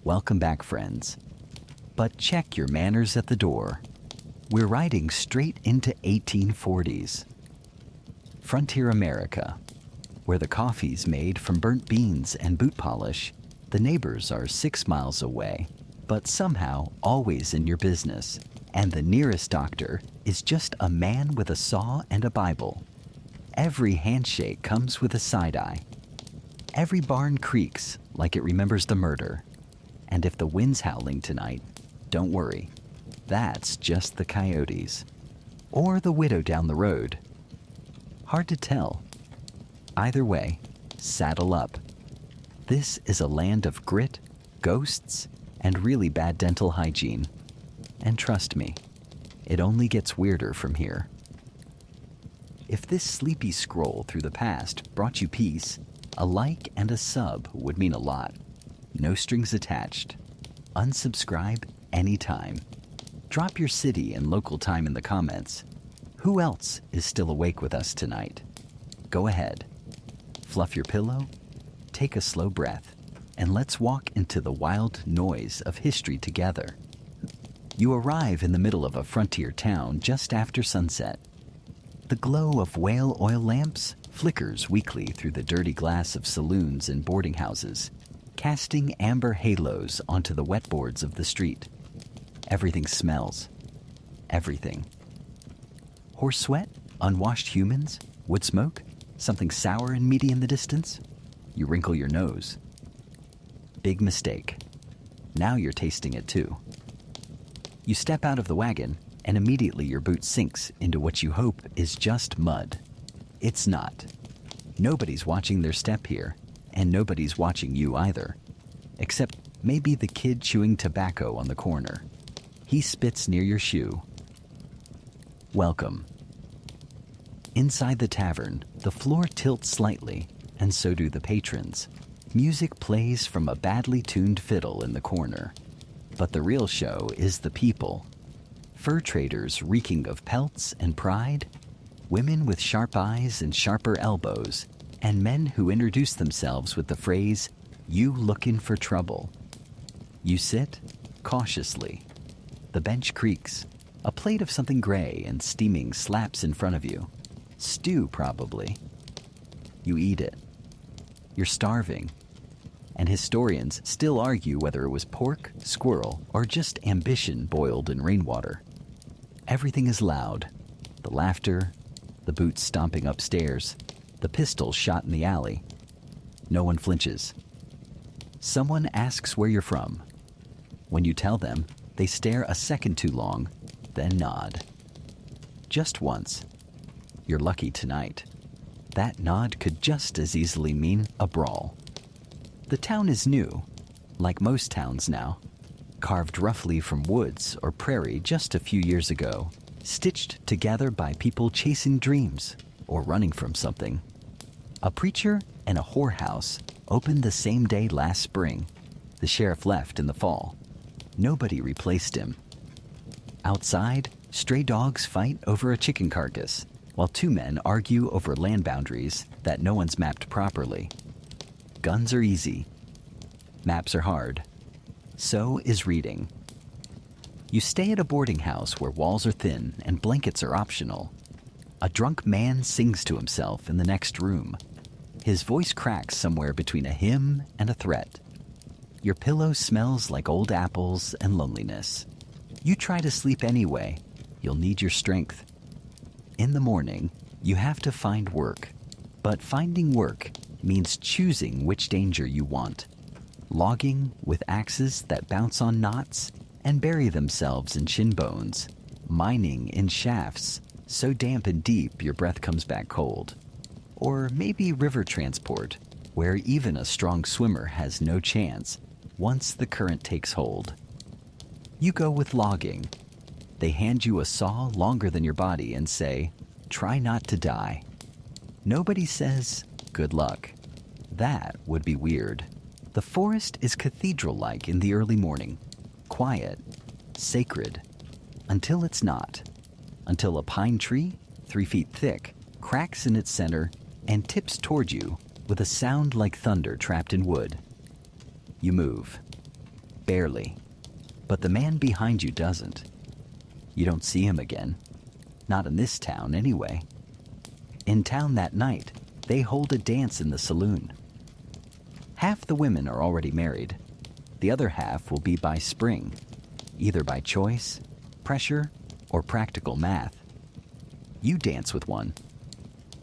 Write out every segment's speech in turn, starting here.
Welcome back, friends. But check your manners at the door. We're riding straight into 1840s. Frontier America, where the coffee's made from burnt beans and boot polish. The neighbors are 6 miles away, but somehow always in your business. And the nearest doctor is just a man with a saw and a Bible. Every handshake comes with a side eye. Every barn creaks like it remembers the murder. And if the wind's howling tonight, don't worry. That's just the coyotes. Or the widow down the road. Hard to tell. Either way, saddle up. This is a land of grit, ghosts, and really bad dental hygiene. And trust me, it only gets weirder from here. If this sleepy scroll through the past brought you peace, a like and a sub would mean a lot. No strings attached. Unsubscribe anytime. Drop your city and local time in the comments. Who else is still awake with us tonight? Go ahead. Fluff your pillow, take a slow breath, and let's walk into the wild noise of history together. You arrive in the middle of a frontier town just after sunset. The glow of whale oil lamps flickers weakly through the dirty glass of saloons and boarding houses, casting amber halos onto the wet boards of the street. Everything smells. Everything. Horse sweat? Unwashed humans? Wood smoke? Something sour and meaty in the distance? You wrinkle your nose. Big mistake. Now you're tasting it too. You step out of the wagon, and immediately your boot sinks into what you hope is just mud. It's not. Nobody's watching their step here, and nobody's watching you either. Except maybe the kid chewing tobacco on the corner. He spits near your shoe. Welcome. Inside the tavern, the floor tilts slightly, and so do the patrons. Music plays from a badly tuned fiddle in the corner. But the real show is the people. Fur traders reeking of pelts and pride, women with sharp eyes and sharper elbows, and men who introduce themselves with the phrase, "You lookin' for trouble." You sit, cautiously. The bench creaks. A plate of something gray and steaming slaps in front of you. Stew, probably. You eat it. You're starving. And historians still argue whether it was pork, squirrel, or just ambition boiled in rainwater. Everything is loud. The laughter, the boots stomping upstairs, the pistol shot in the alley. No one flinches. Someone asks where you're from. When you tell them, they stare a second too long, then nod. Just once. You're lucky tonight. That nod could just as easily mean a brawl. The town is new, like most towns now, carved roughly from woods or prairie just a few years ago, stitched together by people chasing dreams or running from something. A preacher and a whorehouse opened the same day last spring. The sheriff left in the fall. Nobody replaced him. Outside, stray dogs fight over a chicken carcass, while two men argue over land boundaries that no one's mapped properly. Guns are easy. Maps are hard. So is reading. You stay at a boarding house where walls are thin and blankets are optional. A drunk man sings to himself in the next room. His voice cracks somewhere between a hymn and a threat. Your pillow smells like old apples and loneliness. You try to sleep anyway. You'll need your strength. In the morning, you have to find work. But finding work means choosing which danger you want. Logging with axes that bounce on knots and bury themselves in shin bones. Mining in shafts so damp and deep your breath comes back cold. Or maybe river transport, where even a strong swimmer has no chance once the current takes hold. You go with logging. They hand you a saw longer than your body and say, "Try not to die." Nobody says, "Good luck." That would be weird. The forest is cathedral-like in the early morning. Quiet, sacred, until it's not. Until a pine tree, 3 feet thick, cracks in its center and tips toward you with a sound like thunder trapped in wood. You move. barely. But the man behind you doesn't. You don't see him again. Not in this town, anyway. In town that night, they hold a dance in the saloon. Half the women are already married. The other half will be by spring, either by choice, pressure, or practical math. You dance with one.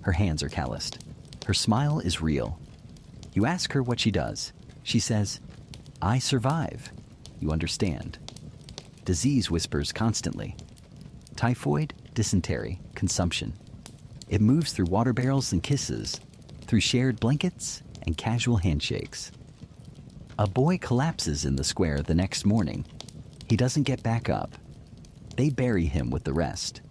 Her hands are calloused. Her smile is real. You ask her what she does. She says, "I survive." You understand. Disease whispers constantly. Typhoid, dysentery, consumption. It moves through water barrels and kisses, through shared blankets and casual handshakes. A boy collapses in the square the next morning. He doesn't get back up. They bury him with the rest,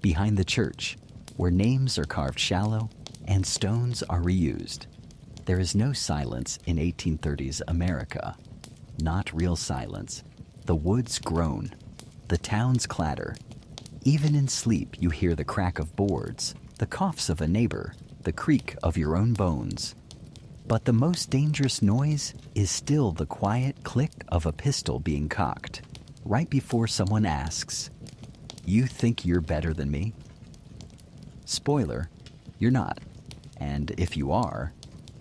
behind the church, where names are carved shallow and stones are reused. There is no silence in 1830s America. Not real silence. The woods groan. The towns clatter. Even in sleep, you hear the crack of boards, the coughs of a neighbor, the creak of your own bones. But the most dangerous noise is still the quiet click of a pistol being cocked, right before someone asks, "You think you're better than me?" Spoiler, you're not. And if you are,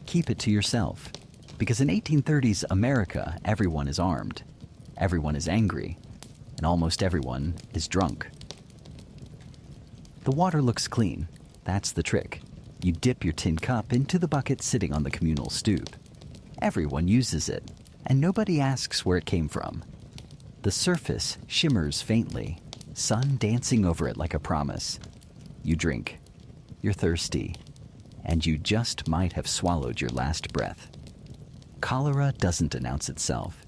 keep it to yourself. Because in 1830s America, everyone is armed, everyone is angry, and almost everyone is drunk. The water looks clean. That's the trick. You dip your tin cup into the bucket sitting on the communal stoop. Everyone uses it, and nobody asks where it came from. The surface shimmers faintly, sun dancing over it like a promise. You drink. You're thirsty, and you just might have swallowed your last breath. Cholera doesn't announce itself.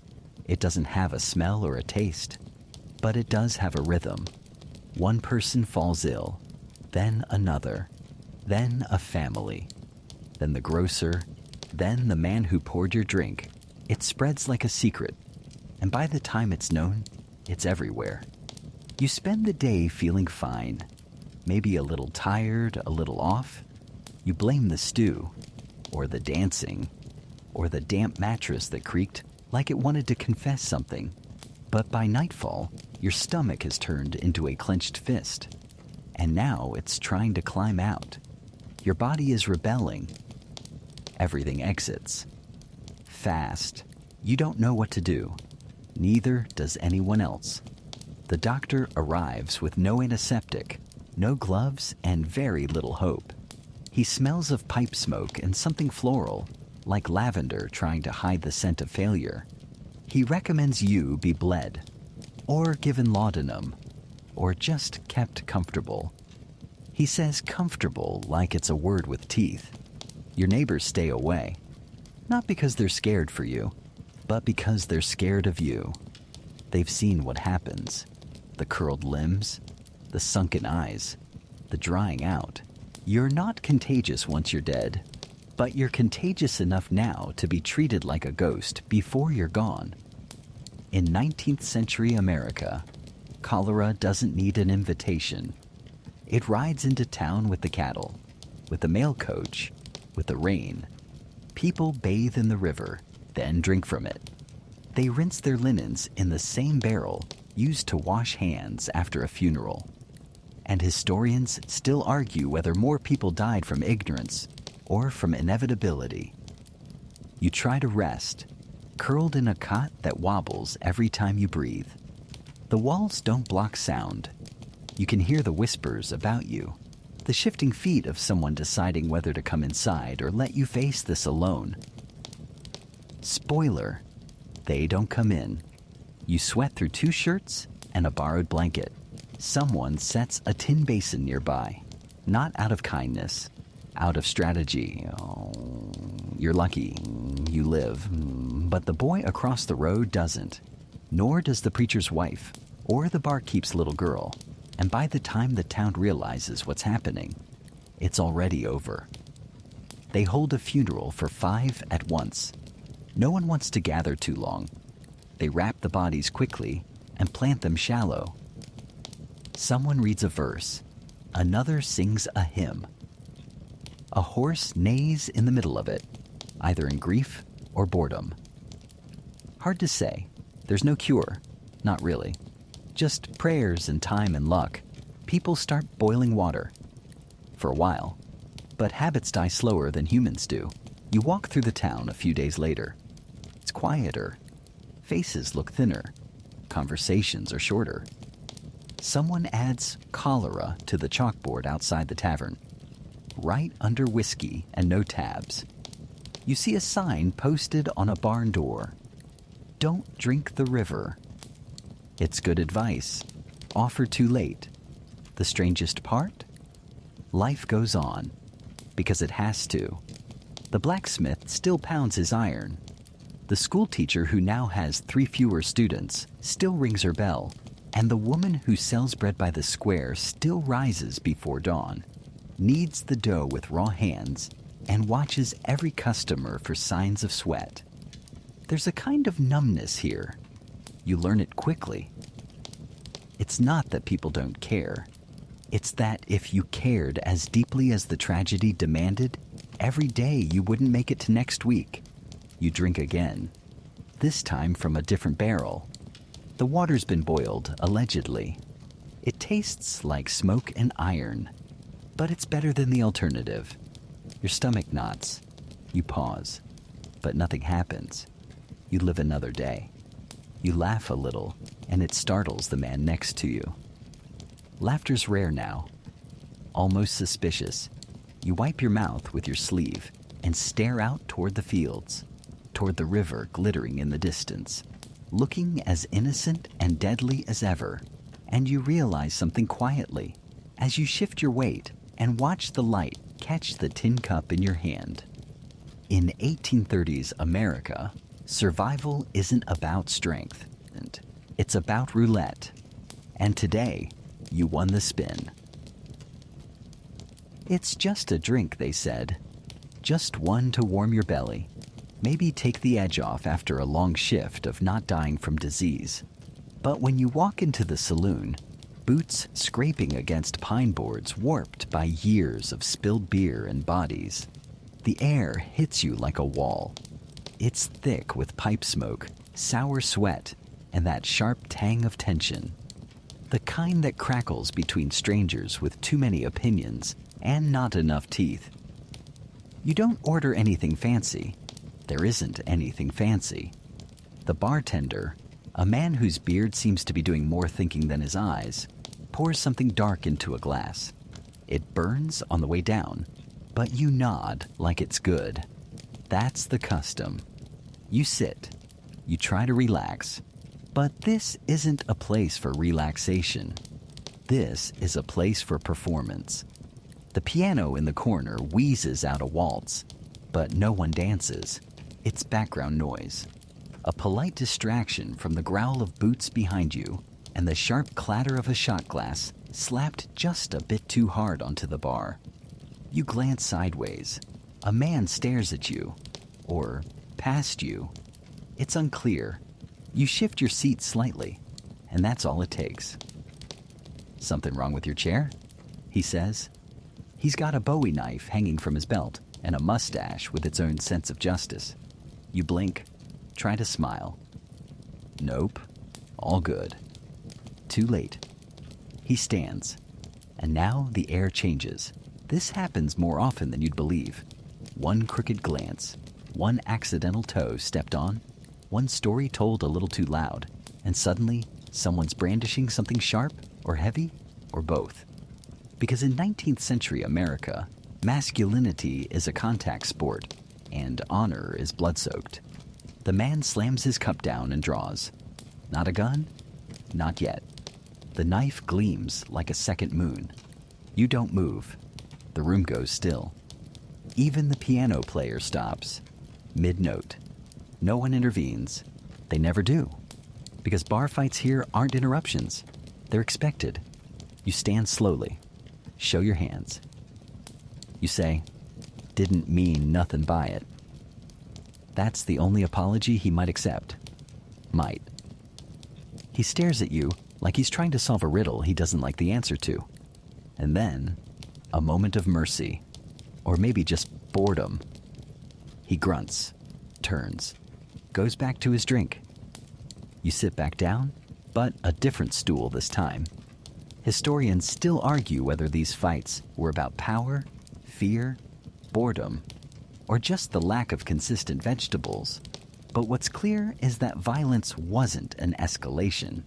It doesn't have a smell or a taste, but it does have a rhythm. One person falls ill, then another, then a family, then the grocer, then the man who poured your drink. It spreads like a secret, and by the time it's known, it's everywhere. You spend the day feeling fine, maybe a little tired, a little off. You blame the stew, or the dancing, or the damp mattress that creaked like it wanted to confess something. But by nightfall, your stomach has turned into a clenched fist, and now it's trying to climb out. Your body is rebelling. Everything exits. Fast. You don't know what to do. Neither does anyone else. The doctor arrives with no antiseptic, no gloves, and very little hope. He smells of pipe smoke and something floral, like lavender trying to hide the scent of failure. He recommends you be bled, or given laudanum, or just kept comfortable. He says comfortable like it's a word with teeth. Your neighbors stay away, not because they're scared for you, but because they're scared of you. They've seen what happens. The curled limbs, the sunken eyes, the drying out. You're not contagious once you're dead, but you're contagious enough now to be treated like a ghost before you're gone. In 19th century America, cholera doesn't need an invitation. It rides into town with the cattle, with the mail coach, with the rain. People bathe in the river, then drink from it. They rinse their linens in the same barrel used to wash hands after a funeral. And historians still argue whether more people died from ignorance or from inevitability. You try to rest, curled in a cot that wobbles every time you breathe. The walls don't block sound. You can hear the whispers about you, the shifting feet of someone deciding whether to come inside or let you face this alone. Spoiler, they don't come in. You sweat through 2 shirts and a borrowed blanket. Someone sets a tin basin nearby, not out of kindness, out of strategy. Oh, you're lucky, you live. But the boy across the road doesn't, nor does the preacher's wife or the barkeep's little girl. And by the time the town realizes what's happening, it's already over. They hold a funeral for 5 at once. No one wants to gather too long. They wrap the bodies quickly and plant them shallow. Someone reads a verse. Another sings a hymn. A horse neighs in the middle of it, either in grief or boredom. Hard to say. There's no cure. Not really. Just prayers and time and luck. People start boiling water. For a while. But habits die slower than humans do. You walk through the town a few days later. It's quieter. Faces look thinner. Conversations are shorter. Someone adds cholera to the chalkboard outside the tavern. Right under whiskey and no tabs. You see a sign posted on a barn door. Don't drink the river. It's good advice. Offered too late. The strangest part? Life goes on. Because it has to. The blacksmith still pounds his iron. The school teacher who now has 3 fewer students still rings her bell. And the woman who sells bread by the square still rises before dawn, kneads the dough with raw hands, and watches every customer for signs of sweat. There's a kind of numbness here. You learn it quickly. It's not that people don't care. It's that if you cared as deeply as the tragedy demanded, every day you wouldn't make it to next week. You drink again, this time from a different barrel. The water's been boiled, allegedly. It tastes like smoke and iron, but it's better than the alternative. Your stomach knots. You pause, but nothing happens. You live another day. You laugh a little, and it startles the man next to you. Laughter's rare now, almost suspicious. You wipe your mouth with your sleeve and stare out toward the fields, toward the river glittering in the distance, looking as innocent and deadly as ever. And you realize something quietly as you shift your weight and watch the light catch the tin cup in your hand. In 1830s America, survival isn't about strength. It's about roulette. And today, you won the spin. It's just a drink, they said. Just one to warm your belly. Maybe take the edge off after a long shift of not dying from disease. But when you walk into the saloon, boots scraping against pine boards warped by years of spilled beer and bodies, the air hits you like a wall. It's thick with pipe smoke, sour sweat, and that sharp tang of tension. The kind that crackles between strangers with too many opinions and not enough teeth. You don't order anything fancy. There isn't anything fancy. The bartender, a man whose beard seems to be doing more thinking than his eyes, pours something dark into a glass. It burns on the way down, but you nod like it's good. That's the custom. You sit. You try to relax. But this isn't a place for relaxation. This is a place for performance. The piano in the corner wheezes out a waltz, but no one dances. It's background noise. A polite distraction from the growl of boots behind you and the sharp clatter of a shot glass slapped just a bit too hard onto the bar. You glance sideways. A man stares at you. Or past you. It's unclear. You shift your seat slightly, and that's all it takes. "Something wrong with your chair?" he says. He's got a Bowie knife hanging from his belt and a mustache with its own sense of justice. You blink, try to smile. Nope, all good. Too late. He stands, and now the air changes. This happens more often than you'd believe. One crooked glance, one accidental toe stepped on, one story told a little too loud, and suddenly someone's brandishing something sharp or heavy or both. Because in 19th century America, masculinity is a contact sport, and honor is blood-soaked. The man slams his cup down and draws. Not a gun? Not yet. The knife gleams like a second moon. You don't move. The room goes still. Even the piano player stops, mid-note. No one intervenes. They never do. Because bar fights here aren't interruptions. They're expected. You stand slowly. Show your hands. You say, "Didn't mean nothing by it." That's the only apology he might accept. Might. He stares at you like he's trying to solve a riddle he doesn't like the answer to. And then, a moment of mercy. Or maybe just boredom. He grunts, turns, goes back to his drink. You sit back down, but a different stool this time. Historians still argue whether these fights were about power, fear, boredom, or just the lack of consistent vegetables. But what's clear is that violence wasn't an escalation.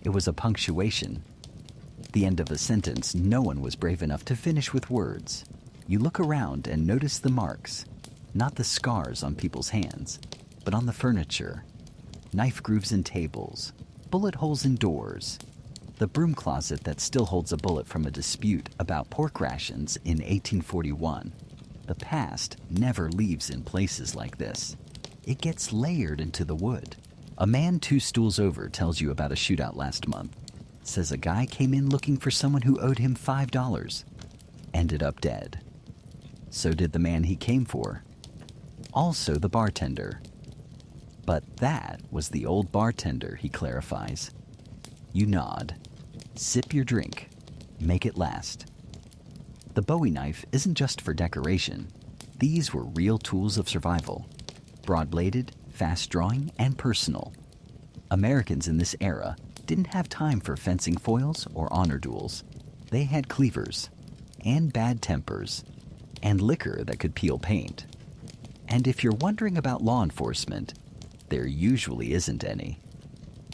It was a punctuation. The end of a sentence no one was brave enough to finish with words. You look around and notice the marks, not the scars on people's hands, but on the furniture. Knife grooves in tables, bullet holes in doors, the broom closet that still holds a bullet from a dispute about pork rations in 1841. The past never leaves in places like this. It gets layered into the wood. A man 2 stools over tells you about a shootout last month. Says a guy came in looking for someone who owed him $5. Ended up dead. So did the man he came for. Also the bartender. But that was the old bartender, he clarifies. You nod. Sip your drink. Make it last. The Bowie knife isn't just for decoration. These were real tools of survival. Broad-bladed, fast-drawing, and personal. Americans in this era didn't have time for fencing foils or honor duels. They had cleavers, and bad tempers, and liquor that could peel paint. And if you're wondering about law enforcement, there usually isn't any.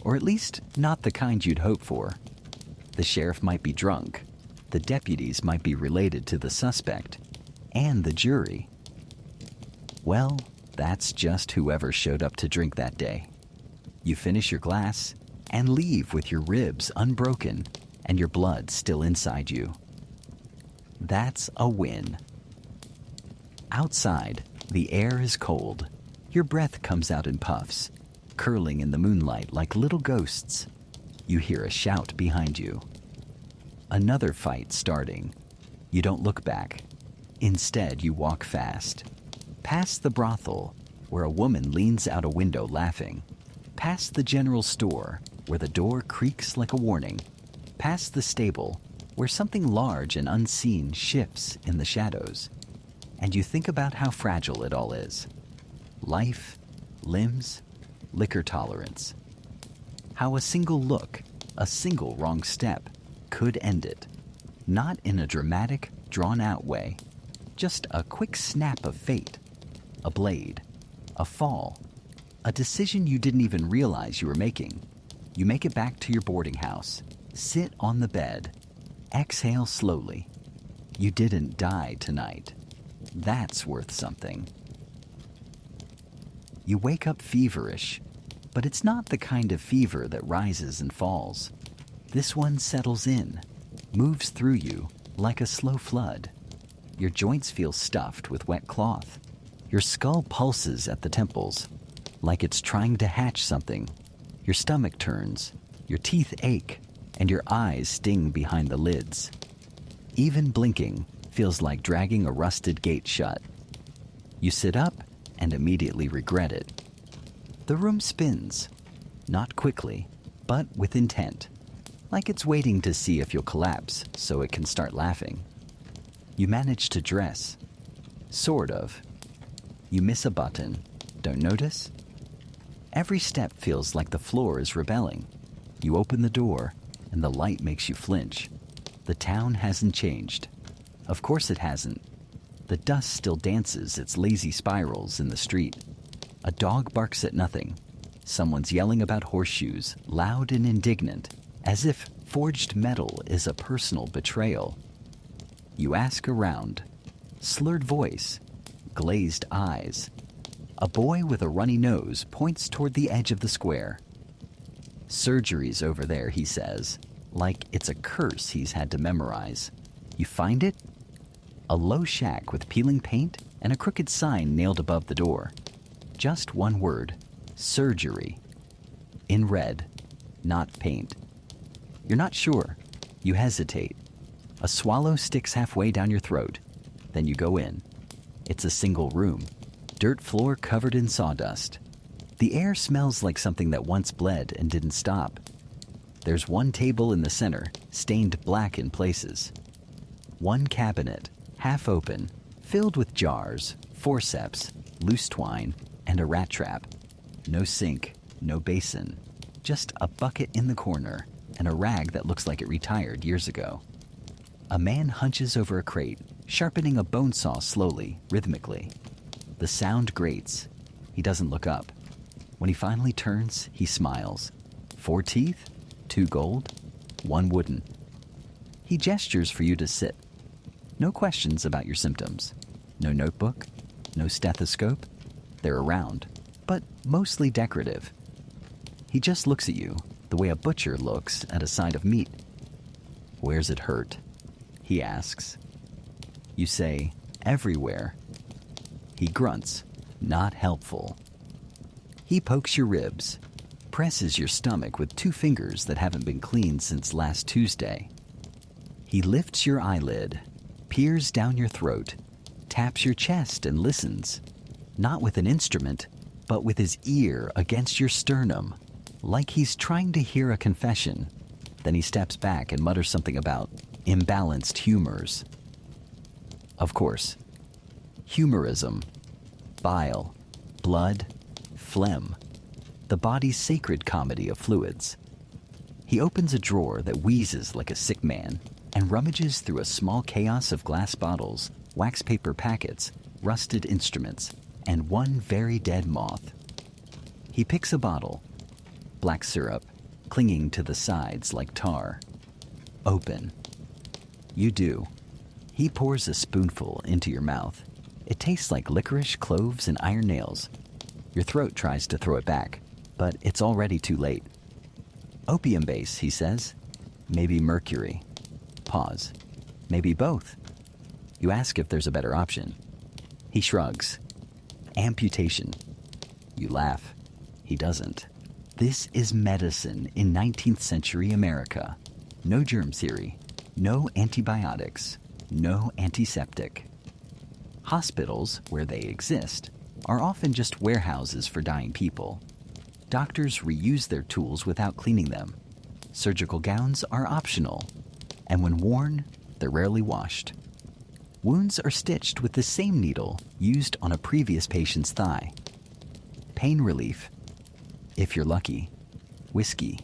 Or at least not the kind you'd hope for. The sheriff might be drunk, the deputies might be related to the suspect, and the jury. Well, that's just whoever showed up to drink that day. You finish your glass and leave with your ribs unbroken and your blood still inside you. That's a win. Outside, the air is cold. Your breath comes out in puffs, curling in the moonlight like little ghosts. You hear a shout behind you. Another fight starting. You don't look back. Instead, you walk fast. Past the brothel, where a woman leans out a window laughing. Past the general store, where the door creaks like a warning. Past the stable, where something large and unseen shifts in the shadows. And you think about how fragile it all is. Life, limbs, liquor tolerance. How a single look, a single wrong step, could end it. Not in a dramatic, drawn-out way. Just a quick snap of fate. A blade. A fall. A decision you didn't even realize you were making. You make it back to your boarding house. Sit on the bed. Exhale slowly. You didn't die tonight. That's worth something. You wake up feverish, but it's not the kind of fever that rises and falls. This one settles in, moves through you like a slow flood. Your joints feel stuffed with wet cloth. Your skull pulses at the temples, like it's trying to hatch something. Your stomach turns, your teeth ache, and your eyes sting behind the lids. Even blinking feels like dragging a rusted gate shut. You sit up and immediately regret it. The room spins, not quickly, but with intent, like it's waiting to see if you'll collapse so it can start laughing. You manage to dress. Sort of. You miss a button. Don't notice? Every step feels like the floor is rebelling. You open the door, and the light makes you flinch. The town hasn't changed. Of course it hasn't. The dust still dances its lazy spirals in the street. A dog barks at nothing. Someone's yelling about horseshoes, loud and indignant, as if forged metal is a personal betrayal. You ask around. Slurred voice. Glazed eyes. A boy with a runny nose points toward the edge of the square. Surgery's over there, he says, like it's a curse he's had to memorize. You find it? A low shack with peeling paint and a crooked sign nailed above the door. Just one word. Surgery. In red, not paint. You're not sure. You hesitate. A swallow sticks halfway down your throat. Then you go in. It's a single room. Dirt floor covered in sawdust. The air smells like something that once bled and didn't stop. There's one table in the center, stained black in places. One cabinet, half open, filled with jars, forceps, loose twine, and a rat trap. No sink, no basin. just a bucket in the corner and a rag that looks like it retired years ago. A man hunches over a crate, sharpening a bone saw slowly, rhythmically. The sound grates. He doesn't look up. When he finally turns, he smiles. 4 teeth, 2 gold, 1 wooden. He gestures for you to sit. No questions about your symptoms. No notebook, no stethoscope. They're around, but mostly decorative. He just looks at you the way a butcher looks at a side of meat. "Where's it hurt?" he asks. You say, "Everywhere." He grunts, "Not helpful." He pokes your ribs, presses your stomach with 2 fingers that haven't been cleaned since last Tuesday. He lifts your eyelid, peers down your throat, taps your chest and listens, not with an instrument, but with his ear against your sternum, like he's trying to hear a confession. Then he steps back and mutters something about imbalanced humors. Of course, humorism, bile, blood, phlegm, the body's sacred comedy of fluids. He opens a drawer that wheezes like a sick man and rummages through a small chaos of glass bottles, wax paper packets, rusted instruments, and 1 very dead moth. He picks a bottle, black syrup, clinging to the sides like tar. Open. You do. He pours a spoonful into your mouth. It tastes like licorice, cloves, and iron nails. Your throat tries to throw it back, but it's already too late. Opium base, he says. Maybe mercury. Pause. Maybe both. You ask if there's a better option. He shrugs. Amputation. You laugh. He doesn't. This is medicine in 19th century America. No germ theory, no antibiotics, no antiseptic. Hospitals, where they exist, are often just warehouses for dying people. Doctors reuse their tools without cleaning them. Surgical gowns are optional, and when worn, they're rarely washed. Wounds are stitched with the same needle used on a previous patient's thigh. Pain relief. If you're lucky, whiskey.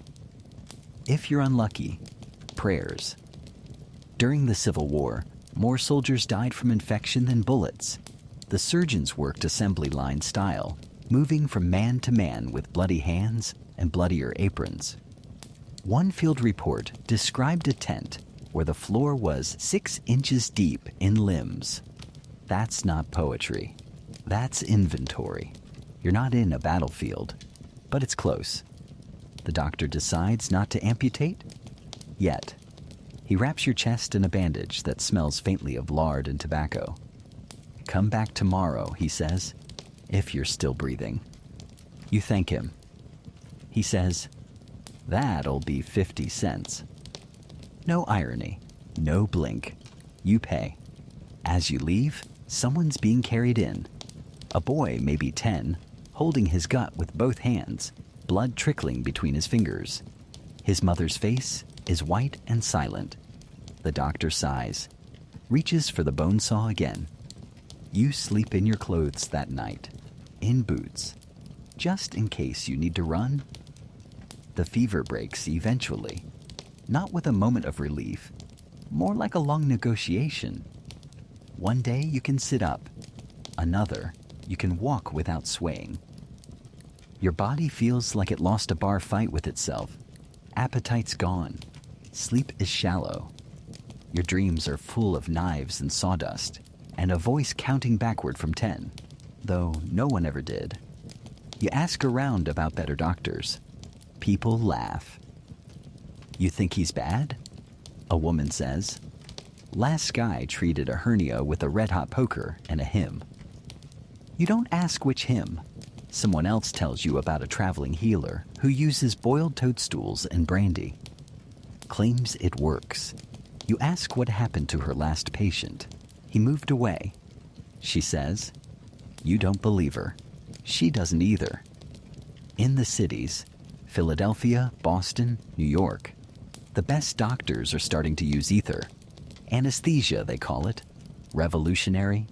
If you're unlucky, prayers. During the Civil War, more soldiers died from infection than bullets. The surgeons worked assembly line style, moving from man to man with bloody hands and bloodier aprons. One field report described a tent where the floor was 6 inches deep in limbs. That's not poetry. That's inventory. You're not in a battlefield, but it's close. The doctor decides not to amputate? Yet. He wraps your chest in a bandage that smells faintly of lard and tobacco. Come back tomorrow, he says, if you're still breathing. You thank him. He says, that'll be 50 cents. No irony, no blink. You pay. As you leave, someone's being carried in. A boy, maybe 10, holding his gut with both hands, blood trickling between his fingers. His mother's face is white and silent. The doctor sighs, reaches for the bone saw again. You sleep in your clothes that night, in boots, just in case you need to run. The fever breaks eventually, not with a moment of relief, more like a long negotiation. One day you can sit up, another you can walk without swaying. Your body feels like it lost a bar fight with itself. Appetite's gone. Sleep is shallow. Your dreams are full of knives and sawdust, and a voice counting backward from 10, though no one ever did. You ask around about better doctors. People laugh. You think he's bad? A woman says. Last guy treated a hernia with a red-hot poker and a hymn. You don't ask which hymn. Someone else tells you about a traveling healer who uses boiled toadstools and brandy. Claims it works. You ask what happened to her last patient. He moved away. She says, you don't believe her. She doesn't either. In the cities, Philadelphia, Boston, New York, the best doctors are starting to use ether. Anesthesia, they call it. Revolutionary.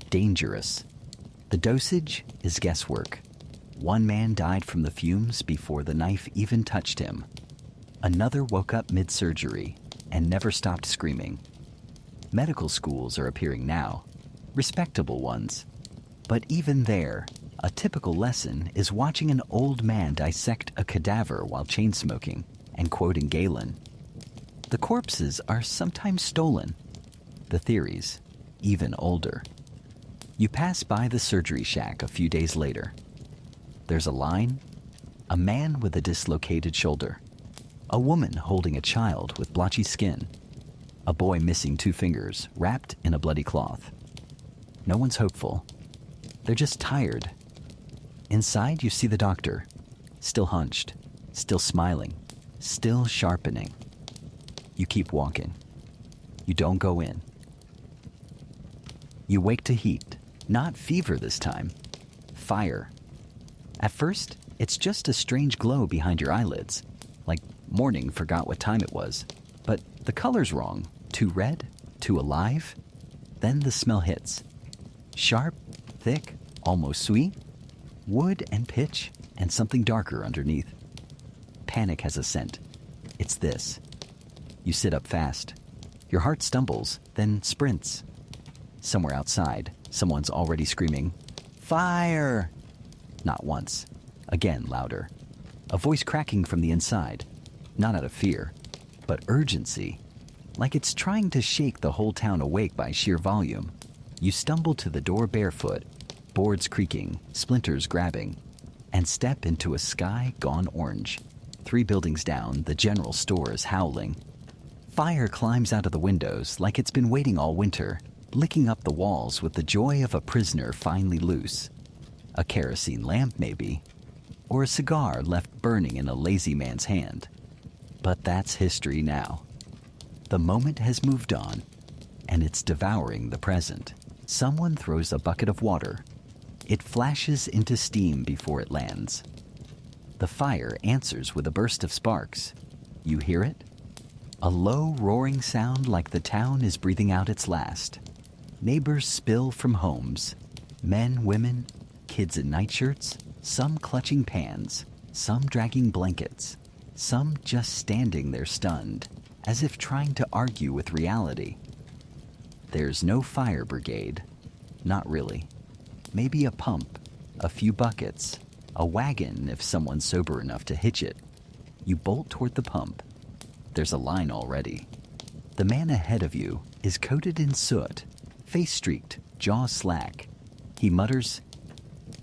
Dangerous. The dosage is guesswork. One man died from the fumes before the knife even touched him. Another woke up mid-surgery and never stopped screaming. Medical schools are appearing now, respectable ones. But even there, a typical lesson is watching an old man dissect a cadaver while chain smoking and quoting Galen. The corpses are sometimes stolen. The theories, even older. You pass by the surgery shack a few days later. There's a line, a man with a dislocated shoulder, a woman holding a child with blotchy skin, a boy missing 2 fingers wrapped in a bloody cloth. No one's hopeful. They're just tired. Inside, you see the doctor, still hunched, still smiling, still sharpening. You keep walking. You don't go in. You wake to heat, not fever this time, fire. At first, it's just a strange glow behind your eyelids, like morning forgot what time it was. But the color's wrong, too red, too alive. Then the smell hits. Sharp, thick, almost sweet. Wood and pitch and something darker underneath. Panic has a scent. It's this. You sit up fast. Your heart stumbles, then sprints. Somewhere outside, someone's already screaming, "Fire!" Not once. Again louder. A voice cracking from the inside. Not out of fear, but urgency. Like it's trying to shake the whole town awake by sheer volume. You stumble to the door barefoot, boards creaking, splinters grabbing, and step into a sky gone orange. 3 buildings down, the general store is howling. Fire climbs out of the windows like it's been waiting all winter, licking up the walls with the joy of a prisoner finally loose. A kerosene lamp, maybe, or a cigar left burning in a lazy man's hand. But that's history now. The moment has moved on, and it's devouring the present. Someone throws a bucket of water. It flashes into steam before it lands. The fire answers with a burst of sparks. You hear it? A low, roaring sound like the town is breathing out its last. Neighbors spill from homes. Men, women, kids in nightshirts, some clutching pans, some dragging blankets, some just standing there stunned, as if trying to argue with reality. There's no fire brigade. Not really. Maybe a pump, a few buckets, a wagon if someone's sober enough to hitch it. You bolt toward the pump. There's a line already. The man ahead of you is coated in soot, face streaked, jaw slack. He mutters,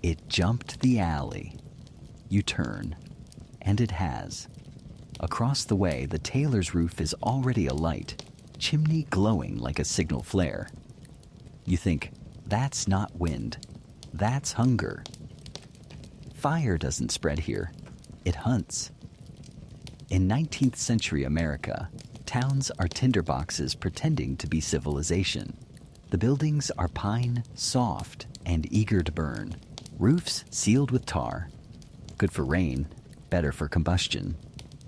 "It jumped the alley." You turn, and it has. Across the way, the tailor's roof is already alight, chimney glowing like a signal flare. You think, that's not wind, that's hunger. Fire doesn't spread here, it hunts. In 19th century America, towns are tinderboxes pretending to be civilization. The buildings are pine, soft, and eager to burn. Roofs sealed with tar. Good for rain, better for combustion.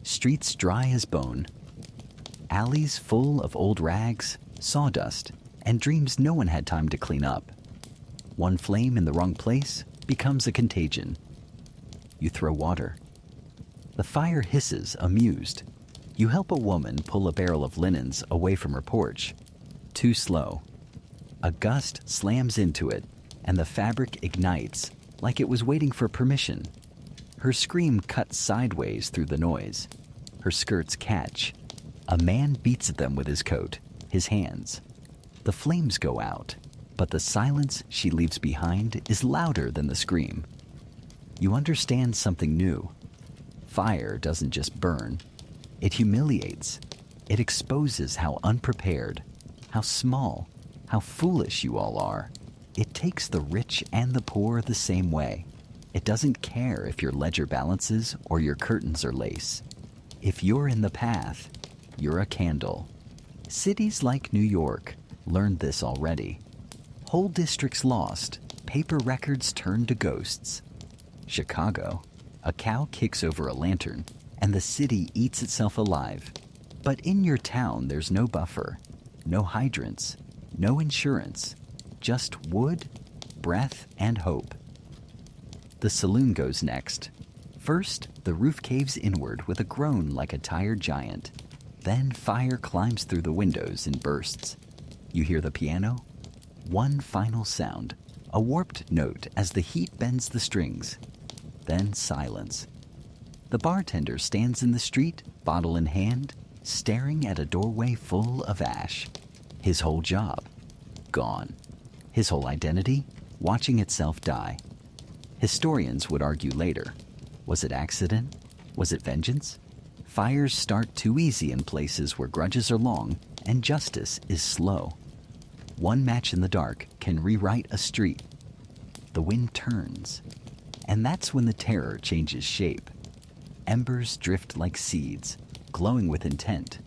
Streets dry as bone. Alleys full of old rags, sawdust, and dreams no one had time to clean up. One flame in the wrong place becomes a contagion. You throw water. The fire hisses, amused. You help a woman pull a barrel of linens away from her porch. Too slow. A gust slams into it, and the fabric ignites like it was waiting for permission. Her scream cuts sideways through the noise. Her skirts catch. A man beats at them with his coat, his hands. The flames go out, but the silence she leaves behind is louder than the scream. You understand something new. Fire doesn't just burn. It humiliates. It exposes how unprepared, how small, how foolish you all are. It takes the rich and the poor the same way. It doesn't care if your ledger balances or your curtains are lace. If you're in the path, you're a candle. Cities like New York learned this already. Whole districts lost, paper records turned to ghosts. Chicago, a cow kicks over a lantern, and the city eats itself alive. But in your town, there's no buffer, no hydrants, no insurance, just wood, breath, and hope. The saloon goes next. First, the roof caves inward with a groan like a tired giant. Then fire climbs through the windows in bursts. You hear the piano? One final sound, a warped note as the heat bends the strings. Then silence. The bartender stands in the street, bottle in hand, staring at a doorway full of ash. His whole job, gone. His whole identity, watching itself die. Historians would argue later. Was it accident? Was it vengeance? Fires start too easy in places where grudges are long and justice is slow. One match in the dark can rewrite a street. The wind turns, and that's when the terror changes shape. Embers drift like seeds, glowing with intent.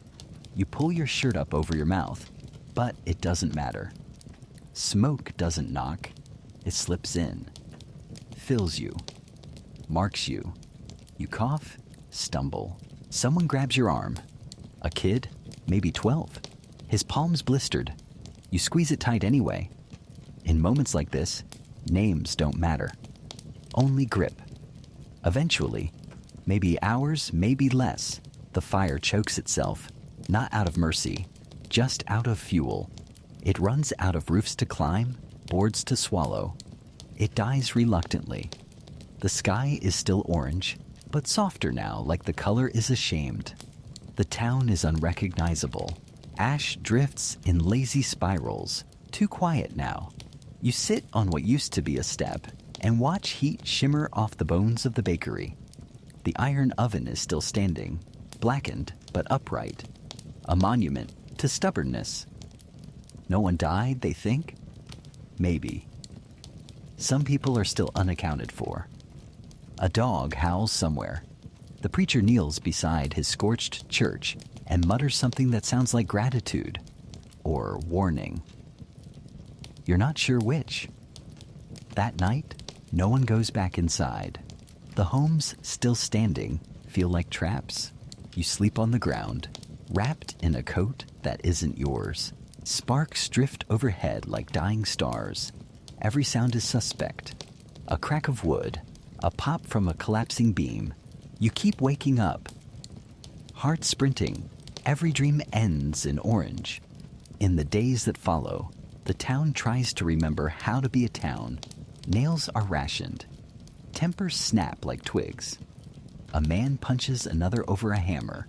You pull your shirt up over your mouth, but it doesn't matter. Smoke doesn't knock. It slips in, fills you, marks you. You cough, stumble. Someone grabs your arm. A kid, maybe 12. His palm's blistered. You squeeze it tight anyway. In moments like this, names don't matter. Only grip. Eventually, maybe hours, maybe less, the fire chokes itself, not out of mercy, just out of fuel. It runs out of roofs to climb, boards to swallow. It dies reluctantly. The sky is still orange, but softer now, like the color is ashamed. The town is unrecognizable. Ash drifts in lazy spirals, too quiet now. You sit on what used to be a step and watch heat shimmer off the bones of the bakery. The iron oven is still standing, blackened but upright, a monument to stubbornness. No one died, they think? Maybe. Some people are still unaccounted for. A dog howls somewhere. The preacher kneels beside his scorched church and mutters something that sounds like gratitude or warning. You're not sure which. That night, no one goes back inside. The homes still standing feel like traps. You sleep on the ground, wrapped in a coat that isn't yours. Sparks drift overhead like dying stars. Every sound is suspect. A crack of wood, a pop from a collapsing beam. You keep waking up. Heart sprinting, every dream ends in orange. In the days that follow, the town tries to remember how to be a town. Nails are rationed. Tempers snap like twigs. A man punches another over a hammer.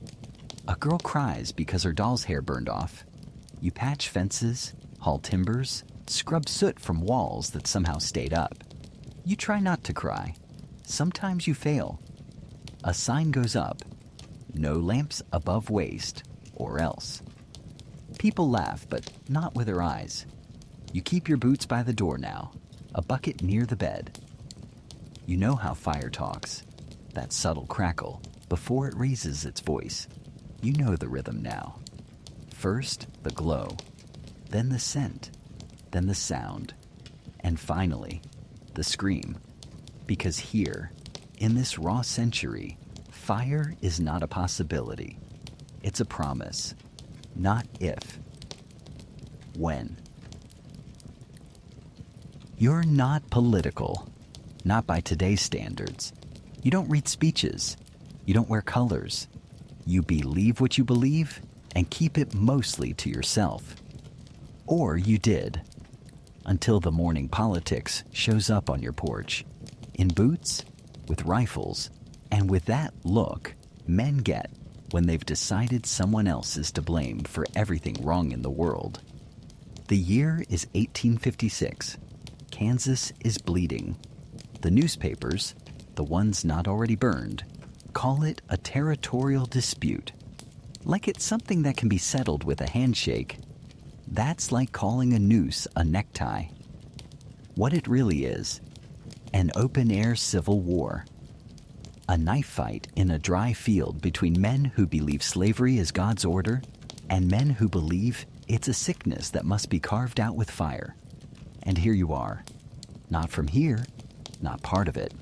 A girl cries because her doll's hair burned off. You patch fences, haul timbers, scrub soot from walls that somehow stayed up. You try not to cry. Sometimes you fail. A sign goes up. No lamps above waist, or else. People laugh, but not with their eyes. You keep your boots by the door now, a bucket near the bed. You know how fire talks, that subtle crackle, before it raises its voice. You know the rhythm now. First, the glow, then the scent, then the sound, and finally, the scream. Because here, in this raw century, fire is not a possibility. It's a promise. Not if. When. You're not political. Not by today's standards. You don't read speeches. You don't wear colors. You believe what you believe and keep it mostly to yourself. Or you did. Until the morning politics shows up on your porch. In boots, with rifles, and with that look men get when they've decided someone else is to blame for everything wrong in the world. The year is 1856. Kansas is bleeding. The newspapers, the ones not already burned, call it a territorial dispute. Like it's something that can be settled with a handshake. That's like calling a noose a necktie. What it really is, an open-air civil war. A knife fight in a dry field between men who believe slavery is God's order and men who believe it's a sickness that must be carved out with fire. And here you are. Not from here, not part of it,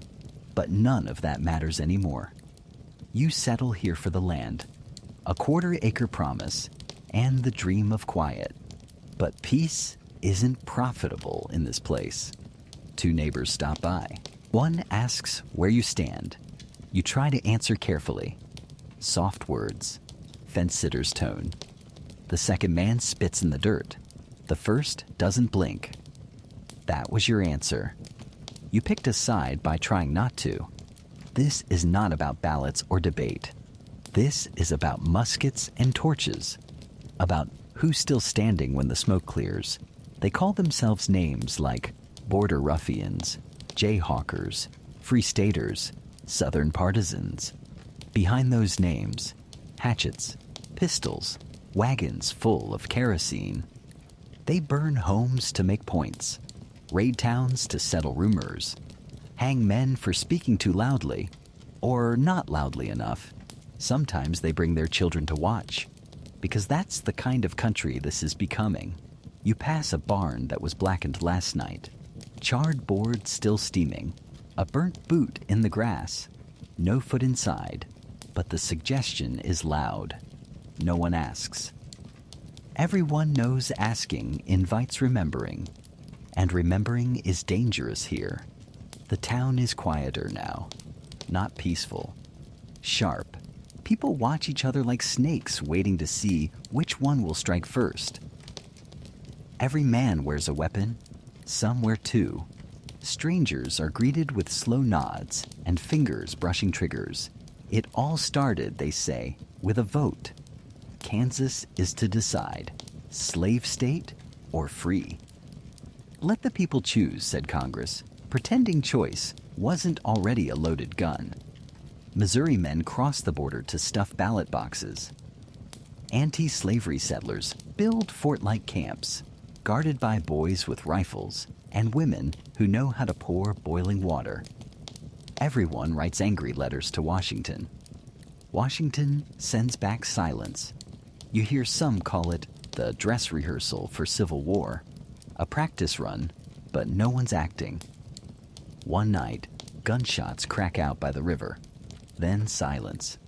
but none of that matters anymore. You settle here for the land, a quarter-acre promise, and the dream of quiet. But peace isn't profitable in this place. Two neighbors stop by. One asks where you stand. You try to answer carefully. Soft words, fence-sitter's tone. The second man spits in the dirt. The first doesn't blink. That was your answer. You picked a side by trying not to. This is not about ballots or debate. This is about muskets and torches. About who's still standing when the smoke clears. They call themselves names like border ruffians, jayhawkers, free staters, southern partisans. Behind those names, hatchets, pistols, wagons full of kerosene. They burn homes to make points, raid towns to settle rumors, hang men for speaking too loudly, or not loudly enough. Sometimes they bring their children to watch, because that's the kind of country this is becoming. You pass a barn that was blackened last night, charred boards still steaming, a burnt boot in the grass, no foot inside, but the suggestion is loud. No one asks. Everyone knows asking invites remembering, and remembering is dangerous here. The town is quieter now, not peaceful. Sharp. People watch each other like snakes, waiting to see which one will strike first. Every man wears a weapon, some wear two. Strangers are greeted with slow nods and fingers brushing triggers. It all started, they say, with a vote. Kansas is to decide, slave state or free. Let the people choose, said Congress, pretending choice wasn't already a loaded gun. Missouri men crossed the border to stuff ballot boxes. Anti-slavery settlers build fort-like camps, guarded by boys with rifles and women who know how to pour boiling water. Everyone writes angry letters to Washington. Washington sends back silence. You hear some call it the dress rehearsal for Civil War, a practice run, but no one's acting. One night, gunshots crack out by the river, then silence.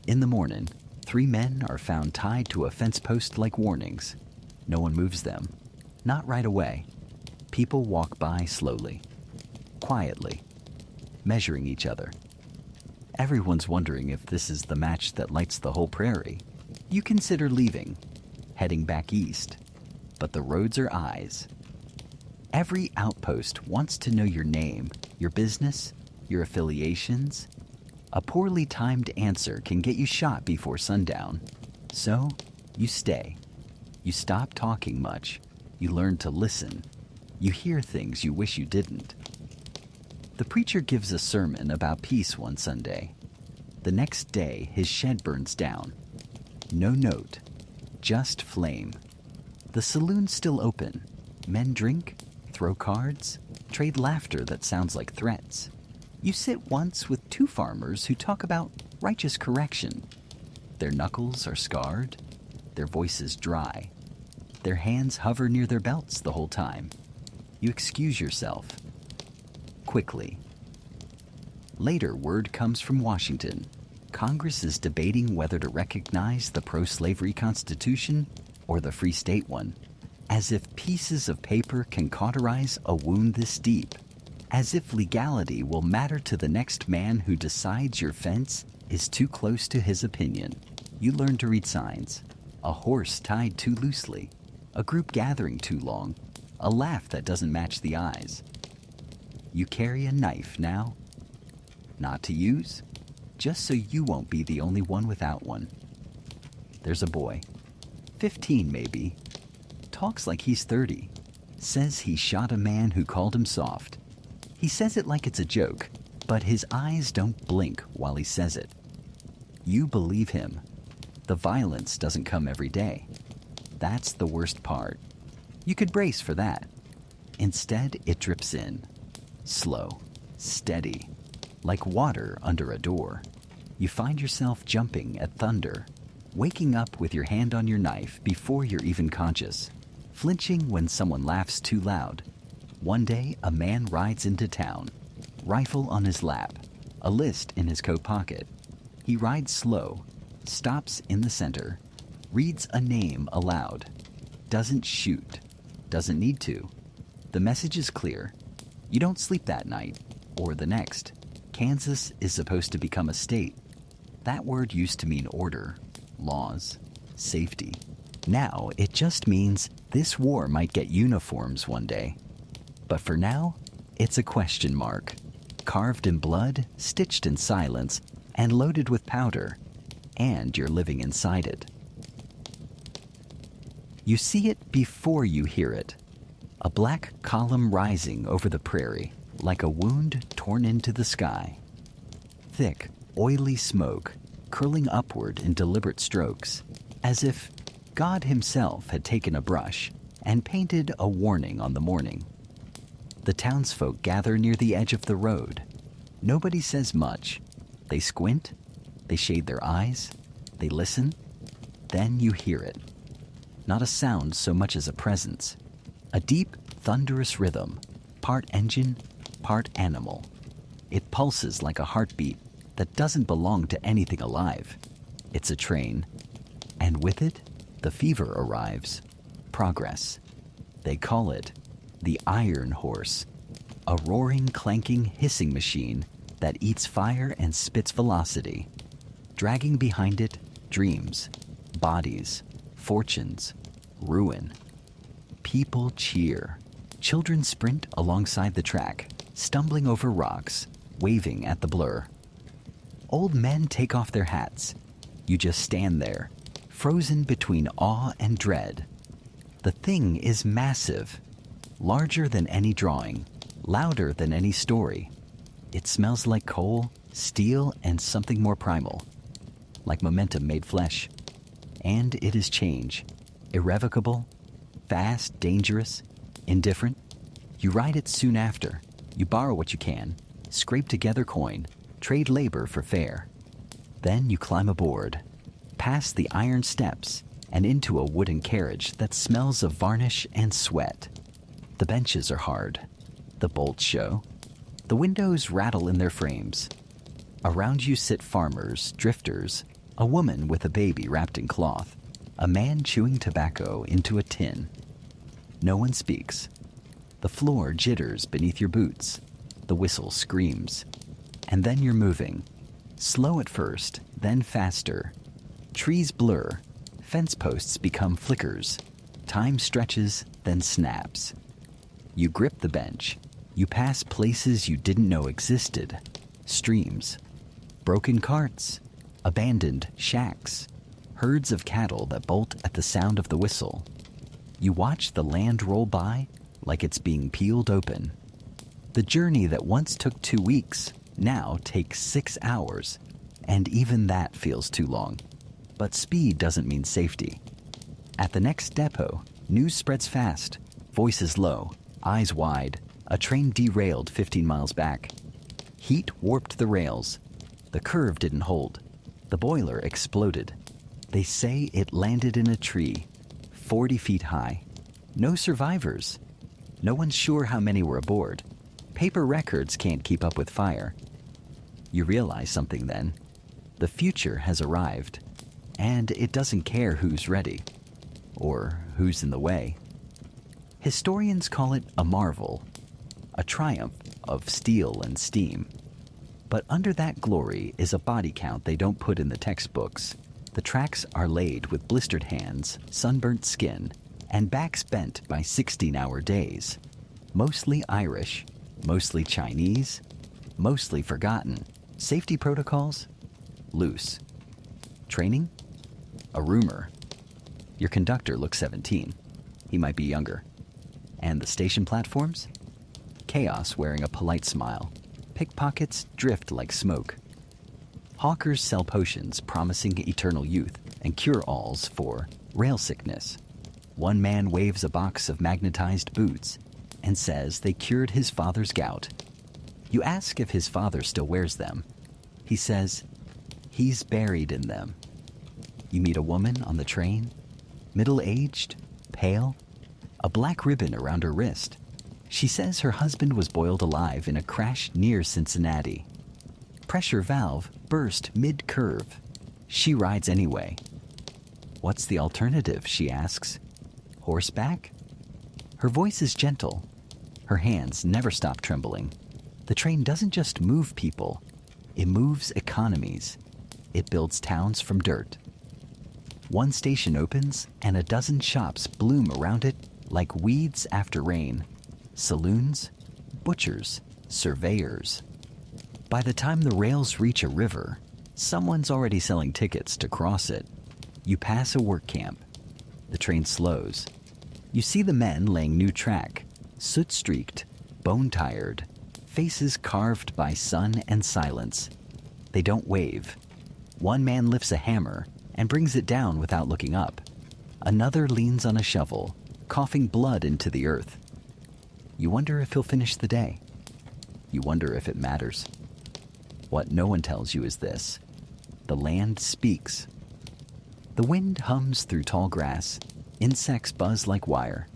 In the morning, 3 men are found tied to a fence post like warnings. No one moves them. Not right away. People walk by slowly, quietly, measuring each other. Everyone's wondering if this is the match that lights the whole prairie. You consider leaving, heading back east, but the roads are eyes. Every outpost wants to know your name, your business, your affiliations. A poorly timed answer can get you shot before sundown. So, you stay. You stop talking much. You learn to listen. You hear things you wish you didn't. The preacher gives a sermon about peace one Sunday. The next day, his shed burns down. No note, just flame. The saloon's still open. Men drink, throw cards, trade laughter that sounds like threats. You sit once with 2 farmers who talk about righteous correction. Their knuckles are scarred, their voices dry. Their hands hover near their belts the whole time. You excuse yourself. Quickly. Later, word comes from Washington. Congress is debating whether to recognize the pro-slavery Constitution or the Free State one. As if pieces of paper can cauterize a wound this deep. As if legality will matter to the next man who decides your fence is too close to his opinion. You learn to read signs. A horse tied too loosely. A group gathering too long. A laugh that doesn't match the eyes. You carry a knife now. Not to use, just so you won't be the only one without one. There's a boy, 15 maybe, talks like he's 30, says he shot a man who called him soft. He says it like it's a joke, but his eyes don't blink while he says it. You believe him. The violence doesn't come every day. That's the worst part. You could brace for that. Instead, it drips in. Slow, steady, like water under a door. You find yourself jumping at thunder, waking up with your hand on your knife before you're even conscious, flinching when someone laughs too loud. One day, a man rides into town, rifle on his lap, a list in his coat pocket. He rides slow, stops in the center, reads a name aloud, doesn't shoot, doesn't need to. The message is clear. You don't sleep that night, or the next. Kansas is supposed to become a state. That word used to mean order, laws, safety. Now it just means this war might get uniforms one day. But for now, it's a question mark. Carved in blood, stitched in silence, and loaded with powder. And you're living inside it. You see it before you hear it. A black column rising over the prairie, like a wound torn into the sky. Thick, oily smoke, curling upward in deliberate strokes, as if God himself had taken a brush and painted a warning on the morning. The townsfolk gather near the edge of the road. Nobody says much. They squint, they shade their eyes, they listen. Then you hear it. Not a sound so much as a presence. A deep, thunderous rhythm, part engine, part animal. It pulses like a heartbeat that doesn't belong to anything alive. It's a train. And with it, the fever arrives. Progress. They call it the Iron Horse. A roaring, clanking, hissing machine that eats fire and spits velocity. Dragging behind it, dreams, bodies, fortunes, ruin. People cheer. Children sprint alongside the track, stumbling over rocks, waving at the blur. Old men take off their hats. You just stand there, frozen between awe and dread. The thing is massive, larger than any drawing, louder than any story. It smells like coal, steel, and something more primal, like momentum made flesh. And it is change, irrevocable, fast, dangerous, indifferent. You ride it soon after. You borrow what you can, scrape together coin, trade labor for fare. Then you climb aboard, past the iron steps, and into a wooden carriage that smells of varnish and sweat. The benches are hard. The bolts show. The windows rattle in their frames. Around you sit farmers, drifters, a woman with a baby wrapped in cloth, a man chewing tobacco into a tin. No one speaks. The floor jitters beneath your boots. The whistle screams. And then you're moving. Slow at first, then faster. Trees blur. Fence posts become flickers. Time stretches, then snaps. You grip the bench. You pass places you didn't know existed. Streams. Broken carts. Abandoned shacks. Herds of cattle that bolt at the sound of the whistle. You watch the land roll by like it's being peeled open. The journey that once took 2 weeks now takes 6 hours, and even that feels too long. But speed doesn't mean safety. At the next depot, news spreads fast, voices low, eyes wide. A train derailed 15 miles back. Heat warped the rails. The curve didn't hold. The boiler exploded. They say it landed in a tree, 40 feet high. No survivors. No one's sure how many were aboard. Paper records can't keep up with fire. You realize something then. The future has arrived, and it doesn't care who's ready, or who's in the way. Historians call it a marvel, a triumph of steel and steam. But under that glory is a body count they don't put in the textbooks. The tracks are laid with blistered hands, sunburnt skin, and backs bent by 16-hour days. Mostly Irish, mostly Chinese, mostly forgotten. Safety protocols? Loose. Training? A rumor. Your conductor looks 17. He might be younger. And the station platforms? Chaos wearing a polite smile. Pickpockets drift like smoke. Hawkers sell potions promising eternal youth and cure-alls for rail sickness. One man waves a box of magnetized boots and says they cured his father's gout. You ask if his father still wears them. He says he's buried in them. You meet a woman on the train, middle-aged, pale, a black ribbon around her wrist. She says her husband was boiled alive in a crash near Cincinnati. Pressure valve burst mid-curve. She rides anyway. What's the alternative, she asks. Horseback? Her voice is gentle. Her hands never stop trembling. The train doesn't just move people, it moves economies. It builds towns from dirt. One station opens and a dozen shops bloom around it like weeds after rain. Saloons, butchers, surveyors. By the time the rails reach a river, someone's already selling tickets to cross it. You pass a work camp. The train slows. You see the men laying new track, soot-streaked, bone-tired, faces carved by sun and silence. They don't wave. One man lifts a hammer and brings it down without looking up. Another leans on a shovel, coughing blood into the earth. You wonder if he'll finish the day. You wonder if it matters. What no one tells you is this: the land speaks. The wind hums through tall grass. Insects buzz like wire.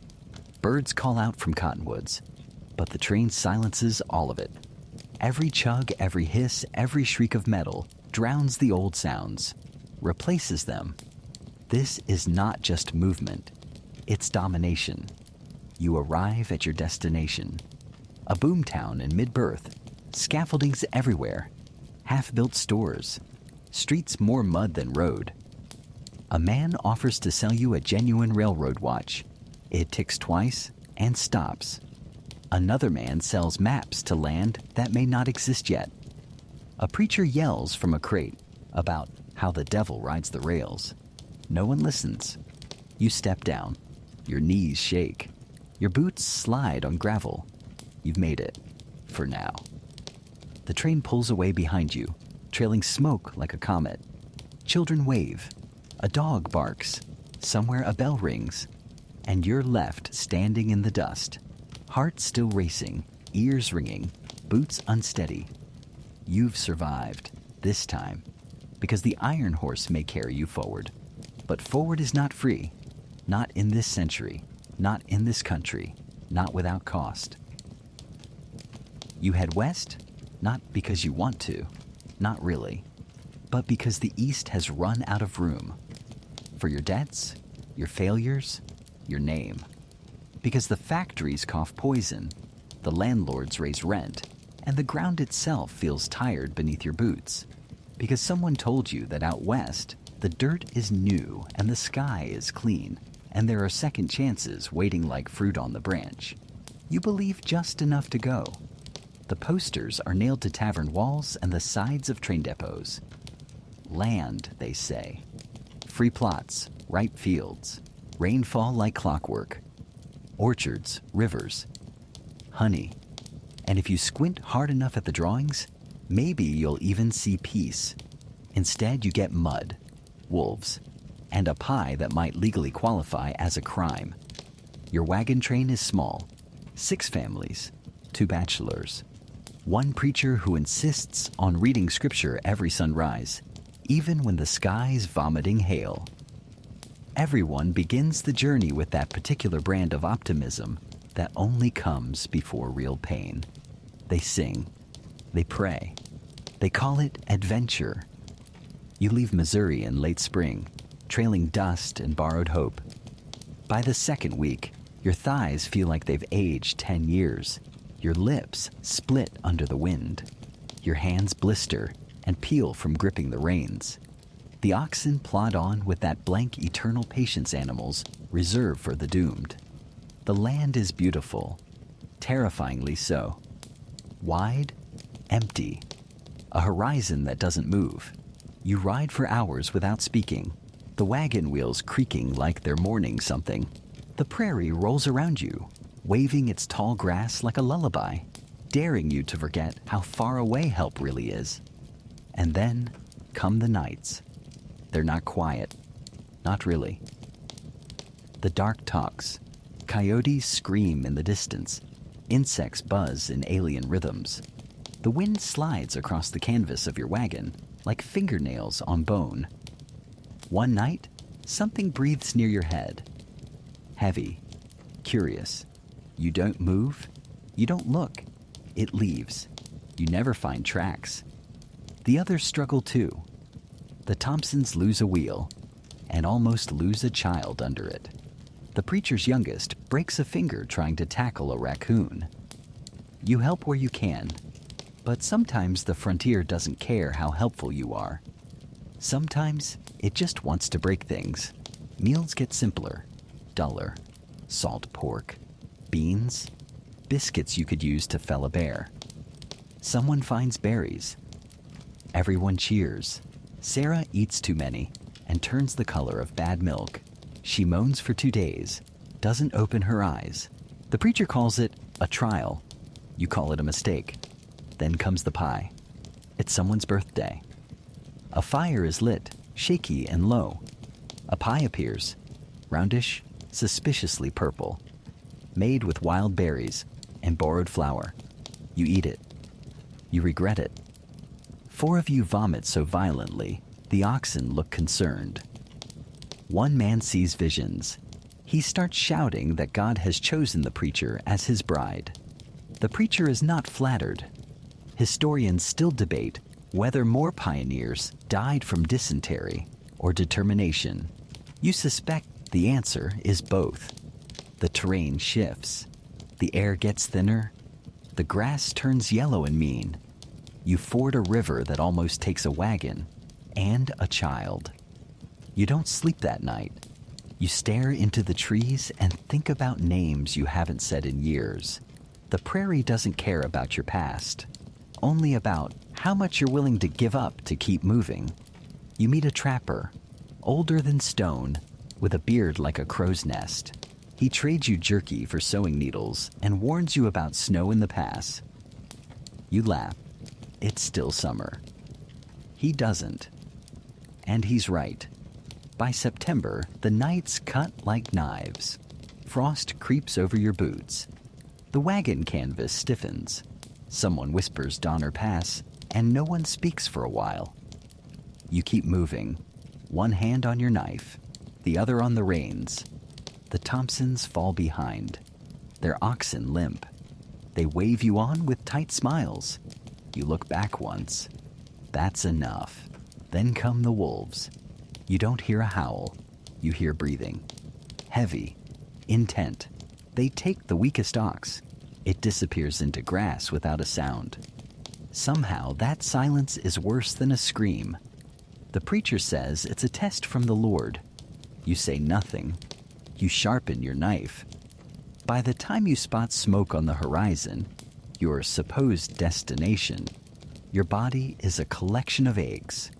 Birds call out from cottonwoods. But the train silences all of it. Every chug, every hiss, every shriek of metal drowns the old sounds, replaces them. This is not just movement. It's domination. You arrive at your destination. A boomtown in mid-birth, scaffoldings everywhere, half-built stores, streets more mud than road. A man offers to sell you a genuine railroad watch. It ticks twice and stops. Another man sells maps to land that may not exist yet. A preacher yells from a crate about how the devil rides the rails. No one listens. You step down. Your knees shake. Your boots slide on gravel. You've made it, for now. The train pulls away behind you, trailing smoke like a comet. Children wave. A dog barks. Somewhere a bell rings. And you're left standing in the dust. Heart still racing, ears ringing, boots unsteady. You've survived, this time, because the iron horse may carry you forward. But forward is not free. Not in this century. Not in this country. Not without cost. You head west, not because you want to, not really, but because the East has run out of room. For your debts, your failures, your name. Because the factories cough poison, the landlords raise rent, and the ground itself feels tired beneath your boots. Because someone told you that out west, the dirt is new and the sky is clean, and there are second chances waiting like fruit on the branch. You believe just enough to go. The posters are nailed to tavern walls and the sides of train depots. Land, they say. Free plots, ripe fields, rainfall like clockwork. Orchards, rivers, honey. And if you squint hard enough at the drawings, maybe you'll even see peace. Instead, you get mud, wolves, and a pie that might legally qualify as a crime. Your wagon train is small. 6 families, 2 bachelors. One preacher who insists on reading scripture every sunrise, even when the sky's vomiting hail. Everyone begins the journey with that particular brand of optimism that only comes before real pain. They sing. They pray. They call it adventure. You leave Missouri in late spring, trailing dust and borrowed hope. By the second week, your thighs feel like they've aged 10 years. Your lips split under the wind. Your hands blister and peel from gripping the reins. The oxen plod on with that blank eternal patience animals reserved for the doomed. The land is beautiful, terrifyingly so. Wide, empty, a horizon that doesn't move. You ride for hours without speaking, the wagon wheels creaking like they're mourning something. The prairie rolls around you, waving its tall grass like a lullaby, daring you to forget how far away help really is. And then come the nights. They're not quiet. Not really. The dark talks. Coyotes scream in the distance. Insects buzz in alien rhythms. The wind slides across the canvas of your wagon like fingernails on bone. One night, something breathes near your head. Heavy, curious. You don't move. You don't look. It leaves. You never find tracks. The others struggle too. The Thompsons lose a wheel and almost lose a child under it. The preacher's youngest breaks a finger trying to tackle a raccoon. You help where you can, but sometimes the frontier doesn't care how helpful you are. Sometimes it just wants to break things. Meals get simpler, duller. Salt pork, beans, biscuits you could use to fell a bear. Someone finds berries. Everyone cheers. Sarah eats too many and turns the color of bad milk. She moans for 2 days, doesn't open her eyes. The preacher calls it a trial. You call it a mistake. Then comes the pie. It's someone's birthday. A fire is lit, shaky and low. A pie appears, roundish, suspiciously purple, made with wild berries and borrowed flour. You eat it. You regret it. 4 of you vomit so violently, the oxen look concerned. One man sees visions. He starts shouting that God has chosen the preacher as his bride. The preacher is not flattered. Historians still debate whether more pioneers died from dysentery or determination. You suspect the answer is both. The terrain shifts. The air gets thinner. The grass turns yellow and mean. You ford a river that almost takes a wagon and a child. You don't sleep that night. You stare into the trees and think about names you haven't said in years. The prairie doesn't care about your past, only about how much you're willing to give up to keep moving. You meet a trapper, older than stone, with a beard like a crow's nest. He trades you jerky for sewing needles and warns you about snow in the pass. You laugh. It's still summer. He doesn't. And he's right. By September, the nights cut like knives. Frost creeps over your boots. The wagon canvas stiffens. Someone whispers Donner Pass, and no one speaks for a while. You keep moving, one hand on your knife, the other on the reins. The Thompsons fall behind. Their oxen limp. They wave you on with tight smiles. You look back once. That's enough. Then come the wolves. You don't hear a howl. You hear breathing. Heavy, intent. They take the weakest ox. It disappears into grass without a sound. Somehow, that silence is worse than a scream. The preacher says it's a test from the Lord. You say nothing. You sharpen your knife. By the time you spot smoke on the horizon, your supposed destination, your body is a collection of aches.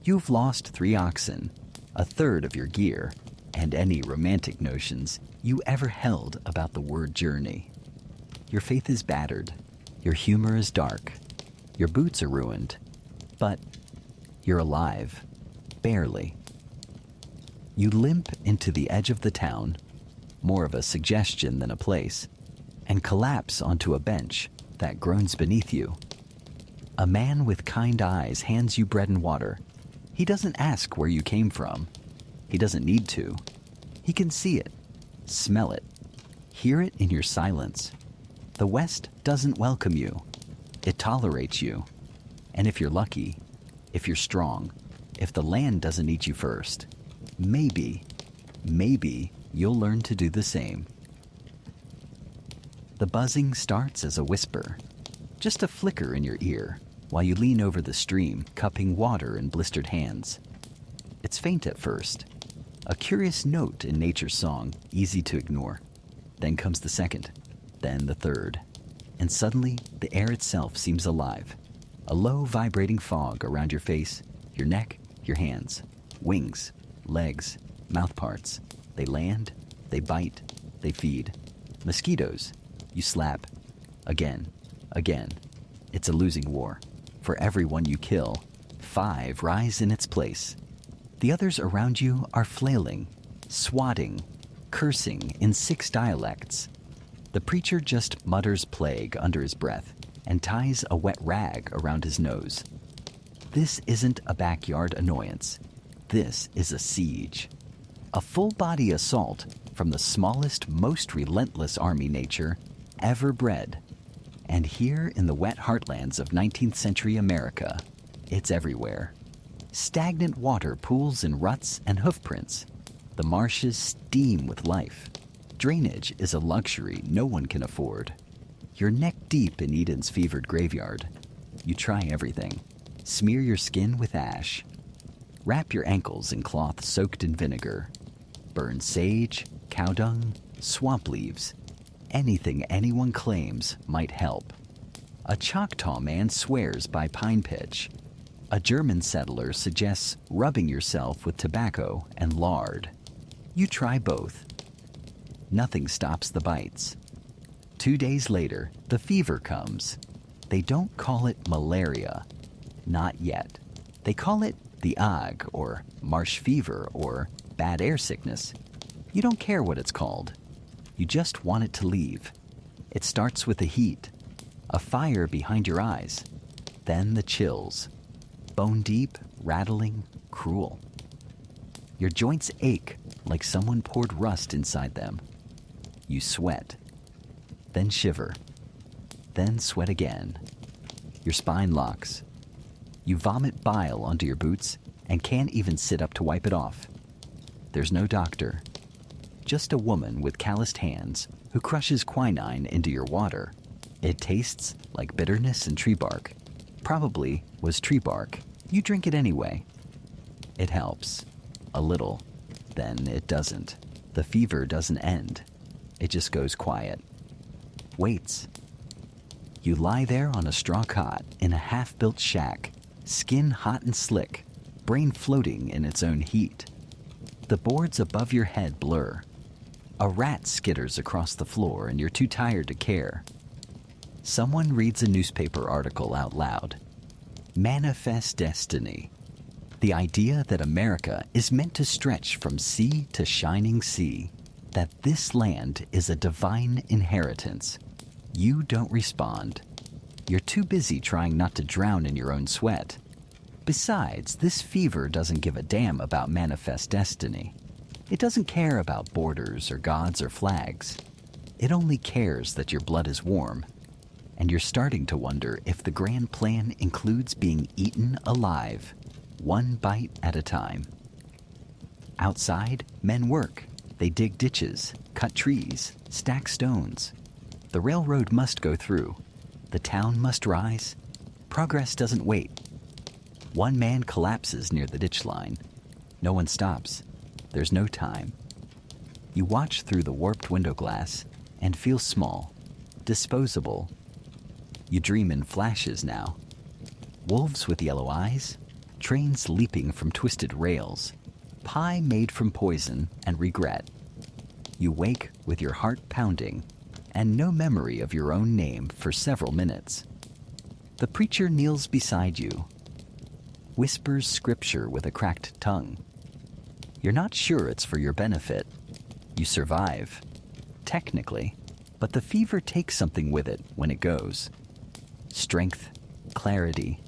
You've lost 3 oxen, a third of your gear, and any romantic notions you ever held about the word journey. Your faith is battered. Your humor is dark. Your boots are ruined. But you're alive. Barely. You limp into the edge of the town, more of a suggestion than a place, and collapse onto a bench that groans beneath you. A man with kind eyes hands you bread and water. He doesn't ask where you came from. He doesn't need to. He can see it, smell it, hear it in your silence. The West doesn't welcome you. It tolerates you. And if you're lucky, if you're strong, if the land doesn't eat you first, maybe you'll learn to do the same. The buzzing starts as a whisper, just a flicker in your ear, while you lean over the stream, cupping water in blistered hands. It's faint at first, a curious note in nature's song, easy to ignore. Then comes the second, then the third, and suddenly the air itself seems alive. A low, vibrating fog around your face, your neck, your hands, wings, legs, mouth parts. They land, they bite, they feed. Mosquitoes, you slap. Again. It's a losing war. For every one you kill, 5 rise in its place. The others around you are flailing, swatting, cursing in 6 dialects. The preacher just mutters plague under his breath and ties a wet rag around his nose. This isn't a backyard annoyance. This is a siege. A full-body assault from the smallest, most relentless army nature ever bred. And here in the wet heartlands of 19th century America, it's everywhere. Stagnant water pools in ruts and hoofprints. The marshes steam with life. Drainage is a luxury no one can afford. You're neck deep in Eden's fevered graveyard. You try everything. Smear your skin with ash. Wrap your ankles in cloth soaked in vinegar. Burn sage, cow dung, swamp leaves. Anything anyone claims might help. A Choctaw man swears by pine pitch. A German settler suggests rubbing yourself with tobacco and lard. You try both. Nothing stops the bites. 2 days later, the fever comes. They don't call it malaria. Not yet. They call it the ague, or marsh fever, or bad air sickness. You don't care what it's called. You just want it to leave. It starts with the heat, a fire behind your eyes, then the chills. Bone deep, rattling, cruel. Your joints ache like someone poured rust inside them. You sweat, then shiver, then sweat again. Your spine locks. You vomit bile onto your boots and can't even sit up to wipe it off. There's no doctor, just a woman with calloused hands who crushes quinine into your water. It tastes like bitterness and tree bark. Probably was tree bark. You drink it anyway. It helps. A little. Then it doesn't. The fever doesn't end. It just goes quiet. Waits. You lie there on a straw cot in a half-built shack, skin hot and slick, brain floating in its own heat. The boards above your head blur. A rat skitters across the floor and you're too tired to care. Someone reads a newspaper article out loud. Manifest destiny. The idea that America is meant to stretch from sea to shining sea. That this land is a divine inheritance. You don't respond. You're too busy trying not to drown in your own sweat. Besides, this fever doesn't give a damn about manifest destiny. It doesn't care about borders or gods or flags. It only cares that your blood is warm. And you're starting to wonder if the grand plan includes being eaten alive, one bite at a time. Outside, men work. They dig ditches, cut trees, stack stones. The railroad must go through. The town must rise. Progress doesn't wait. One man collapses near the ditch line. No one stops. There's no time. You watch through the warped window glass and feel small, disposable. You dream in flashes now. Wolves with yellow eyes, trains leaping from twisted rails, pie made from poison and regret. You wake with your heart pounding and no memory of your own name for several minutes. The preacher kneels beside you, whispers scripture with a cracked tongue. You're not sure it's for your benefit. You survive, technically, but the fever takes something with it when it goes. Strength, clarity,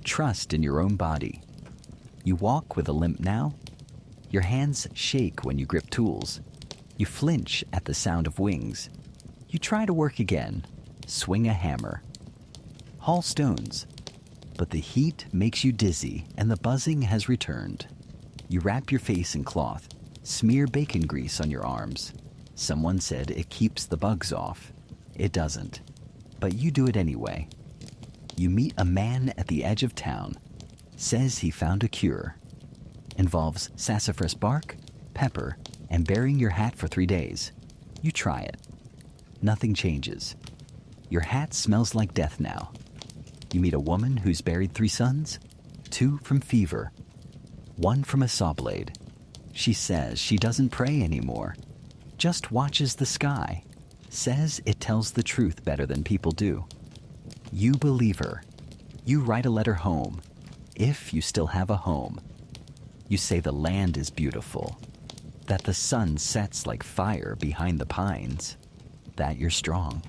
trust in your own body. You walk with a limp now. Your hands shake when you grip tools. You flinch at the sound of wings. You try to work again, swing a hammer, haul stones, but the heat makes you dizzy and the buzzing has returned. You wrap your face in cloth, smear bacon grease on your arms. Someone said it keeps the bugs off. It doesn't, but you do it anyway. You meet a man at the edge of town, says he found a cure. Involves sassafras bark, pepper, and burying your hat for 3 days. You try it. Nothing changes. Your hat smells like death now. You meet a woman who's buried 3 sons, 2 from fever, 1 from a saw blade. She says she doesn't pray anymore, just watches the sky, says it tells the truth better than people do. You believe her. You write a letter home, if you still have a home. You say the land is beautiful, that the sun sets like fire behind the pines, that you're strong,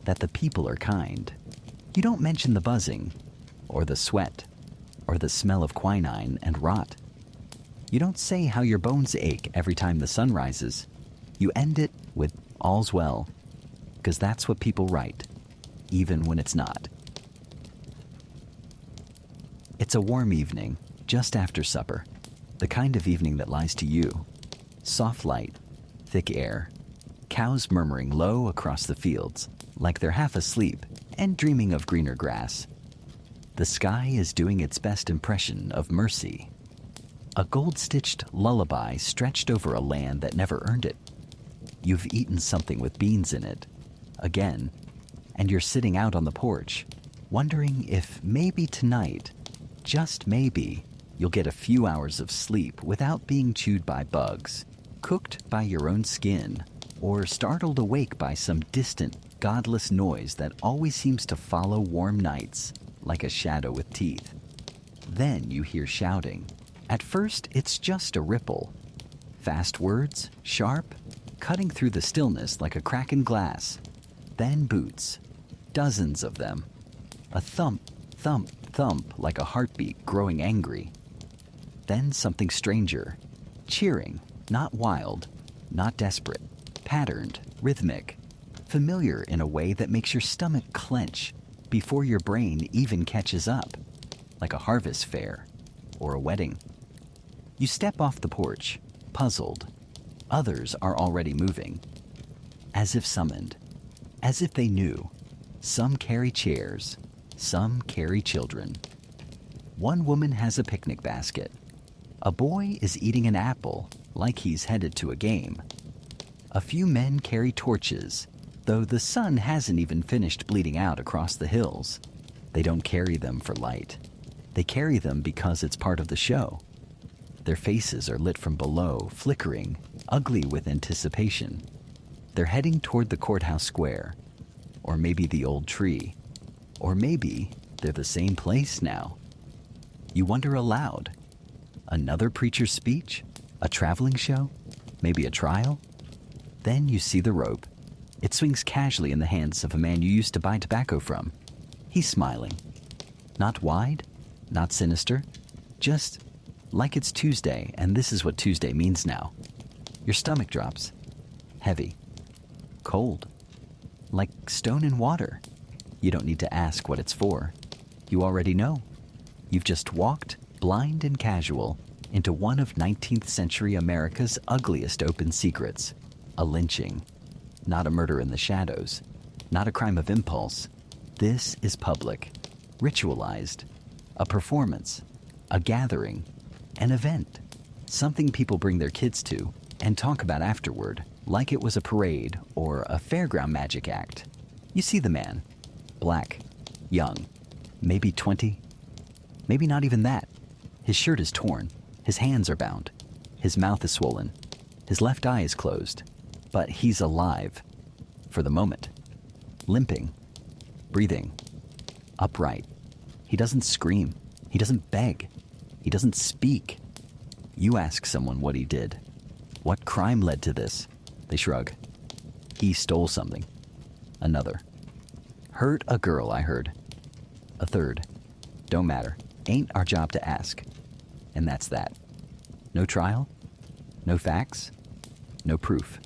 that the people are kind. You don't mention the buzzing, or the sweat, or the smell of quinine and rot. You don't say how your bones ache every time the sun rises. You end it with all's well, because that's what people write, even when it's not. It's a warm evening, just after supper, the kind of evening that lies to you. Soft light, thick air, cows murmuring low across the fields. like they're half asleep and dreaming of greener grass. The sky is doing its best impression of mercy. A gold-stitched lullaby stretched over a land that never earned it. You've eaten something with beans in it, again, and you're sitting out on the porch, wondering if maybe tonight, just maybe, you'll get a few hours of sleep without being chewed by bugs, cooked by your own skin, or startled awake by some distant, godless noise that always seems to follow warm nights like a shadow with teeth. Then you hear shouting. At first, it's just a ripple. Fast words, sharp, cutting through the stillness like a crack in glass. Then boots, dozens of them. A thump, thump, thump like a heartbeat growing angry. Then something stranger, cheering, not wild, not desperate, patterned, rhythmic, familiar in a way that makes your stomach clench before your brain even catches up, like a harvest fair or a wedding. You step off the porch, puzzled. Others are already moving. As if summoned, as if they knew. Some carry chairs, some carry children. One woman has a picnic basket. A boy is eating an apple like he's headed to a game. A few men carry torches, though the sun hasn't even finished bleeding out across the hills. They don't carry them for light. They carry them because it's part of the show. Their faces are lit from below, flickering, ugly with anticipation. They're heading toward the courthouse square, or maybe the old tree, or maybe they're the same place now. You wonder aloud. Another preacher's speech? A traveling show? Maybe a trial? Then you see the rope. It swings casually in the hands of a man you used to buy tobacco from. He's smiling. Not wide, not sinister, just like it's Tuesday, and this is what Tuesday means now. Your stomach drops. Heavy. Cold. Like stone in water. You don't need to ask what it's for. You already know. You've just walked, blind and casual, into one of 19th century America's ugliest open secrets. A lynching. Not a murder in the shadows. Not a crime of impulse. This is public. Ritualized. A performance. A gathering. An event. Something people bring their kids to and talk about afterward, like it was a parade or a fairground magic act. You see the man. Black. Young. Maybe 20. Maybe not even that. His shirt is torn. His hands are bound. His mouth is swollen. His left eye is closed. But he's alive. For the moment. Limping. Breathing. Upright. He doesn't scream. He doesn't beg. He doesn't speak. You ask someone what he did. What crime led to this? They shrug. He stole something. Another. Hurt a girl, I heard. A third. Don't matter. Ain't our job to ask. And that's that. No trial? No facts? No proof.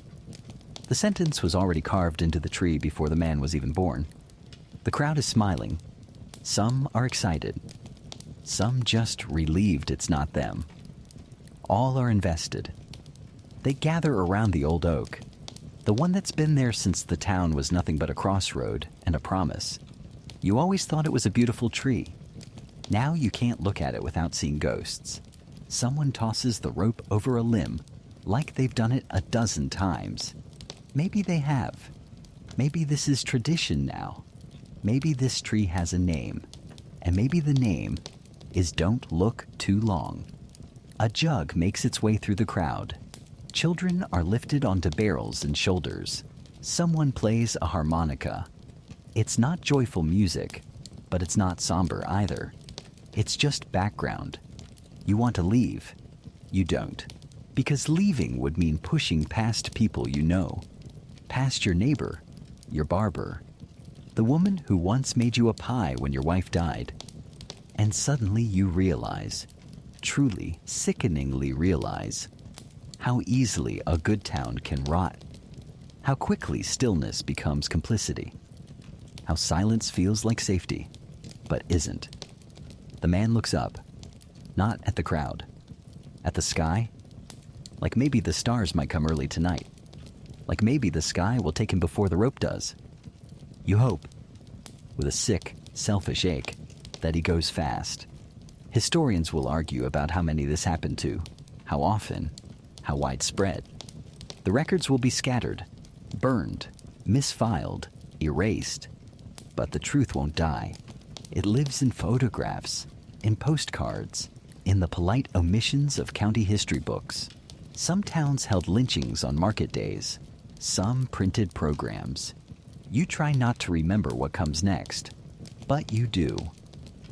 The sentence was already carved into the tree before the man was even born. The crowd is smiling. Some are excited. Some just relieved it's not them. All are invested. They gather around the old oak, the one that's been there since the town was nothing but a crossroad and a promise. You always thought it was a beautiful tree. Now you can't look at it without seeing ghosts. Someone tosses the rope over a limb, like they've done it a dozen times. Maybe they have. Maybe this is tradition now. Maybe this tree has a name, and maybe the name is Don't Look Too Long. A jug makes its way through the crowd. Children are lifted onto barrels and shoulders. Someone plays a harmonica. It's not joyful music, but it's not somber either. It's just background. You want to leave. You don't. Because leaving would mean pushing past people you know. Past your neighbor, your barber, the woman who once made you a pie when your wife died. And suddenly you realize, truly, sickeningly realize, how easily a good town can rot. How quickly stillness becomes complicity. How silence feels like safety, but isn't. The man looks up, not at the crowd, at the sky. Like maybe the stars might come early tonight. Like maybe the sky will take him before the rope does. You hope, with a sick, selfish ache, that he goes fast. Historians will argue about how many this happened to, how often, how widespread. The records will be scattered, burned, misfiled, erased. But the truth won't die. It lives in photographs, in postcards, in the polite omissions of county history books. Some towns held lynchings on market days, some printed programs. You try not to remember what comes next, but you do.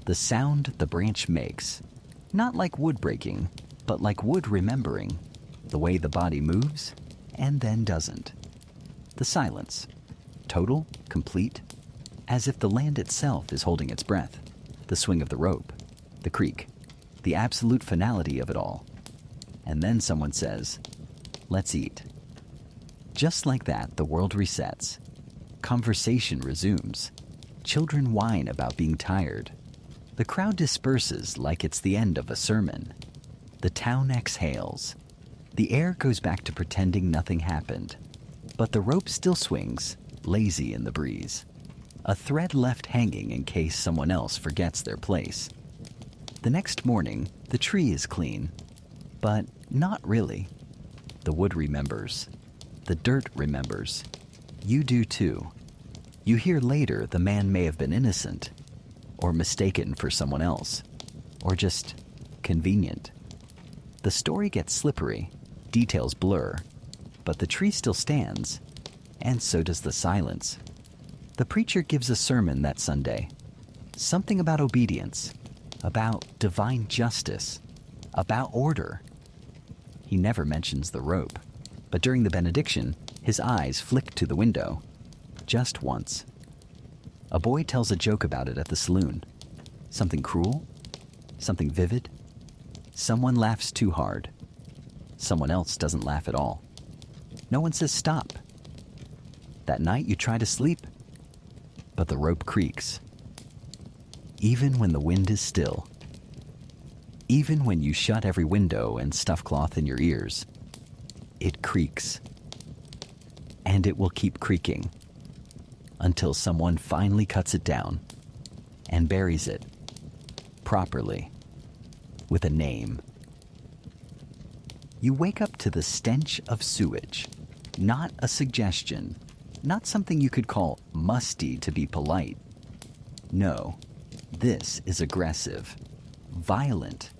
The sound the branch makes, not like wood breaking, but like wood remembering, the way the body moves and then doesn't. The silence, total, complete, as if the land itself is holding its breath. The swing of the rope, the creak, the absolute finality of it all. And then someone says, "Let's eat." Just like that, the world resets. Conversation resumes. Children whine about being tired. The crowd disperses like it's the end of a sermon. The town exhales. The air goes back to pretending nothing happened. But the rope still swings, lazy in the breeze. A thread left hanging in case someone else forgets their place. The next morning, the tree is clean. But not really. The wood remembers. The dirt remembers. You do too. You hear later the man may have been innocent, or mistaken for someone else, or just convenient. The story gets slippery, details blur, but the tree still stands, and so does the silence. The preacher gives a sermon that Sunday. Something about obedience, about divine justice, about order. He never mentions the rope, but during the benediction, his eyes flick to the window, just once. A boy tells a joke about it at the saloon. Something cruel, something vivid. Someone laughs too hard. Someone else doesn't laugh at all. No one says stop. That night you try to sleep, but the rope creaks. Even when the wind is still. Even when you shut every window and stuff cloth in your ears, it creaks. And it will keep creaking until someone finally cuts it down and buries it properly with a name. You wake up to the stench of sewage, not a suggestion, not something you could call musty to be polite. No, this is aggressive, violent,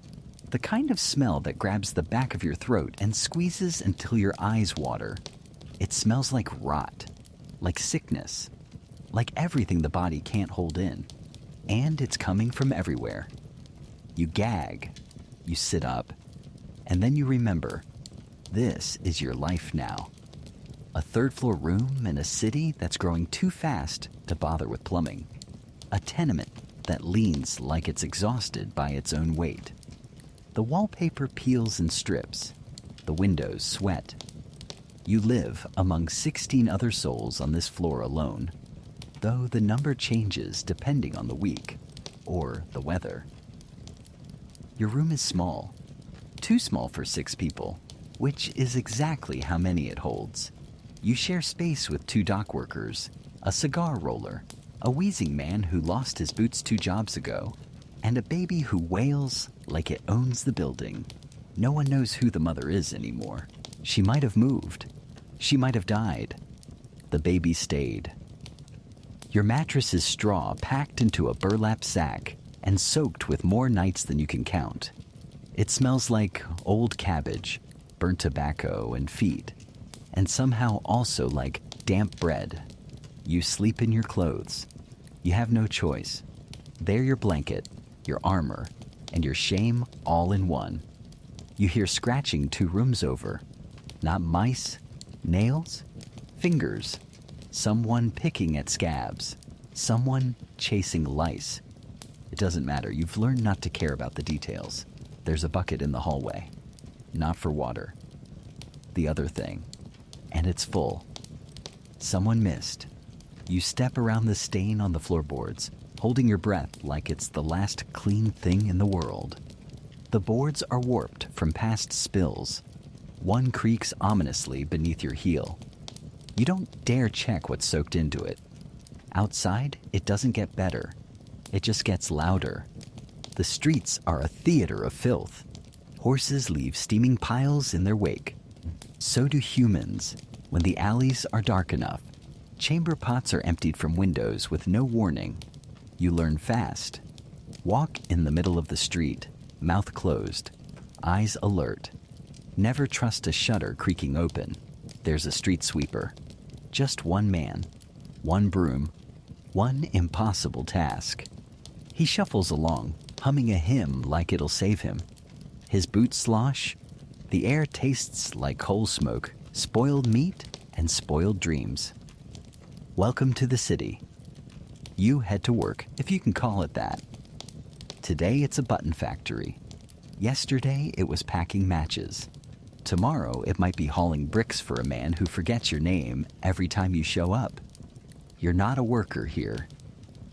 the kind of smell that grabs the back of your throat and squeezes until your eyes water. It smells like rot, like sickness, like everything the body can't hold in. And it's coming from everywhere. You gag, you sit up, and then you remember, this is your life now. A third-floor room in a city that's growing too fast to bother with plumbing. A tenement that leans like it's exhausted by its own weight. The wallpaper peels and strips. The windows sweat. You live among 16 other souls on this floor alone, though the number changes depending on the week or the weather. Your room is small, too small for 6 people, which is exactly how many it holds. You share space with 2 dock workers, a cigar roller, a wheezing man who lost his boots 2 jobs ago, and a baby who wails like it owns the building. No one knows who the mother is anymore. She might have moved. She might have died. The baby stayed. Your mattress is straw packed into a burlap sack and soaked with more nights than you can count. It smells like old cabbage, burnt tobacco, and feet, and somehow also like damp bread. You sleep in your clothes. You have no choice. They're your blanket, your armor, and your shame all in one. You hear scratching 2 rooms over. Not mice, nails, fingers. Someone picking at scabs. Someone chasing lice. It doesn't matter. You've learned not to care about the details. There's a bucket in the hallway. Not for water. The other thing. And it's full. Someone missed. You step around the stain on the floorboards, holding your breath like it's the last clean thing in the world. The boards are warped from past spills. One creaks ominously beneath your heel. You don't dare check what's soaked into it. Outside, it doesn't get better. It just gets louder. The streets are a theater of filth. Horses leave steaming piles in their wake. So do humans. When the alleys are dark enough, chamber pots are emptied from windows with no warning. You learn fast. Walk in the middle of the street, mouth closed, eyes alert. Never trust a shutter creaking open. There's a street sweeper. Just one man, one broom, one impossible task. He shuffles along, humming a hymn like it'll save him. His boots slosh. The air tastes like coal smoke, spoiled meat, and spoiled dreams. Welcome to the city. You head to work, if you can call it that. Today it's a button factory. Yesterday it was packing matches. Tomorrow it might be hauling bricks for a man who forgets your name every time you show up. You're not a worker here.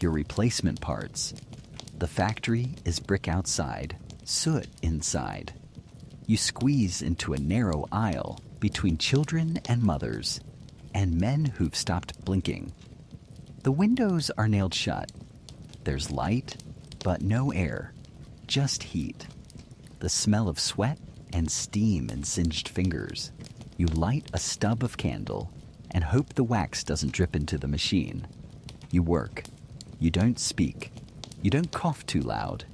You're replacement parts. The factory is brick outside, soot inside. You squeeze into a narrow aisle between children and mothers, and men who've stopped blinking. The windows are nailed shut. There's light, but no air, just heat. The smell of sweat and steam and singed fingers. You light a stub of candle and hope the wax doesn't drip into the machine. You work. You don't speak. You don't cough too loud.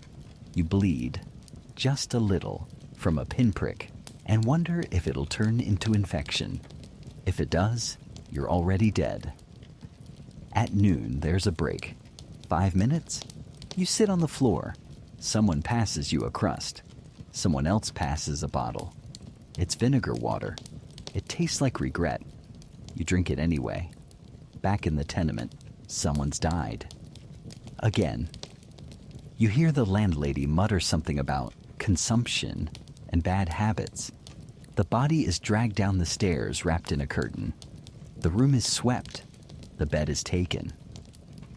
You bleed, just a little, from a pinprick, and wonder if it'll turn into infection. If it does, you're already dead. At noon, there's a break. 5 minutes? You sit on the floor. Someone passes you a crust. Someone else passes a bottle. It's vinegar water. It tastes like regret. You drink it anyway. Back in the tenement, someone's died. Again. You hear the landlady mutter something about consumption and bad habits. The body is dragged down the stairs wrapped in a curtain. The room is swept. The bed is taken.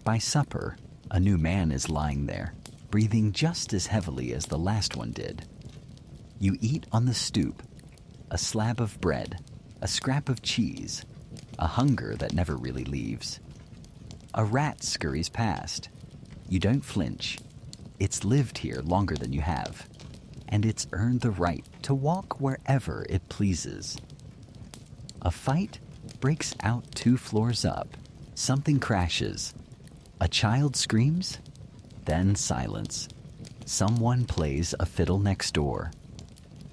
By supper, a new man is lying there, breathing just as heavily as the last one did. You eat on the stoop, a slab of bread, a scrap of cheese, a hunger that never really leaves. A rat scurries past. You don't flinch. It's lived here longer than you have, and it's earned the right to walk wherever it pleases. A fight breaks out 2 floors up. Something crashes. A child screams, then silence. Someone plays a fiddle next door.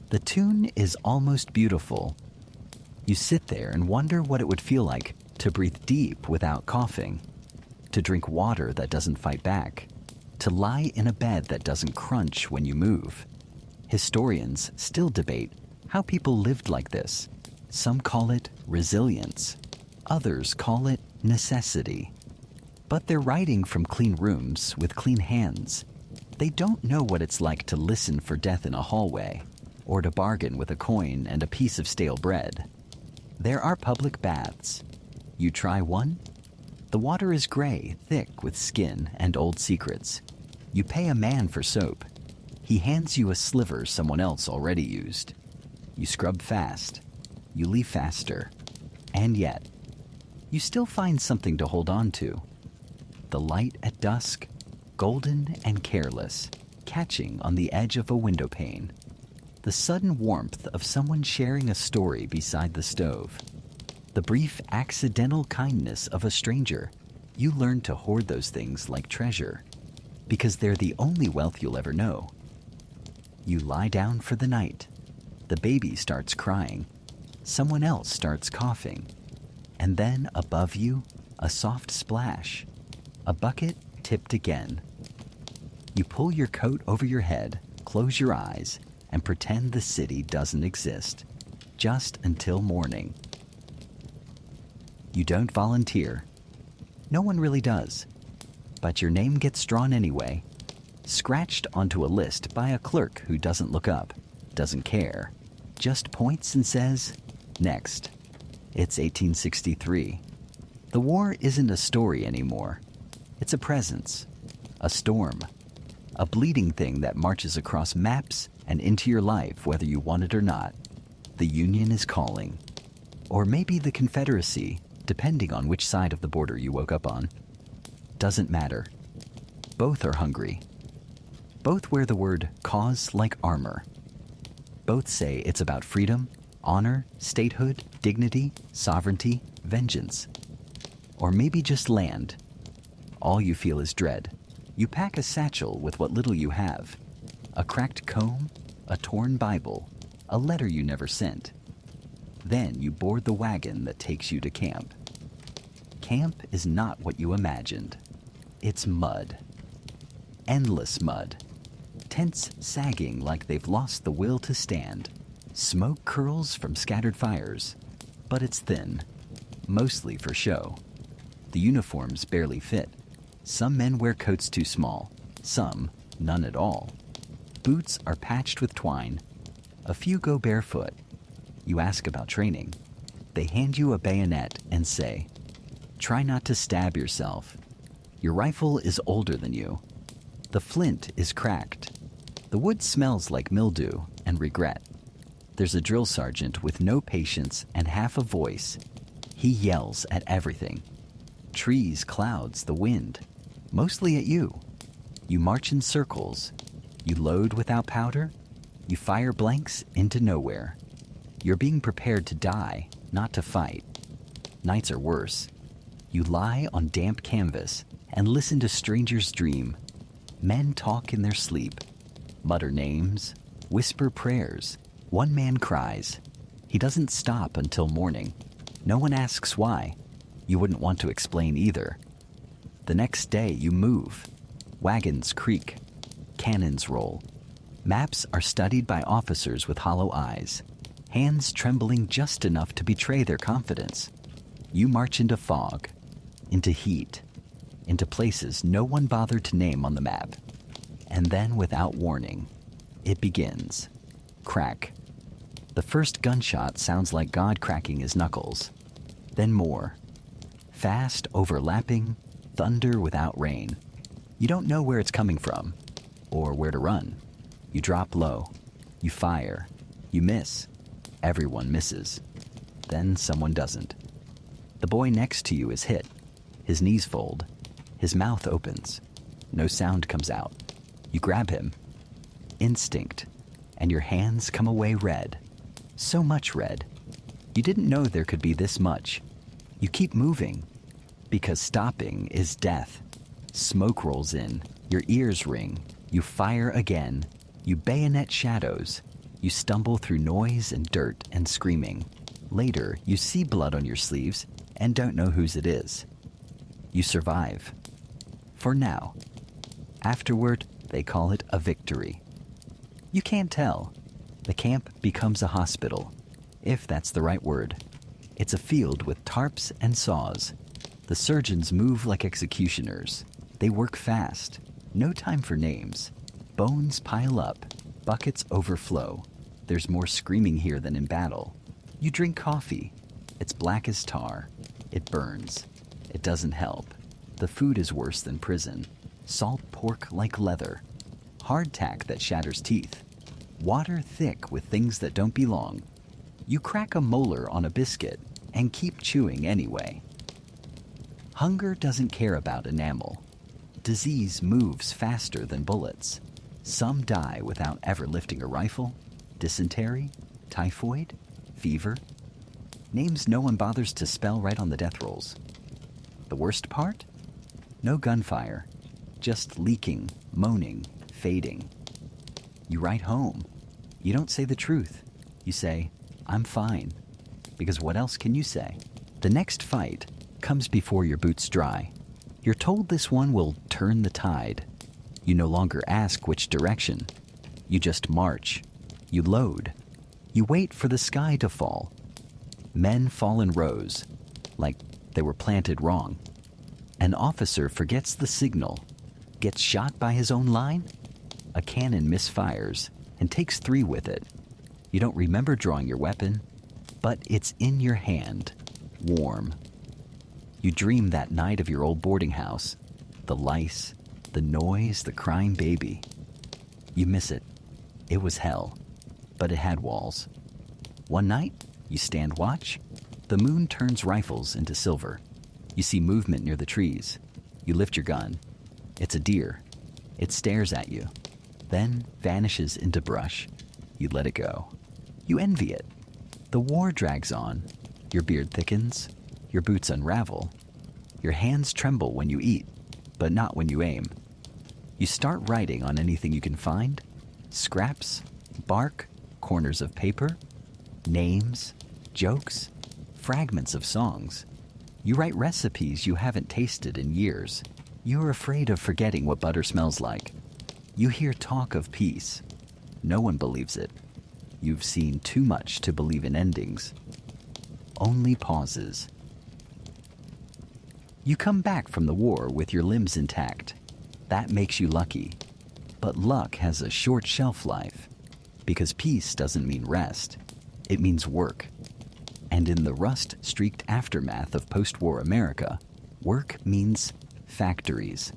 The tune is almost beautiful. You sit there and wonder what it would feel like to breathe deep without coughing, to drink water that doesn't fight back, to lie in a bed that doesn't crunch when you move. Historians still debate how people lived like this. Some call it resilience. Others call it necessity. But they're writing from clean rooms with clean hands. They don't know what it's like to listen for death in a hallway, or to bargain with a coin and a piece of stale bread. There are public baths. You try one? The water is gray, thick with skin and old secrets. You pay a man for soap. He hands you a sliver someone else already used. You scrub fast. You leave faster. And yet, you still find something to hold on to. The light at dusk, golden and careless, catching on the edge of a window pane. The sudden warmth of someone sharing a story beside the stove. The brief accidental kindness of a stranger. You learn to hoard those things like treasure, because they're the only wealth you'll ever know. You lie down for the night. The baby starts crying. Someone else starts coughing. And then above you, a soft splash. A bucket tipped again. You pull your coat over your head, close your eyes, and pretend the city doesn't exist, just until morning. You don't volunteer. No one really does. But your name gets drawn anyway, scratched onto a list by a clerk who doesn't look up, doesn't care, just points and says, "Next." It's 1863. The war isn't a story anymore. It's a presence, a storm, a bleeding thing that marches across maps and into your life whether you want it or not. The Union is calling. Or maybe the Confederacy, depending on which side of the border you woke up on. Doesn't matter. Both are hungry. Both wear the word cause like armor. Both say it's about freedom, honor, statehood, dignity, sovereignty, vengeance. Or maybe just land. All you feel is dread. You pack a satchel with what little you have. A cracked comb, a torn Bible, a letter you never sent. Then you board the wagon that takes you to camp. Camp is not what you imagined. It's mud. Endless mud. Tents sagging like they've lost the will to stand. Smoke curls from scattered fires, but it's thin, mostly for show. The uniforms barely fit. Some men wear coats too small, some none at all. Boots are patched with twine. A few go barefoot. You ask about training. They hand you a bayonet and say, "Try not to stab yourself. Your rifle is older than you. The flint is cracked. The wood smells like mildew and regret." There's a drill sergeant with no patience and half a voice. He yells at everything. Trees, clouds, the wind. Mostly at you. You march in circles. You load without powder. You fire blanks into nowhere. You're being prepared to die, not to fight. Nights are worse. You lie on damp canvas and listen to strangers dream. Men talk in their sleep, mutter names, whisper prayers. One man cries. He doesn't stop until morning. No one asks why. You wouldn't want to explain either. The next day you move. Wagons creak. Cannons roll. Maps are studied by officers with hollow eyes, hands trembling just enough to betray their confidence. You march into fog, into heat, into places no one bothered to name on the map. And then, without warning, it begins. Crack. The first gunshot sounds like God cracking his knuckles. Then more. Fast, overlapping, thunder without rain. You don't know where it's coming from, or where to run. You drop low. You fire. You miss. Everyone misses. Then someone doesn't. The boy next to you is hit. His knees fold. His mouth opens. No sound comes out. You grab him. Instinct. And your hands come away red. So much red. You didn't know there could be this much. You keep moving. Because stopping is death. Smoke rolls in. Your ears ring. You fire again. You bayonet shadows. You stumble through noise and dirt and screaming. Later, you see blood on your sleeves and don't know whose it is. You survive. For now. Afterward, they call it a victory. You can't tell. The camp becomes a hospital, if that's the right word. It's a field with tarps and saws. The surgeons move like executioners. They work fast. No time for names. Bones pile up. Buckets overflow. There's more screaming here than in battle. You drink coffee. It's black as tar. It burns. It doesn't help. The food is worse than prison. Salt pork like leather. Hardtack that shatters teeth. Water thick with things that don't belong. You crack a molar on a biscuit and keep chewing anyway. Hunger doesn't care about enamel. Disease moves faster than bullets. Some die without ever lifting a rifle. Dysentery, typhoid, fever. Names no one bothers to spell right on the death rolls. The worst part? No gunfire. Just leaking, moaning, fading. You write home. You don't say the truth. You say, "I'm fine." Because what else can you say? The next fight comes before your boots dry. You're told this one will turn the tide. You no longer ask which direction. You just march. You load. You wait for the sky to fall. Men fall in rows, like they were planted wrong. An officer forgets the signal, gets shot by his own line. A cannon misfires and takes 3 with it. You don't remember drawing your weapon, but it's in your hand, warm. You dream that night of your old boarding house, the lice, the noise, the crying baby. You miss it. It was hell, but it had walls. One night, you stand watch. The moon turns rifles into silver. You see movement near the trees. You lift your gun. It's a deer. It stares at you, then vanishes into brush. You let it go. You envy it. The war drags on. Your beard thickens. Your boots unravel. Your hands tremble when you eat, but not when you aim. You start writing on anything you can find. Scraps, bark, corners of paper, names, jokes, fragments of songs. You write recipes you haven't tasted in years. You're afraid of forgetting what butter smells like. You hear talk of peace. No one believes it. You've seen too much to believe in endings. Only pauses. You come back from the war with your limbs intact. That makes you lucky. But luck has a short shelf life. Because peace doesn't mean rest. It means work. And in the rust-streaked aftermath of post-war America, work means factories.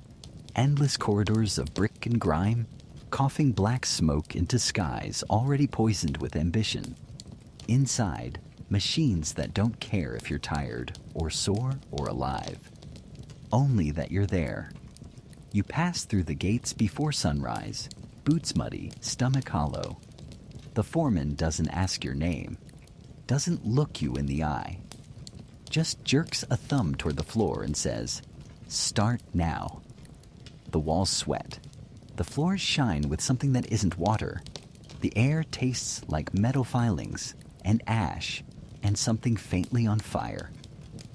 Endless corridors of brick and grime, coughing black smoke into skies already poisoned with ambition. Inside, machines that don't care if you're tired or sore or alive. Only that you're there. You pass through the gates before sunrise, boots muddy, stomach hollow. The foreman doesn't ask your name, doesn't look you in the eye, just jerks a thumb toward the floor and says, "Start now." The walls sweat. The floors shine with something that isn't water. The air tastes like metal filings and ash and something faintly on fire.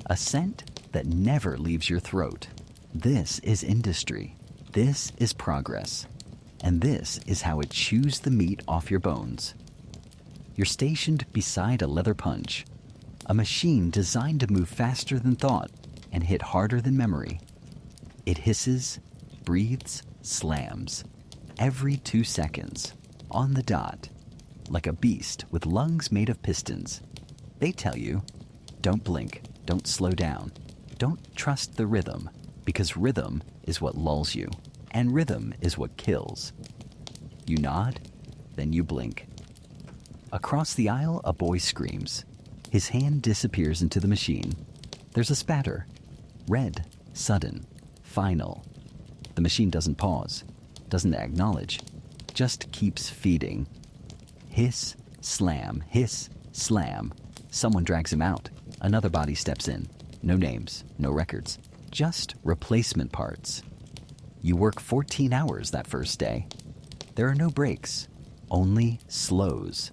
A scent that never leaves your throat. This is industry. This is progress. And this is how it chews the meat off your bones. You're stationed beside a leather punch, a machine designed to move faster than thought and hit harder than memory. It hisses, breathes, slams, every 2 seconds, on the dot, like a beast with lungs made of pistons. They tell you, don't blink, don't slow down, don't trust the rhythm, because rhythm is what lulls you, and rhythm is what kills. You nod, then you blink. Across the aisle, a boy screams. His hand disappears into the machine. There's a spatter. Red, sudden, final. The machine doesn't pause, doesn't acknowledge, just keeps feeding. Hiss, slam, hiss, slam. Someone drags him out. Another body steps in. No names, no records, just replacement parts. You work 14 hours that first day. There are no breaks, only slows.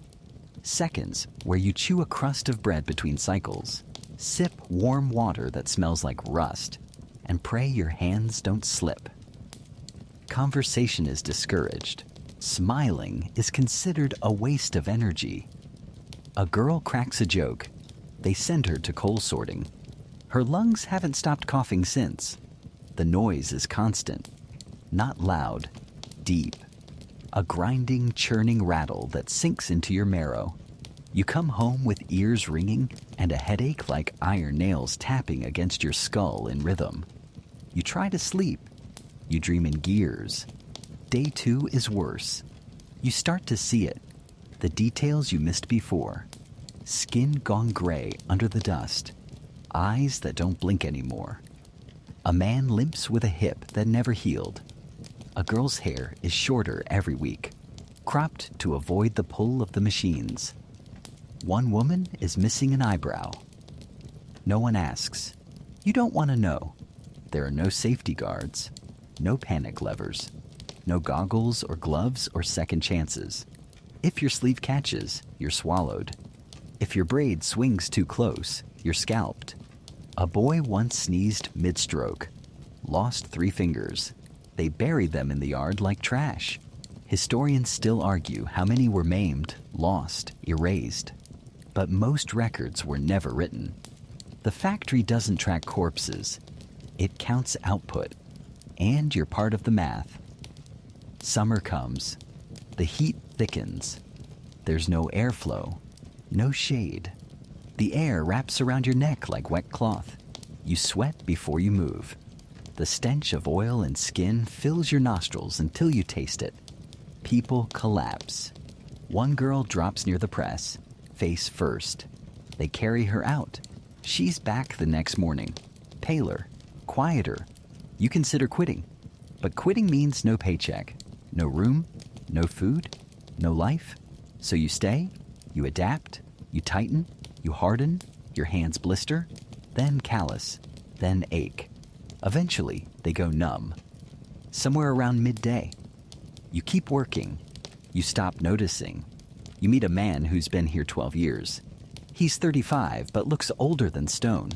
Seconds where you chew a crust of bread between cycles, sip warm water that smells like rust, and pray your hands don't slip. Conversation is discouraged. Smiling is considered a waste of energy. A girl cracks a joke. They send her to coal sorting. Her lungs haven't stopped coughing since. The noise is constant. Not loud, deep. A grinding, churning rattle that sinks into your marrow. You come home with ears ringing and a headache like iron nails tapping against your skull in rhythm. You try to sleep. You dream in gears. Day 2 is worse. You start to see it. The details you missed before. Skin gone gray under the dust. Eyes that don't blink anymore. A man limps with a hip that never healed. A girl's hair is shorter every week, cropped to avoid the pull of the machines. One woman is missing an eyebrow. No one asks. You don't want to know. There are no safety guards, no panic levers, no goggles or gloves or second chances. If your sleeve catches, you're swallowed. If your braid swings too close, you're scalped. A boy once sneezed mid-stroke, lost 3 fingers. They buried them in the yard like trash. Historians still argue how many were maimed, lost, erased. But most records were never written. The factory doesn't track corpses. It counts output. And you're part of the math. Summer comes. The heat thickens. There's no airflow, no shade. The air wraps around your neck like wet cloth. You sweat before you move. The stench of oil and skin fills your nostrils until you taste it. People collapse. One girl drops near the press, face first. They carry her out. She's back the next morning, paler, quieter, You consider quitting. But quitting means no paycheck, no room, no food, no life. So you stay, you adapt, you tighten, you harden, your hands blister, then callous, then ache. Eventually, they go numb. Somewhere around midday, you keep working. You stop noticing. You meet a man who's been here 12 years. He's 35, but looks older than stone.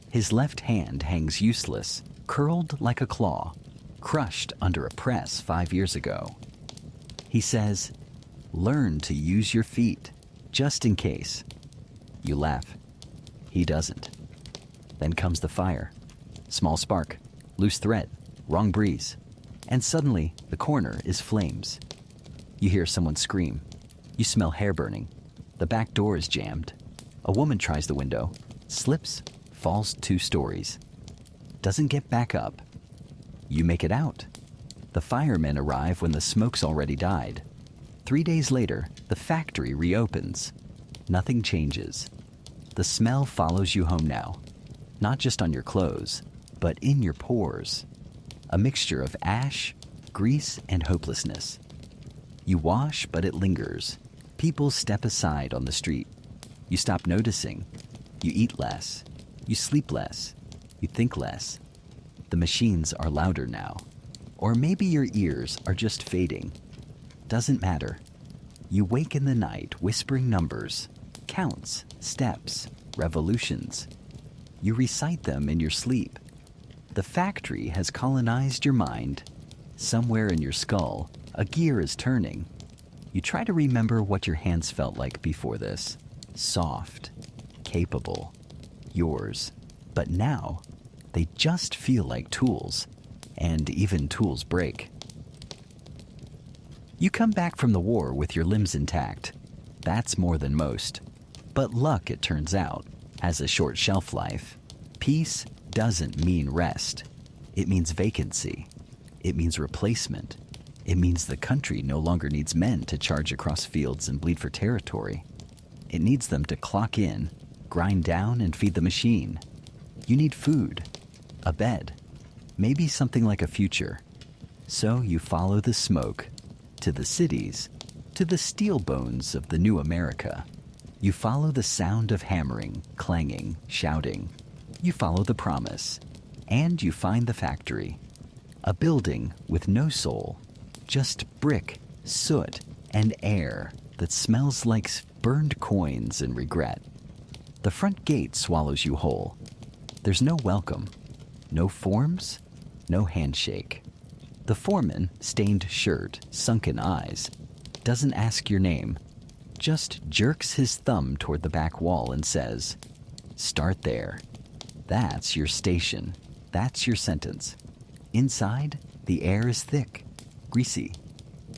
His left hand hangs useless, curled like a claw, crushed under a press 5 years ago. He says, "Learn to use your feet, just in case." You laugh. He doesn't. Then comes the fire. Small spark, loose thread, wrong breeze. And suddenly, the corner is flames. You hear someone scream. You smell hair burning. The back door is jammed. A woman tries the window, slips, falls 2 stories. Doesn't get back up. You make it out. The firemen arrive when the smoke's already died. 3 days later, the factory reopens. Nothing changes. The smell follows you home now. Not just on your clothes, but in your pores. A mixture of ash, grease, and hopelessness. You wash, but it lingers. People step aside on the street. You stop noticing. You eat less. You sleep less. You think less. The machines are louder now. Or maybe your ears are just fading. Doesn't matter. You wake in the night whispering numbers, counts, steps, revolutions. You recite them in your sleep. The factory has colonized your mind. Somewhere in your skull, a gear is turning. You try to remember what your hands felt like before this. Soft, capable, yours. But now, they just feel like tools. And even tools break. You come back from the war with your limbs intact. That's more than most. But luck, it turns out, has a short shelf life. Peace doesn't mean rest. It means vacancy. It means replacement. It means the country no longer needs men to charge across fields and bleed for territory. It needs them to clock in, grind down, and feed the machine. You need food, a bed, maybe something like a future. So you follow the smoke to the cities, to the steel bones of the new America. You follow the sound of hammering, clanging, shouting. You follow the promise, and you find the factory. A building with no soul, just brick, soot, and air that smells like burned coins and regret. The front gate swallows you whole. There's no welcome, no forms, no handshake. The foreman, stained shirt, sunken eyes, doesn't ask your name, just jerks his thumb toward the back wall and says, "Start there. That's your station. That's your sentence." Inside, the air is thick, greasy.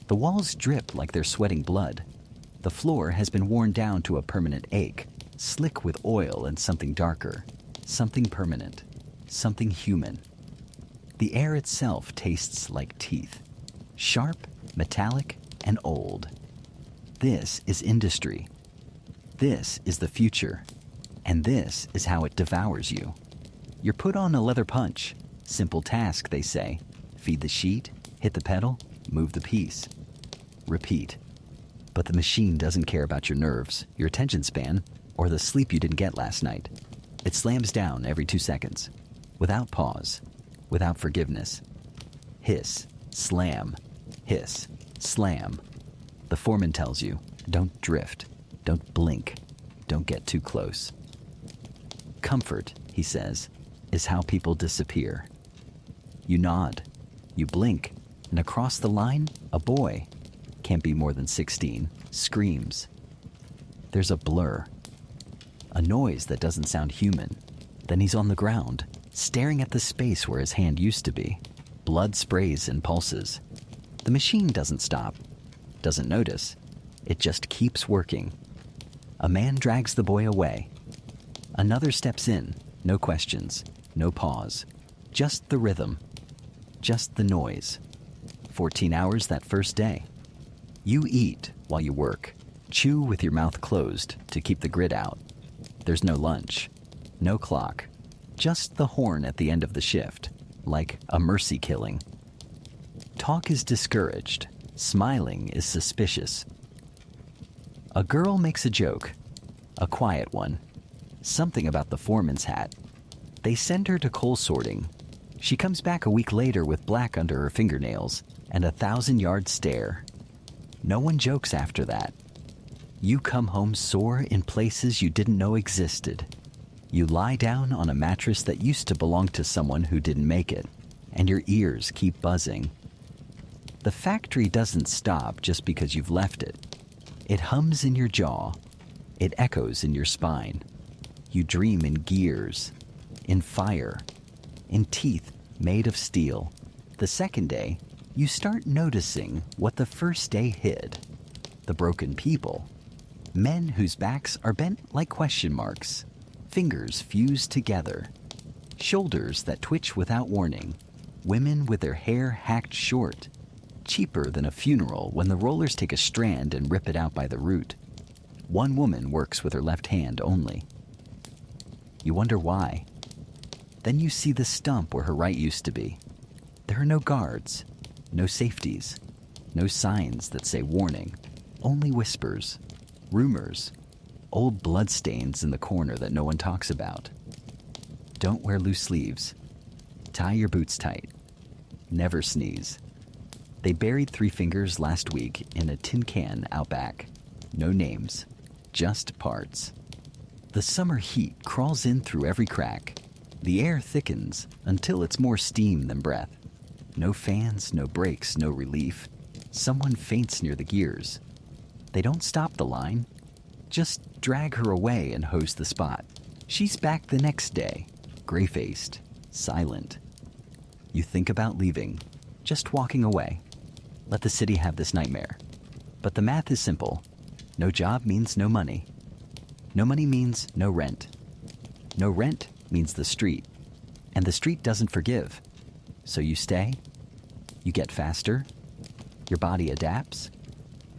The walls drip like they're sweating blood. The floor has been worn down to a permanent ache, slick with oil and something darker, something permanent, something human. The air itself tastes like teeth, sharp, metallic, and old. This is industry. This is the future. And this is how it devours you. You're put on a leather punch. Simple task, they say. Feed the sheet, hit the pedal, move the piece. Repeat. But the machine doesn't care about your nerves, your attention span, or the sleep you didn't get last night. It slams down every 2 seconds, without pause, without forgiveness. Hiss, slam, hiss, slam. The foreman tells you, don't drift, don't blink, don't get too close. Comfort, he says, is how people disappear. You nod, you blink, and across the line, a boy, can't be more than 16, screams. There's a blur, a noise that doesn't sound human. Then he's on the ground, staring at the space where his hand used to be. Blood sprays and pulses. The machine doesn't stop, doesn't notice. It just keeps working. A man drags the boy away. Another steps in, no questions, no pause. Just the rhythm, just the noise. 14 hours that first day. You eat while you work, chew with your mouth closed to keep the grit out. There's no lunch, no clock, just the horn at the end of the shift, like a mercy killing. Talk is discouraged. Smiling is suspicious. A girl makes a joke, a quiet one, something about the foreman's hat. They send her to coal sorting. She comes back a week later with black under her fingernails and a 1,000-yard stare. No one jokes after that. You come home sore in places you didn't know existed. You lie down on a mattress that used to belong to someone who didn't make it, and your ears keep buzzing. The factory doesn't stop just because you've left it. It hums in your jaw. It echoes in your spine. You dream in gears, in fire, in teeth made of steel. The second day, you start noticing what the first day hid. The broken people. Men whose backs are bent like question marks. Fingers fused together. Shoulders that twitch without warning. Women with their hair hacked short. Cheaper than a funeral when the rollers take a strand and rip it out by the root. One woman works with her left hand only. You wonder why. Then you see the stump where her right used to be. There are no guards, no safeties, no signs that say warning, only whispers, rumors, old bloodstains in the corner that no one talks about. Don't wear loose sleeves. Tie your boots tight. Never sneeze. They buried 3 fingers last week in a tin can out back. No names, just parts. The summer heat crawls in through every crack. The air thickens until it's more steam than breath. No fans, no brakes, no relief. Someone faints near the gears. They don't stop the line. Just drag her away and hose the spot. She's back the next day, gray-faced, silent. You think about leaving, just walking away. Let the city have this nightmare. But the math is simple. No job means no money. No money means no rent. No rent means the street. And the street doesn't forgive. So you stay. You get faster. Your body adapts.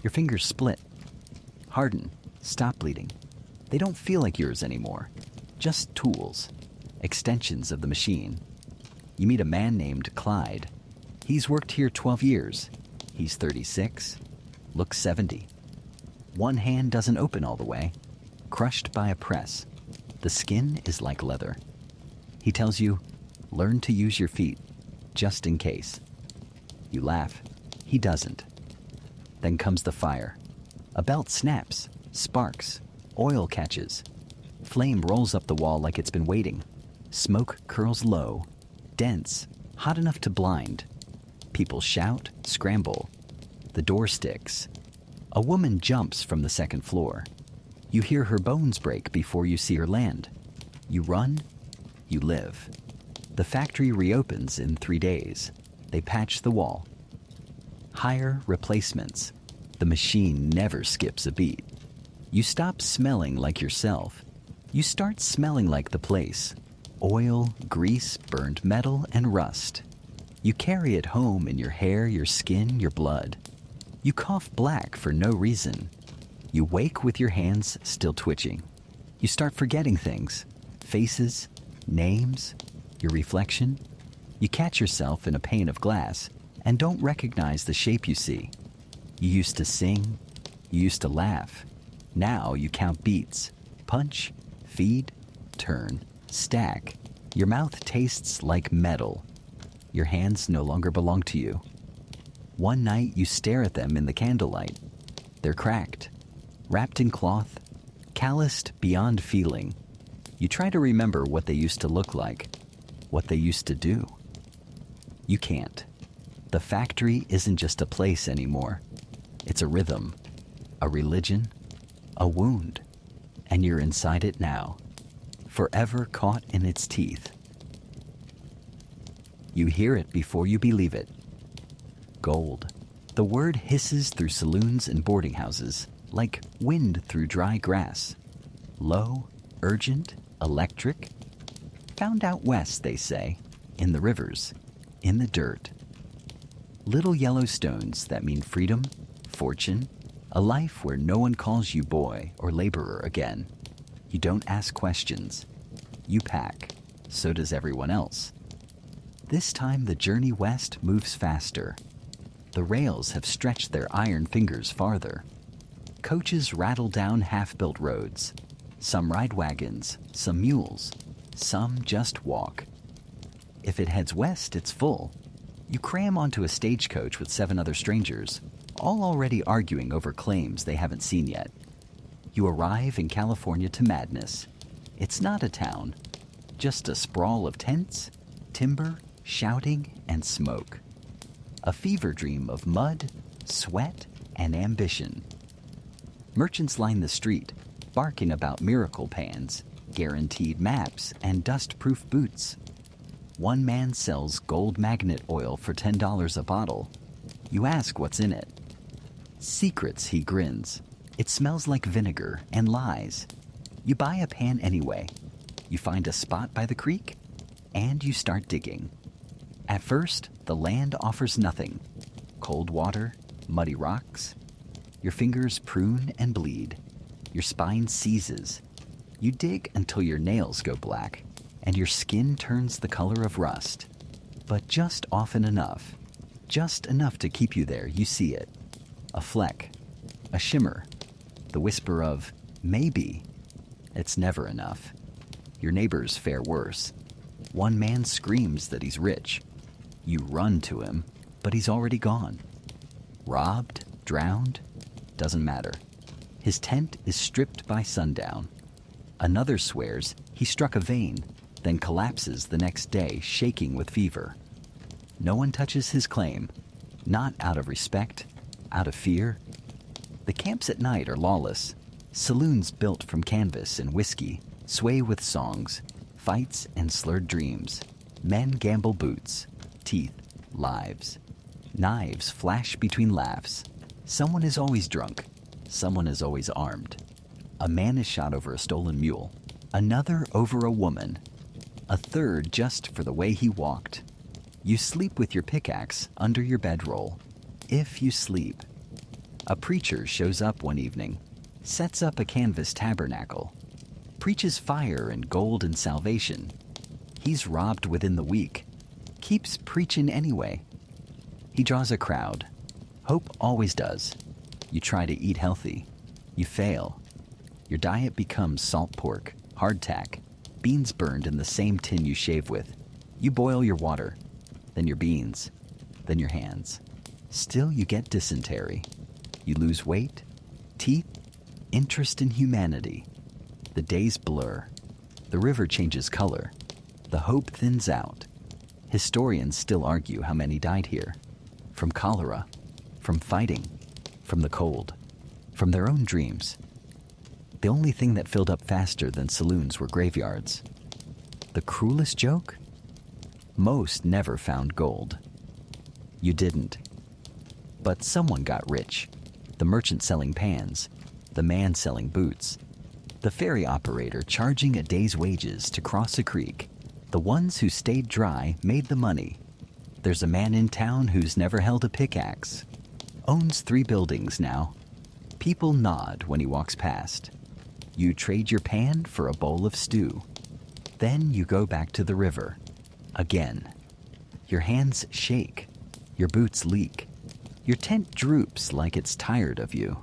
Your fingers split. Harden. Stop bleeding. They don't feel like yours anymore. Just tools. Extensions of the machine. You meet a man named Clyde. He's worked here 12 years. He's 36. Looks 70. One hand doesn't open all the way. Crushed by a press. The skin is like leather. He tells you, learn to use your feet, just in case. You laugh. He doesn't. Then comes the fire. A belt snaps, sparks, oil catches. Flame rolls up the wall like it's been waiting. Smoke curls low, dense, hot enough to blind. People shout, scramble. The door sticks. A woman jumps from the second floor. You hear her bones break before you see her land. You run, you live. The factory reopens in 3 days. They patch the wall. Hire replacements. The machine never skips a beat. You stop smelling like yourself. You start smelling like the place. Oil, grease, burned metal, and rust. You carry it home in your hair, your skin, your blood. You cough black for no reason. You wake with your hands still twitching. You start forgetting things. Faces, names, your reflection. You catch yourself in a pane of glass and don't recognize the shape you see. You used to sing. You used to laugh. Now you count beats. Punch, feed, turn, stack. Your mouth tastes like metal. Your hands no longer belong to you. One night you stare at them in the candlelight. They're cracked, wrapped in cloth, calloused beyond feeling. You try to remember what they used to look like, what they used to do. You can't. The factory isn't just a place anymore. It's a rhythm, a religion, a wound, and you're inside it now, forever caught in its teeth. You hear it before you believe it. Gold. The word hisses through saloons and boarding houses, like wind through dry grass. Low, urgent, electric. Found out west, they say, in the rivers, in the dirt. Little yellow stones that mean freedom, fortune, a life where no one calls you boy or laborer again. You don't ask questions. You pack. So does everyone else. This time the journey west moves faster. The rails have stretched their iron fingers farther. Coaches rattle down half-built roads. Some ride wagons, some mules, some just walk. If it heads west, it's full. You cram onto a stagecoach with 7 other strangers, all already arguing over claims they haven't seen yet. You arrive in California to madness. It's not a town, just a sprawl of tents, timber, shouting, and smoke. A fever dream of mud, sweat, and ambition. Merchants line the street, barking about miracle pans, guaranteed maps, and dust-proof boots. One man sells gold magnet oil for $10 a bottle. You ask what's in it. Secrets, he grins. It smells like vinegar and lies. You buy a pan anyway. You find a spot by the creek, and you start digging. At first, the land offers nothing. Cold water, muddy rocks. Your fingers prune and bleed. Your spine seizes. You dig until your nails go black, and your skin turns the color of rust. But just often enough. Just enough to keep you there, you see it. A fleck. A shimmer. The whisper of, maybe. It's never enough. Your neighbors fare worse. One man screams that he's rich. You run to him, but he's already gone. Robbed, drowned, doesn't matter. His tent is stripped by sundown. Another swears he struck a vein, then collapses the next day, shaking with fever. No one touches his claim, not out of respect, out of fear. The camps at night are lawless. Saloons built from canvas and whiskey sway with songs, fights, and slurred dreams. Men gamble boots, teeth, lives. Knives flash between laughs. Someone is always drunk. Someone is always armed. A man is shot over a stolen mule. Another over a woman. A third just for the way he walked. You sleep with your pickaxe under your bedroll. If you sleep. A preacher shows up one evening, sets up a canvas tabernacle, preaches fire and gold and salvation. He's robbed within the week, keeps preaching anyway. He draws a crowd. Hope always does. You try to eat healthy. You fail. Your diet becomes salt pork, hardtack, beans burned in the same tin you shave with. You boil your water, then your beans, then your hands. Still you get dysentery. You lose weight, teeth, interest in humanity. The days blur. The river changes color. The hope thins out. Historians still argue how many died here. From cholera, from fighting, from the cold, from their own dreams. The only thing that filled up faster than saloons were graveyards. The cruelest joke? Most never found gold. You didn't. But someone got rich. The merchant selling pans, the man selling boots, the ferry operator charging a day's wages to cross a creek. The ones who stayed dry made the money. There's a man in town who's never held a pickaxe. Owns 3 buildings now. People nod when he walks past. You trade your pan for a bowl of stew. Then you go back to the river. Again. Your hands shake. Your boots leak. Your tent droops like it's tired of you.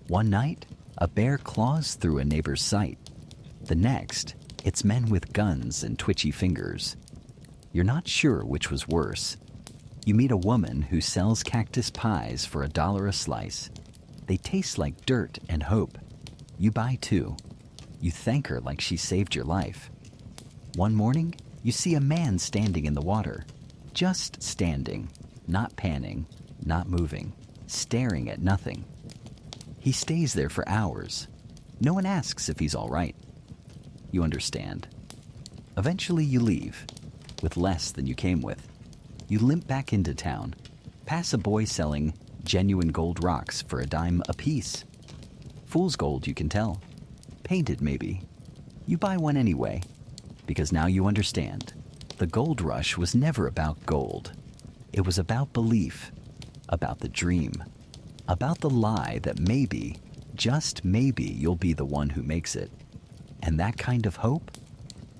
One night, a bear claws through a neighbor's sight. The next, it's men with guns and twitchy fingers. You're not sure which was worse. You meet a woman who sells cactus pies for $1 a slice. They taste like dirt and hope. You buy 2. You thank her like she saved your life. One morning, you see a man standing in the water. Just standing, not panning, not moving, staring at nothing. He stays there for hours. No one asks if he's all right. You understand. Eventually you leave, with less than you came with. You limp back into town, pass a boy selling genuine gold rocks for $0.10 a piece. Fool's gold, you can tell. Painted, maybe. You buy one anyway, because now you understand. The gold rush was never about gold. It was about belief, about the dream, about the lie that maybe, just maybe, you'll be the one who makes it. And that kind of hope,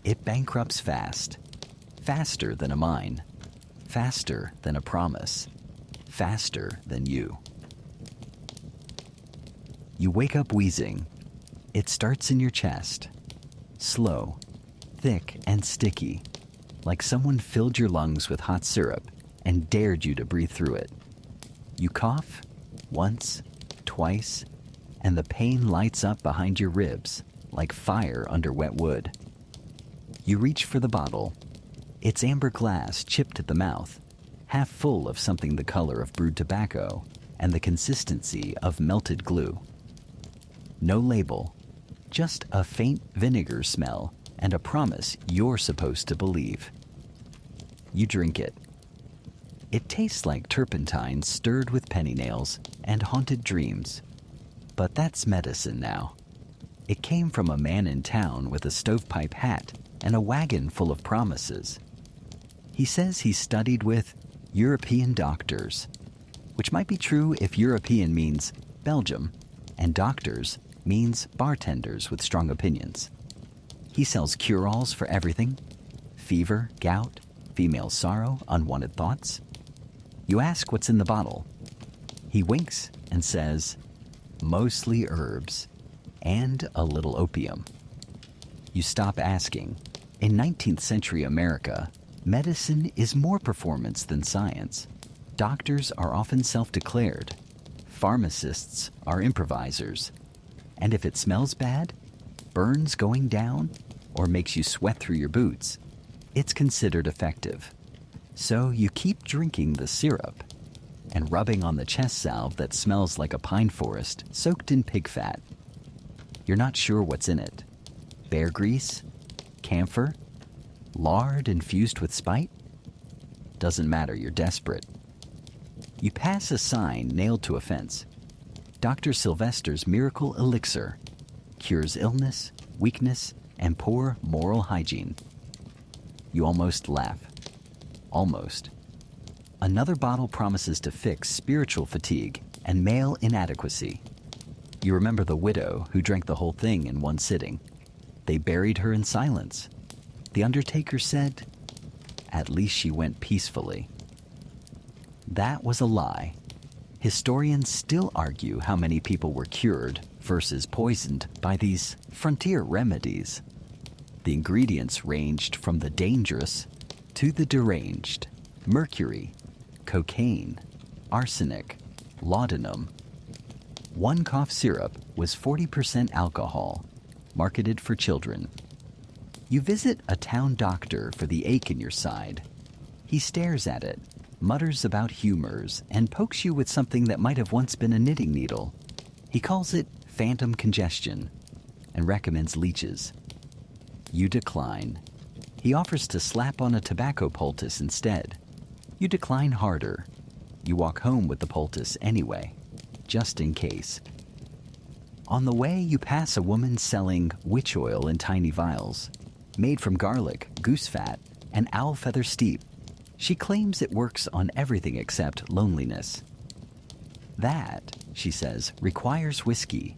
it bankrupts fast. faster than a mine, faster than a promise, faster than you. You wake up wheezing. It starts in your chest, slow, thick and sticky, like someone filled your lungs with hot syrup and dared you to breathe through it. You cough once, twice, and the pain lights up behind your ribs like fire under wet wood. You reach for the bottle. It's amber glass chipped at the mouth, half full of something the color of brewed tobacco and the consistency of melted glue. No label, just a faint vinegar smell and a promise you're supposed to believe. You drink it. It tastes like turpentine stirred with penny nails and haunted dreams. But that's medicine now. It came from a man in town with a stovepipe hat and a wagon full of promises. He says he studied with European doctors, which might be true if European means Belgium and doctors means bartenders with strong opinions. He sells cure-alls for everything: fever, gout, female sorrow, unwanted thoughts. You ask what's in the bottle. He winks and says, mostly herbs and a little opium. You stop asking. In 19th century America, medicine is more performance than science. Doctors are often self-declared. Pharmacists are improvisers. And if it smells bad, burns going down, or makes you sweat through your boots, it's considered effective. So you keep drinking the syrup and rubbing on the chest salve that smells like a pine forest soaked in pig fat. You're not sure what's in it. Bear grease? Camphor? Lard infused with spite? Doesn't matter, you're desperate. You pass a sign nailed to a fence. Dr. Sylvester's miracle elixir cures illness, weakness, and poor moral hygiene. You almost laugh. Almost. Another bottle promises to fix spiritual fatigue and male inadequacy. You remember the widow who drank the whole thing in one sitting. They buried her in silence. The undertaker said, at least she went peacefully. That was a lie. Historians still argue how many people were cured versus poisoned by these frontier remedies. The ingredients ranged from the dangerous to the deranged: mercury, cocaine, arsenic, laudanum. One cough syrup was 40% alcohol, marketed for children. You visit a town doctor for the ache in your side. He stares at it, mutters about humors, and pokes you with something that might have once been a knitting needle. He calls it phantom congestion and recommends leeches. You decline. He offers to slap on a tobacco poultice instead. You decline harder. You walk home with the poultice anyway, just in case. On the way, you pass a woman selling witch oil in tiny vials, made from garlic, goose fat, and owl feather steep. She claims it works on everything except loneliness. That, she says, requires whiskey.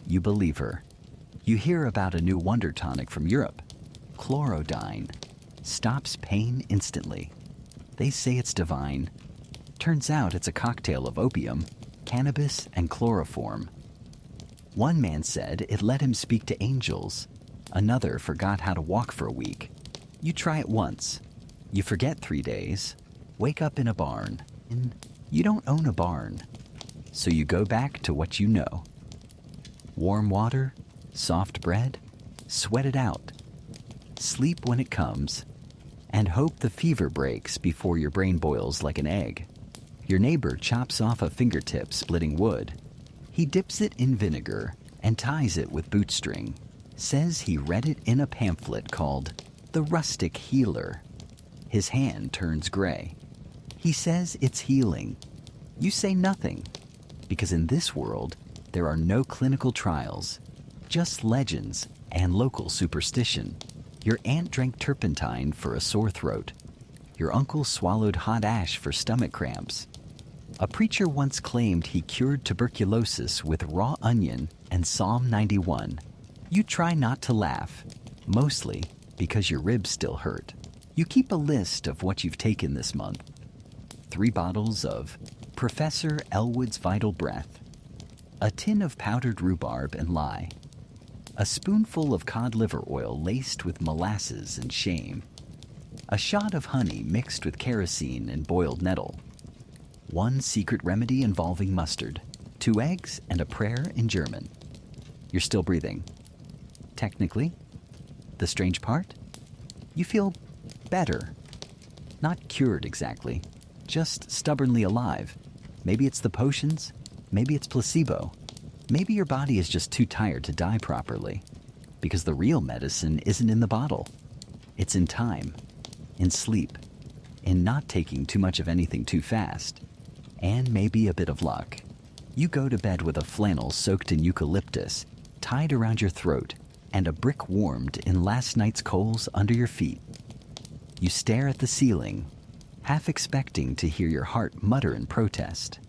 You believe her. You hear about a new wonder tonic from Europe, chlorodyne. Stops pain instantly. They say it's divine. Turns out it's a cocktail of opium, cannabis, and chloroform. One man said it let him speak to angels. Another forgot how to walk for a week. You try it once. You forget 3 days. Wake up in a barn. You don't own a barn. So you go back to what you know. Warm water, soft bread, sweat it out. Sleep when it comes, and hope the fever breaks before your brain boils like an egg. Your neighbor chops off a fingertip splitting wood. He dips it in vinegar and ties it with bootstring. Says he read it in a pamphlet called The Rustic Healer. His hand turns gray. He says it's healing. You say nothing, because in this world, there are no clinical trials, just legends and local superstition. Your aunt drank turpentine for a sore throat. Your uncle swallowed hot ash for stomach cramps. A preacher once claimed he cured tuberculosis with raw onion and Psalm 91. You try not to laugh, mostly because your ribs still hurt. You keep a list of what you've taken this month. 3 bottles of Professor Elwood's Vital Breath, a tin of powdered rhubarb and lye, a spoonful of cod liver oil laced with molasses and shame, a shot of honey mixed with kerosene and boiled nettle, 1 secret remedy involving mustard, 2 eggs, and a prayer in German. You're still breathing. Technically. The strange part? You feel better. Not cured exactly, just stubbornly alive. Maybe it's the potions, maybe it's placebo. Maybe your body is just too tired to die properly, because the real medicine isn't in the bottle. It's in time, in sleep, in not taking too much of anything too fast, and maybe a bit of luck. You go to bed with a flannel soaked in eucalyptus tied around your throat and a brick warmed in last night's coals under your feet. You stare at the ceiling, half expecting to hear your heart mutter in protest.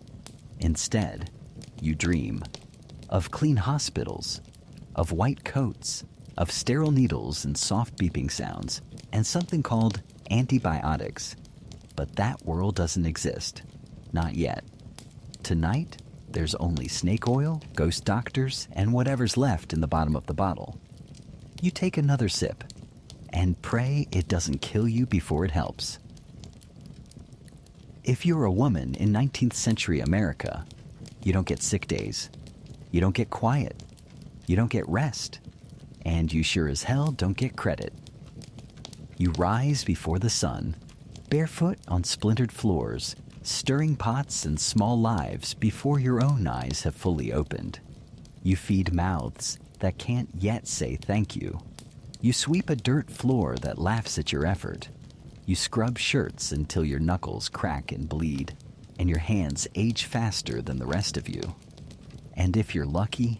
Instead, you dream of clean hospitals, of white coats, of sterile needles and soft beeping sounds, and something called antibiotics. But that world doesn't exist. Not yet. Tonight, there's only snake oil, ghost doctors, and whatever's left in the bottom of the bottle. You take another sip and pray it doesn't kill you before it helps. If you're a woman in 19th century America, you don't get sick days. You don't get quiet. You don't get rest. And you sure as hell don't get credit. You rise before the sun, barefoot on splintered floors, stirring pots and small lives before your own eyes have fully opened. You feed mouths that can't yet say thank you. You sweep a dirt floor that laughs at your effort. You scrub shirts until your knuckles crack and bleed, and your hands age faster than the rest of you. And if you're lucky,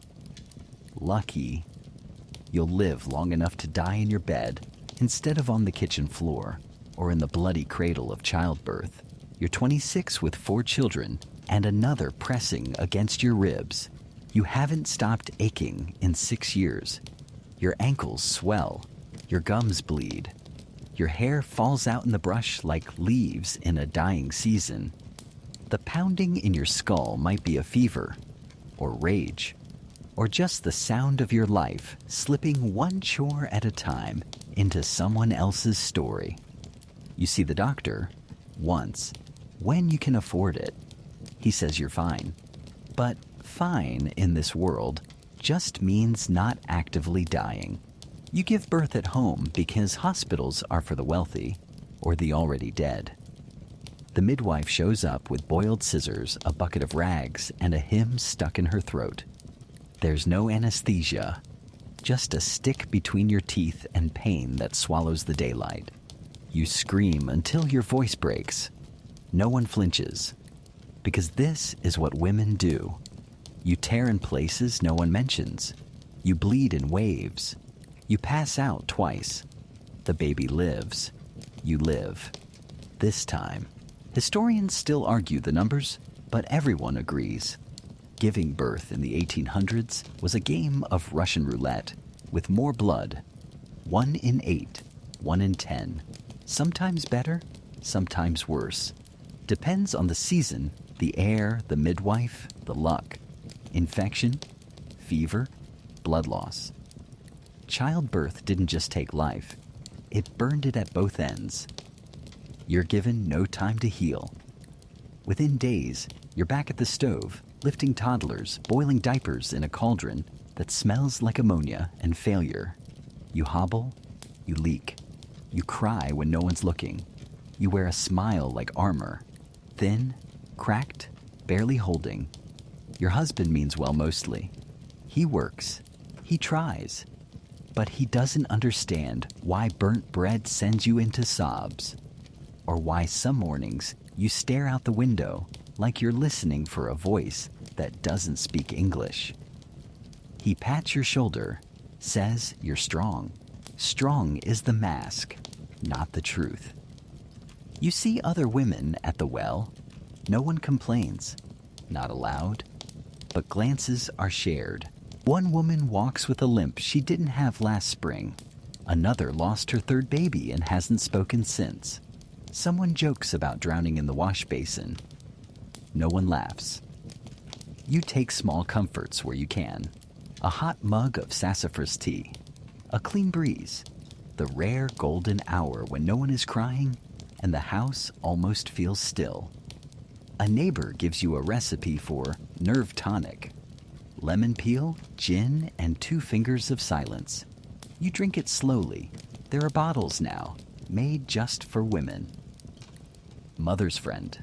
you'll live long enough to die in your bed instead of on the kitchen floor or in the bloody cradle of childbirth. You're 26 with 4 children and another pressing against your ribs. You haven't stopped aching in 6 years. Your ankles swell. Your gums bleed. Your hair falls out in the brush like leaves in a dying season. The pounding in your skull might be a fever, or rage, or just the sound of your life slipping one chore at a time into someone else's story. You see the doctor once, when you can afford it. He says you're fine. But fine in this world just means not actively dying. You give birth at home because hospitals are for the wealthy or the already dead. The midwife shows up with boiled scissors, a bucket of rags, and a hymn stuck in her throat. There's no anesthesia, just a stick between your teeth and pain that swallows the daylight. You scream until your voice breaks. No one flinches, because this is what women do. You tear in places no one mentions. You bleed in waves. You pass out twice. The baby lives. You live. This time. Historians still argue the numbers, but everyone agrees. Giving birth in the 1800s was a game of Russian roulette, with more blood. 1 in 8, 1 in 10. Sometimes better, sometimes worse. Depends on the season, the air, the midwife, the luck. Infection, fever, blood loss. Childbirth didn't just take life, it burned it at both ends. You're given no time to heal. Within days, you're back at the stove, lifting toddlers, boiling diapers in a cauldron that smells like ammonia and failure. You hobble, you leak. You cry when no one's looking. You wear a smile like armor. Thin, cracked, barely holding. Your husband means well mostly. He works. He tries. But he doesn't understand why burnt bread sends you into sobs, or why some mornings you stare out the window like you're listening for a voice that doesn't speak English. He pats your shoulder, says you're strong. Strong is the mask, not the truth. You see other women at the well. No one complains, not aloud, but glances are shared. One woman walks with a limp she didn't have last spring. Another lost her third baby and hasn't spoken since. Someone jokes about drowning in the wash basin. No one laughs. You take small comforts where you can. A hot mug of sassafras tea, a clean breeze, the rare golden hour when no one is crying and the house almost feels still. A neighbor gives you a recipe for nerve tonic. Lemon peel, gin, and 2 fingers of silence. You drink it slowly. There are bottles now, made just for women. Mother's Friend.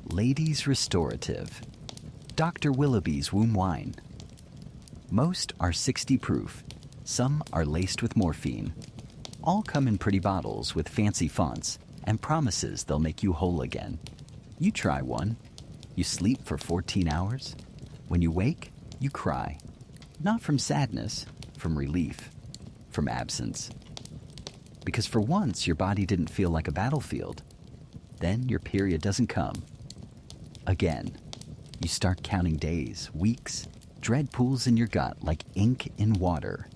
Ladies Restorative. Dr. Willoughby's Womb Wine. Most are 60 proof. Some are laced with morphine. All come in pretty bottles with fancy fonts and promises they'll make you whole again. You try one. You sleep for 14 hours. When you wake, you cry. Not from sadness, from relief, from absence. Because for once, your body didn't feel like a battlefield. Then your period doesn't come. Again, you start counting days, weeks, dread pools in your gut like ink in water.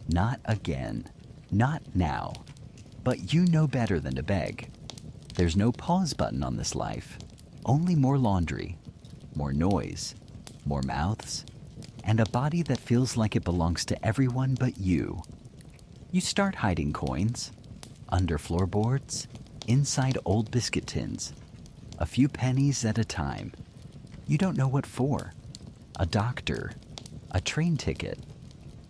Not again. Not now. But you know better than to beg. There's no pause button on this life. Only more laundry, more noise, more mouths, and a body that feels like it belongs to everyone but you. You start hiding coins, under floorboards, inside old biscuit tins, a few pennies at a time. You don't know what for. A doctor, a train ticket,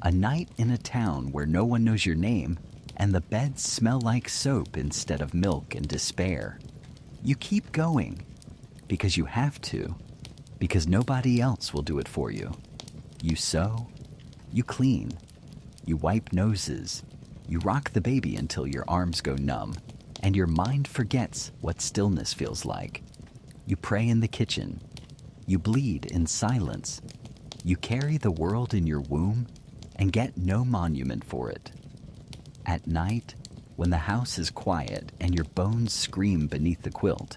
a night in a town where no one knows your name, and the beds smell like soap instead of milk and despair. You keep going, because you have to, because nobody else will do it for you. You sew, you clean, you wipe noses, you rock the baby until your arms go numb, and your mind forgets what stillness feels like. You pray in the kitchen, you bleed in silence, you carry the world in your womb and get no monument for it. At night, when the house is quiet and your bones scream beneath the quilt,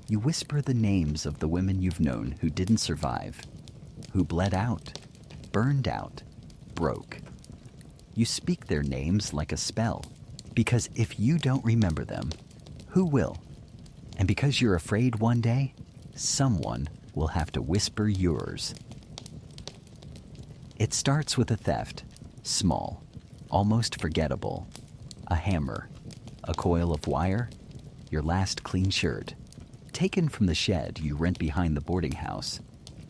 you whisper the names of the women you've known who didn't survive, who bled out, burned out, broke. You speak their names like a spell, because if you don't remember them, who will? And because you're afraid one day, someone will have to whisper yours. It starts with a theft, small, almost forgettable. A hammer, a coil of wire, your last clean shirt, taken from the shed you rent behind the boarding house.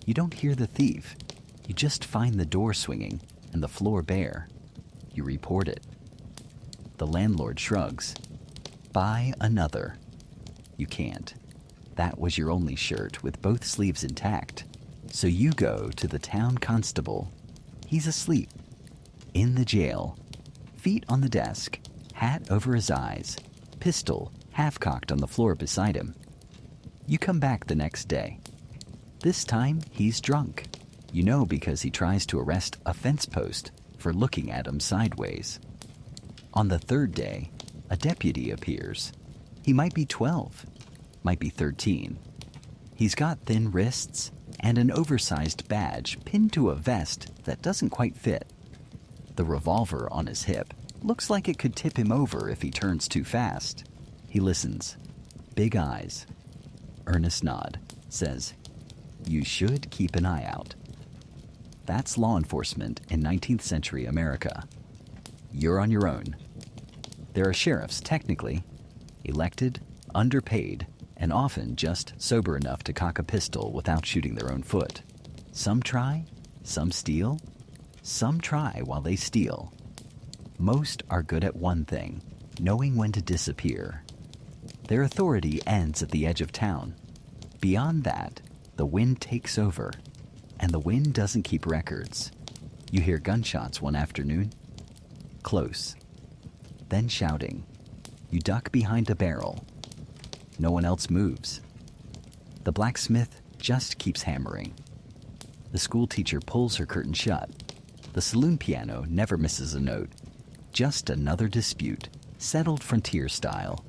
You don't hear the thief. You just find the door swinging and the floor bare. You report it. The landlord shrugs. Buy another. You can't. That was your only shirt with both sleeves intact. So you go to the town constable. He's asleep. In the jail. Feet on the desk. Hat over his eyes. Pistol half-cocked on the floor beside him. You come back the next day. This time, he's drunk. You know because he tries to arrest a fence post for looking at him sideways. On the third day, a deputy appears. He might be 12, might be 13. He's got thin wrists and an oversized badge pinned to a vest that doesn't quite fit. The revolver on his hip looks like it could tip him over if he turns too fast. He listens. Big eyes. Earnest nod. Says, "You should keep an eye out." That's law enforcement in 19th century America. You're on your own. There are sheriffs, technically, elected, underpaid, and often just sober enough to cock a pistol without shooting their own foot. Some try, some steal, some try while they steal. Most are good at one thing, knowing when to disappear. Their authority ends at the edge of town. Beyond that, the wind takes over, and the wind doesn't keep records. You hear gunshots one afternoon. Close. Then shouting. You duck behind a barrel. No one else moves. The blacksmith just keeps hammering. The school teacher pulls her curtain shut. The saloon piano never misses a note. Just another dispute, settled frontier style.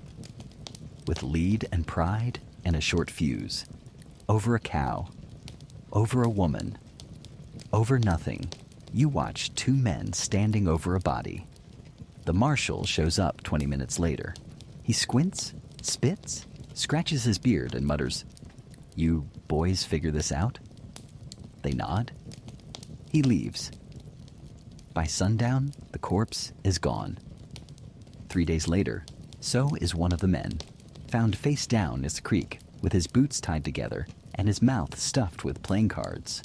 With lead and pride and a short fuse. Over a cow. Over a woman. Over nothing. You watch two men standing over a body. The marshal shows up 20 minutes later. He squints, spits, scratches his beard, and mutters, "You boys figure this out?" They nod. He leaves. By sundown, the corpse is gone. 3 days later, so is one of the men, found face down in the creek with his boots tied together and his mouth stuffed with playing cards.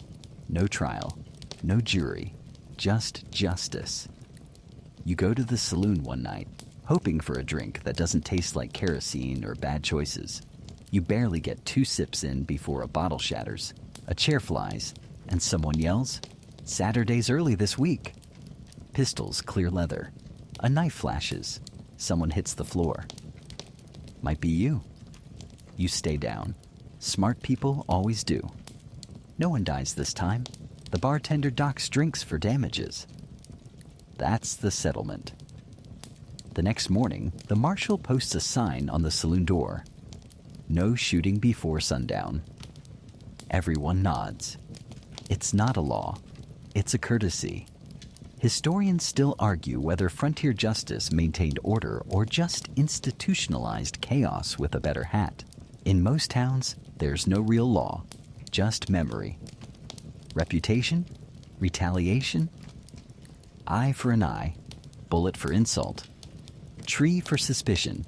No trial, no jury, just justice. You go to the saloon one night, hoping for a drink that doesn't taste like kerosene or bad choices. You barely get 2 sips in before a bottle shatters, a chair flies, and someone yells, "Saturday's early this week." Pistols clear leather. A knife flashes. Someone hits the floor. Might be you. You stay down. Smart people always do. No one dies this time. The bartender docks drinks for damages. That's the settlement. The next morning, the marshal posts a sign on the saloon door. No shooting before sundown. Everyone nods. It's not a law. It's a courtesy. Historians still argue whether frontier justice maintained order or just institutionalized chaos with a better hat. In most towns, there's no real law, just memory. Reputation? Retaliation? Eye for an eye, bullet for insult, tree for suspicion,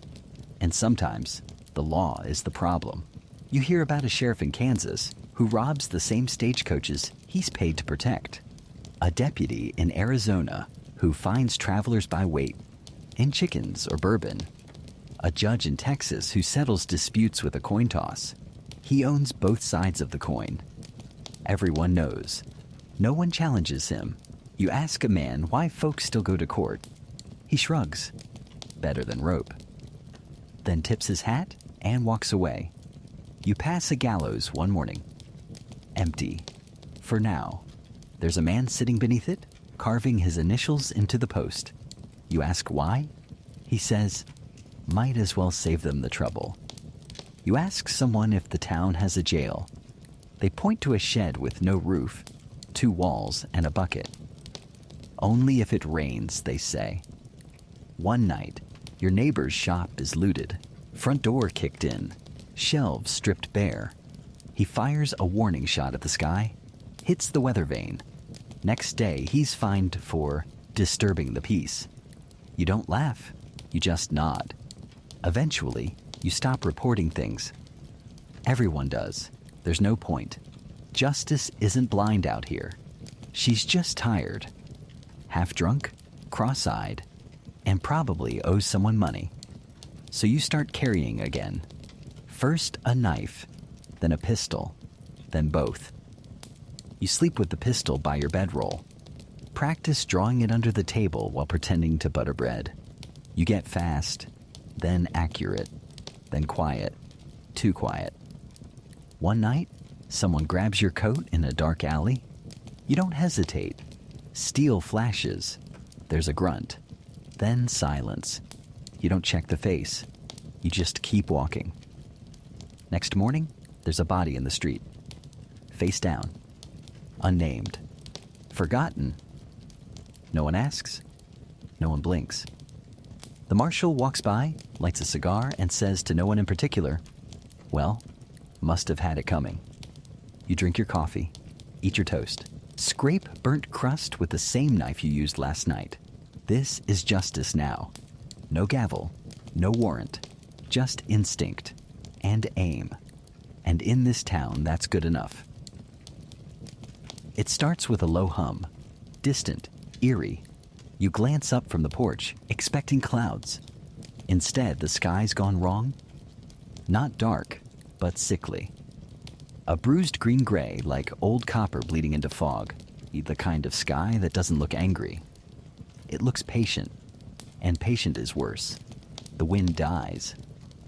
and sometimes the law is the problem. You hear about a sheriff in Kansas who robs the same stagecoaches he's paid to protect. A deputy in Arizona who finds travelers by weight, in chickens or bourbon. A judge in Texas who settles disputes with a coin toss. He owns both sides of the coin. Everyone knows. No one challenges him. You ask a man why folks still go to court. He shrugs. Better than rope. Then tips his hat and walks away. You pass a gallows one morning. Empty. For now. There's a man sitting beneath it, carving his initials into the post. You ask why? He says, might as well save them the trouble. You ask someone if the town has a jail. They point to a shed with no roof, 2 walls, and a bucket. Only if it rains, they say. One night, your neighbor's shop is looted, front door kicked in, shelves stripped bare. He fires a warning shot at the sky, hits the weather vane. Next day, he's fined for disturbing the peace. You don't laugh, you just nod. Eventually, you stop reporting things. Everyone does. There's no point. Justice isn't blind out here. She's just tired. Half drunk, cross-eyed, and probably owes someone money. So you start carrying again. First a knife, then a pistol, then both. You sleep with the pistol by your bedroll. Practice drawing it under the table while pretending to butter bread. You get fast, then accurate, then quiet, too quiet. One night, someone grabs your coat in a dark alley. You don't hesitate. Steel flashes. There's a grunt. Then silence. You don't check the face. You just keep walking. Next morning, there's a body in the street. Face down. Unnamed. Forgotten. No one asks. No one blinks. The marshal walks by, lights a cigar, and says to no one in particular, well, must have had it coming. You drink your coffee, eat your toast, scrape burnt crust with the same knife you used last night. This is justice now. No gavel, no warrant, just instinct and aim. And in this town, that's good enough. It starts with a low hum, distant, eerie. You glance up from the porch, expecting clouds. Instead, the sky's gone wrong. Not dark, but sickly. A bruised green-gray like old copper bleeding into fog, the kind of sky that doesn't look angry. It looks patient, and patient is worse. The wind dies.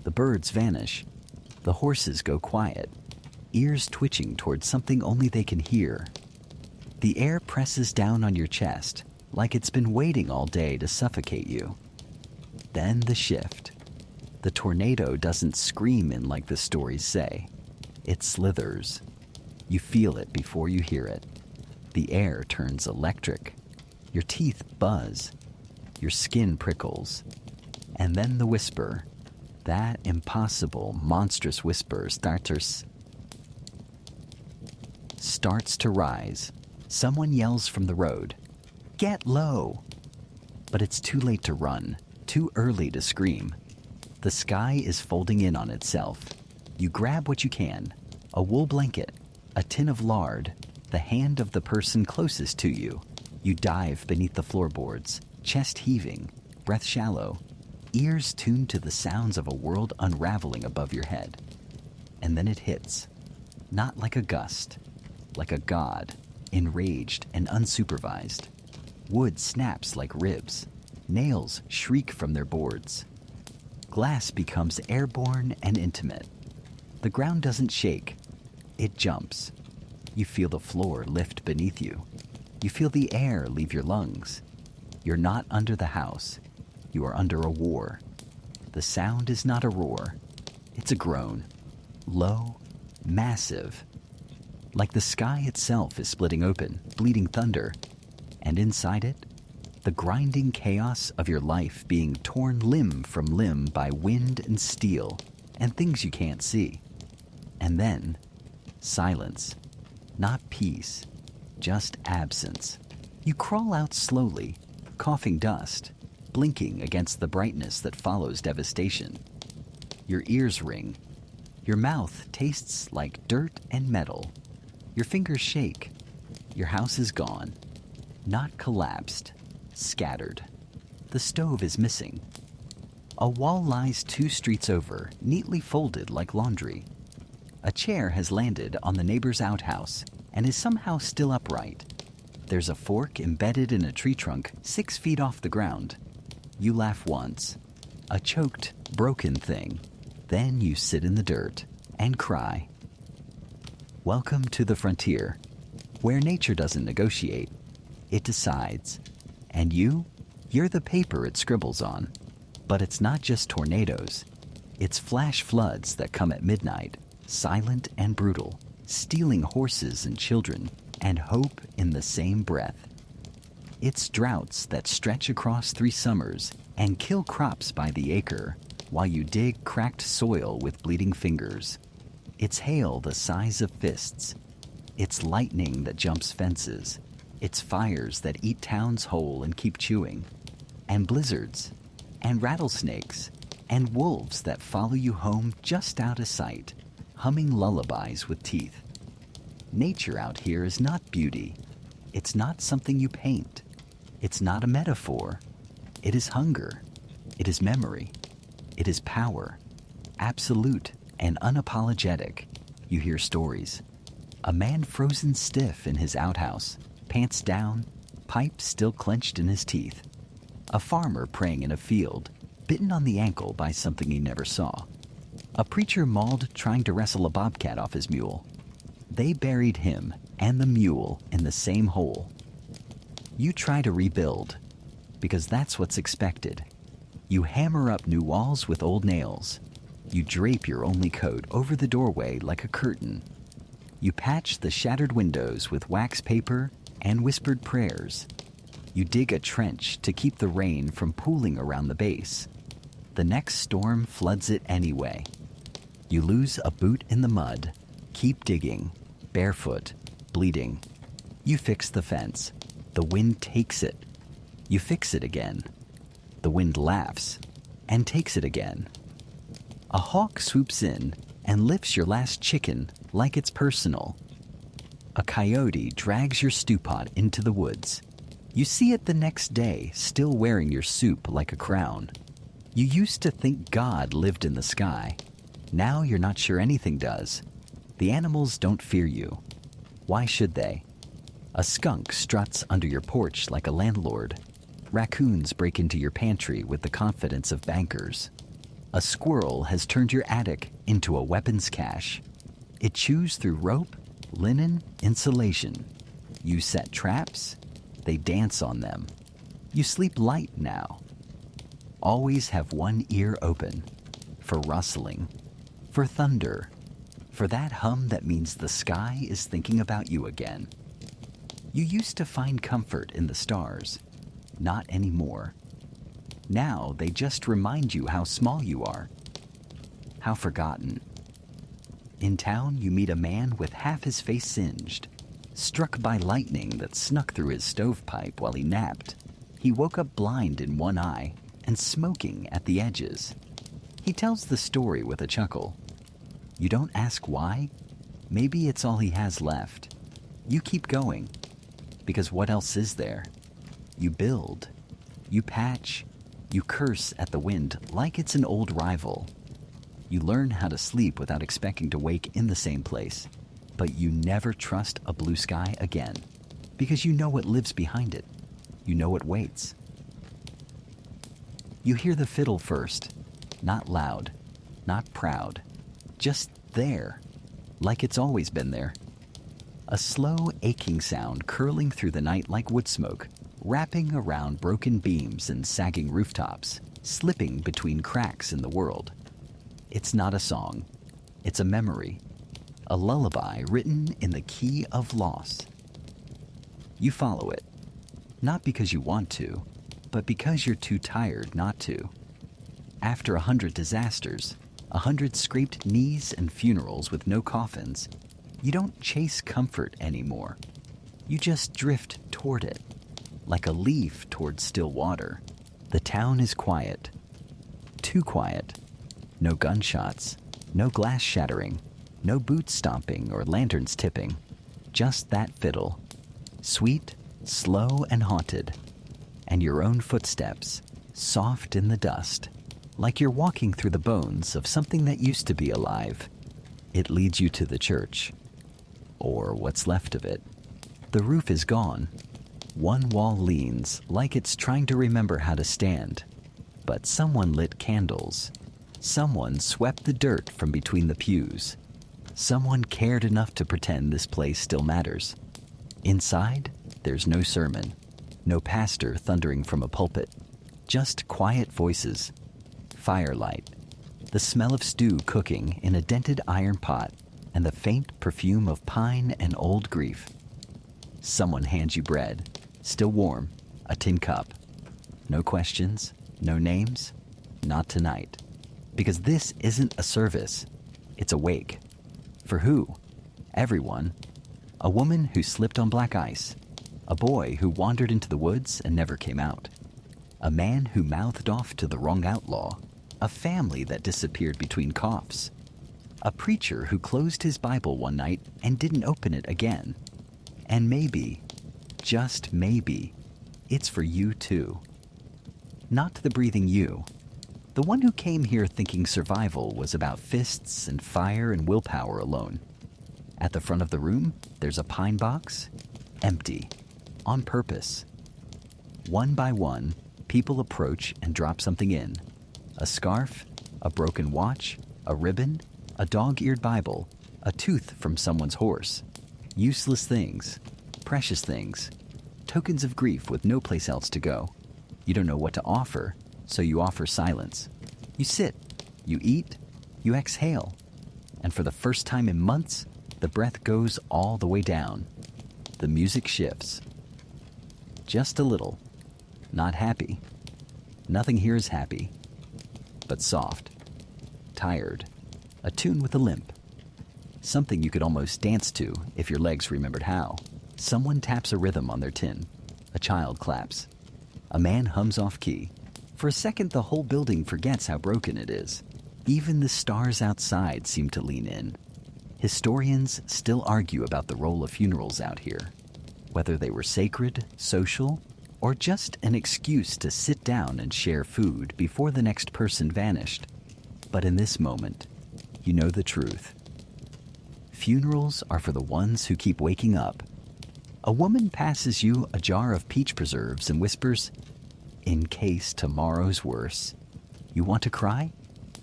The birds vanish. The horses go quiet, ears twitching towards something only they can hear. The air presses down on your chest, like it's been waiting all day to suffocate you. Then the shift. The tornado doesn't scream in like the stories say. It slithers. You feel it before you hear it. The air turns electric. Your teeth buzz. Your skin prickles. And then the whisper, that impossible, monstrous whisper starts to rise. Someone yells from the road, "Get low!" But it's too late to run, too early to scream. The sky is folding in on itself. You grab what you can, a wool blanket, a tin of lard, the hand of the person closest to you. You dive beneath the floorboards, chest heaving, breath shallow, ears tuned to the sounds of a world unraveling above your head. And then it hits, not like a gust, like a god, enraged and unsupervised. Wood snaps like ribs. Nails shriek from their boards. Glass becomes airborne and intimate. The ground doesn't shake. It jumps. You feel the floor lift beneath you. You feel the air leave your lungs. You're not under the house. You are under a war. The sound is not a roar. It's a groan. Low, massive. Like the sky itself is splitting open, bleeding thunder. And inside it, the grinding chaos of your life being torn limb from limb by wind and steel and things you can't see. And then, silence. Not peace, just absence. You crawl out slowly, coughing dust, blinking against the brightness that follows devastation. Your ears ring. Your mouth tastes like dirt and metal. Your fingers shake. Your house is gone. Not collapsed, scattered. The stove is missing. A wall lies 2 streets over, neatly folded like laundry. A chair has landed on the neighbor's outhouse and is somehow still upright. There's a fork embedded in a tree trunk 6 feet off the ground. You laugh once, a choked, broken thing. Then you sit in the dirt and cry. Welcome to the frontier, where nature doesn't negotiate. It decides. And you're the paper it scribbles on. But it's not just tornadoes. It's flash floods that come at midnight, silent and brutal, stealing horses and children and hope in the same breath. It's droughts that stretch across 3 summers and kill crops by the acre while you dig cracked soil with bleeding fingers. It's hail the size of fists. It's lightning that jumps fences. It's fires that eat towns whole and keep chewing. And blizzards. And rattlesnakes. And wolves that follow you home just out of sight, humming lullabies with teeth. Nature out here is not beauty. It's not something you paint. It's not a metaphor. It is hunger. It is memory. It is power. Absolute and unapologetic. You hear stories. A man frozen stiff in his outhouse, pants down, pipe still clenched in his teeth. A farmer praying in a field, bitten on the ankle by something he never saw. A preacher mauled trying to wrestle a bobcat off his mule. They buried him and the mule in the same hole. You try to rebuild, because that's what's expected. You hammer up new walls with old nails. You drape your only coat over the doorway like a curtain. You patch the shattered windows with wax paper and whispered prayers. You dig a trench to keep the rain from pooling around the base. The next storm floods it anyway. You lose a boot in the mud, keep digging, barefoot, bleeding. You fix the fence. The wind takes it. You fix it again. The wind laughs and takes it again. A hawk swoops in and lifts your last chicken like it's personal. A coyote drags your stew pot into the woods. You see it the next day, still wearing your soup like a crown. You used to think God lived in the sky. Now you're not sure anything does. The animals don't fear you. Why should they? A skunk struts under your porch like a landlord. Raccoons break into your pantry with the confidence of bankers. A squirrel has turned your attic into a weapons cache. It chews through rope, linen, insulation. You set traps, they dance on them. You sleep light now. Always have one ear open, for rustling, for thunder, for that hum that means the sky is thinking about you again. You used to find comfort in the stars. Not anymore. Now they just remind you how small you are, how forgotten. In town, you meet a man with half his face singed, struck by lightning that snuck through his stovepipe while he napped. He woke up blind in one eye and smoking at the edges. He tells the story with a chuckle. You don't ask why. Maybe it's all he has left. You keep going, because what else is there? You build, you patch, you curse at the wind like it's an old rival. You learn how to sleep without expecting to wake in the same place, but you never trust a blue sky again, because you know what lives behind it. You know what waits. You hear the fiddle first, not loud, not proud, just there, like it's always been there. A slow, aching sound curling through the night like wood smoke, wrapping around broken beams and sagging rooftops, slipping between cracks in the world. It's not a song. It's a memory, a lullaby written in the key of loss. You follow it, not because you want to, but because you're too tired not to. After 100 disasters, 100 scraped knees and funerals with no coffins, you don't chase comfort anymore. You just drift toward it, like a leaf toward still water. The town is quiet, too quiet. No gunshots, no glass shattering, no boots stomping or lanterns tipping. Just that fiddle, sweet, slow, and haunted. And your own footsteps, soft in the dust, like you're walking through the bones of something that used to be alive. It leads you to the church, or what's left of it. The roof is gone. One wall leans like it's trying to remember how to stand, but someone lit candles. Someone swept the dirt from between the pews. Someone cared enough to pretend this place still matters. Inside, there's no sermon, no pastor thundering from a pulpit, just quiet voices, firelight, the smell of stew cooking in a dented iron pot, and the faint perfume of pine and old grief. Someone hands you bread, still warm, a tin cup. No questions, no names, not tonight. Because this isn't a service, it's a wake. For who? Everyone. A woman who slipped on black ice. A boy who wandered into the woods and never came out. A man who mouthed off to the wrong outlaw. A family that disappeared between coughs. A preacher who closed his Bible one night and didn't open it again. And maybe, just maybe, it's for you too. Not the breathing you. The one who came here thinking survival was about fists and fire and willpower alone. At the front of the room, there's a pine box, empty, on purpose. One by one, people approach and drop something in. A scarf, a broken watch, a ribbon, a dog-eared Bible, a tooth from someone's horse. Useless things, precious things, tokens of grief with no place else to go. You don't know what to offer, so you offer silence. You sit, you eat, you exhale, and for the first time in months, the breath goes all the way down. The music shifts. Just a little. Not happy. Nothing here is happy, but soft, tired, a tune with a limp. Something you could almost dance to if your legs remembered how. Someone taps a rhythm on their tin. A child claps. A man hums off key. For a second, the whole building forgets how broken it is. Even the stars outside seem to lean in. Historians still argue about the role of funerals out here, whether they were sacred, social, or just an excuse to sit down and share food before the next person vanished. But in this moment, you know the truth. Funerals are for the ones who keep waking up. A woman passes you a jar of peach preserves and whispers, "In case tomorrow's worse." You want to cry?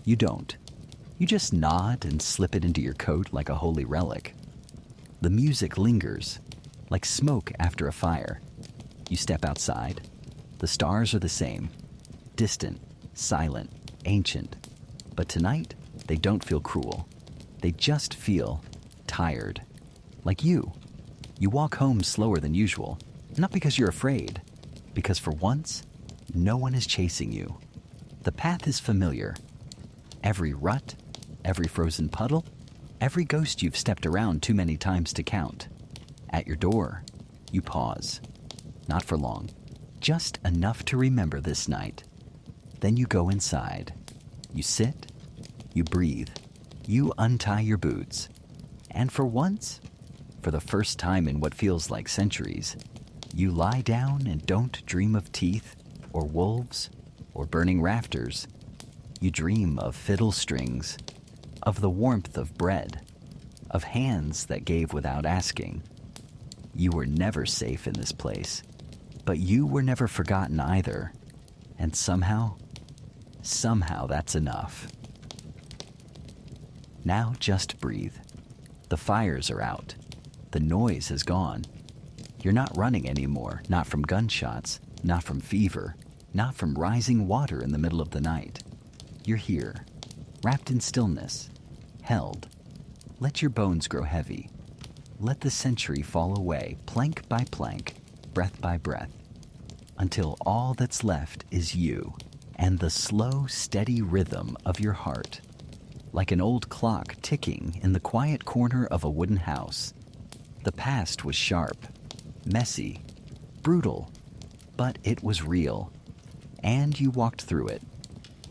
You don't. You just nod and slip it into your coat like a holy relic. The music lingers, like smoke after a fire. You step outside. The stars are the same, distant, silent, ancient. But tonight, they don't feel cruel. They just feel tired. Like you. You walk home slower than usual, not because you're afraid, because for once, No one is chasing you. The path is familiar. Every rut, every frozen puddle, every ghost you've stepped around too many times to count. At your door, you pause. Not for long, just enough to remember this night. Then you go inside. You sit, you breathe, you untie your boots. And for once, for the first time in what feels like centuries, you lie down and don't dream of teeth or wolves or burning rafters. You dream of fiddle strings, of the warmth of bread, of hands that gave without asking. You were never safe in this place, but you were never forgotten either. And somehow that's enough. Now just breathe. The fires are out. The noise has gone. You're not running anymore, not from gunshots, not from fever, not from rising water in the middle of the night. You're here, wrapped in stillness, held. Let your bones grow heavy. Let the century fall away, plank by plank, breath by breath, until all that's left is you and the slow, steady rhythm of your heart, like an old clock ticking in the quiet corner of a wooden house. The past was sharp, messy, brutal, but it was real. And you walked through it,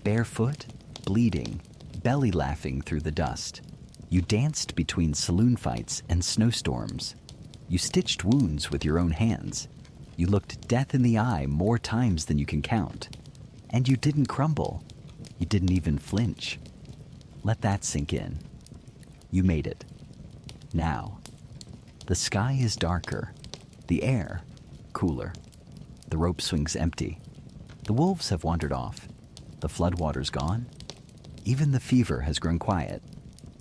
barefoot, bleeding, belly laughing through the dust. You danced between saloon fights and snowstorms. You stitched wounds with your own hands. You looked death in the eye more times than you can count. And you didn't crumble. You didn't even flinch. Let that sink in. You made it. Now, the sky is darker, the air cooler. The rope swings empty. The wolves have wandered off. The floodwater's gone. Even the fever has grown quiet,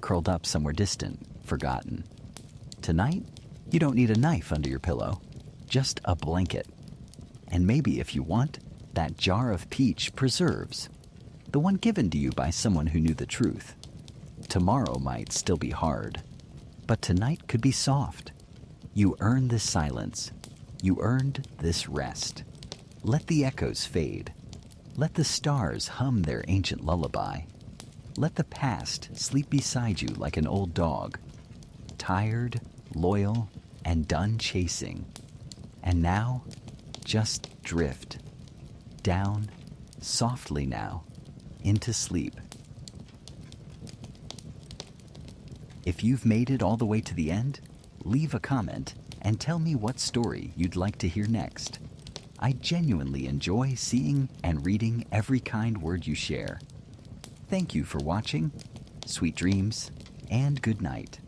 curled up somewhere distant, forgotten. Tonight, you don't need a knife under your pillow, just a blanket. And maybe, if you want, that jar of peach preserves, the one given to you by someone who knew the truth. Tomorrow might still be hard, but tonight could be soft. You earned this silence. You earned this rest. Let the echoes fade. Let the stars hum their ancient lullaby. Let the past sleep beside you like an old dog, tired, loyal, and done chasing. And now, just drift. Down, softly now, into sleep. If you've made it all the way to the end, leave a comment and tell me what story you'd like to hear next. I genuinely enjoy seeing and reading every kind word you share. Thank you for watching. Sweet dreams and good night.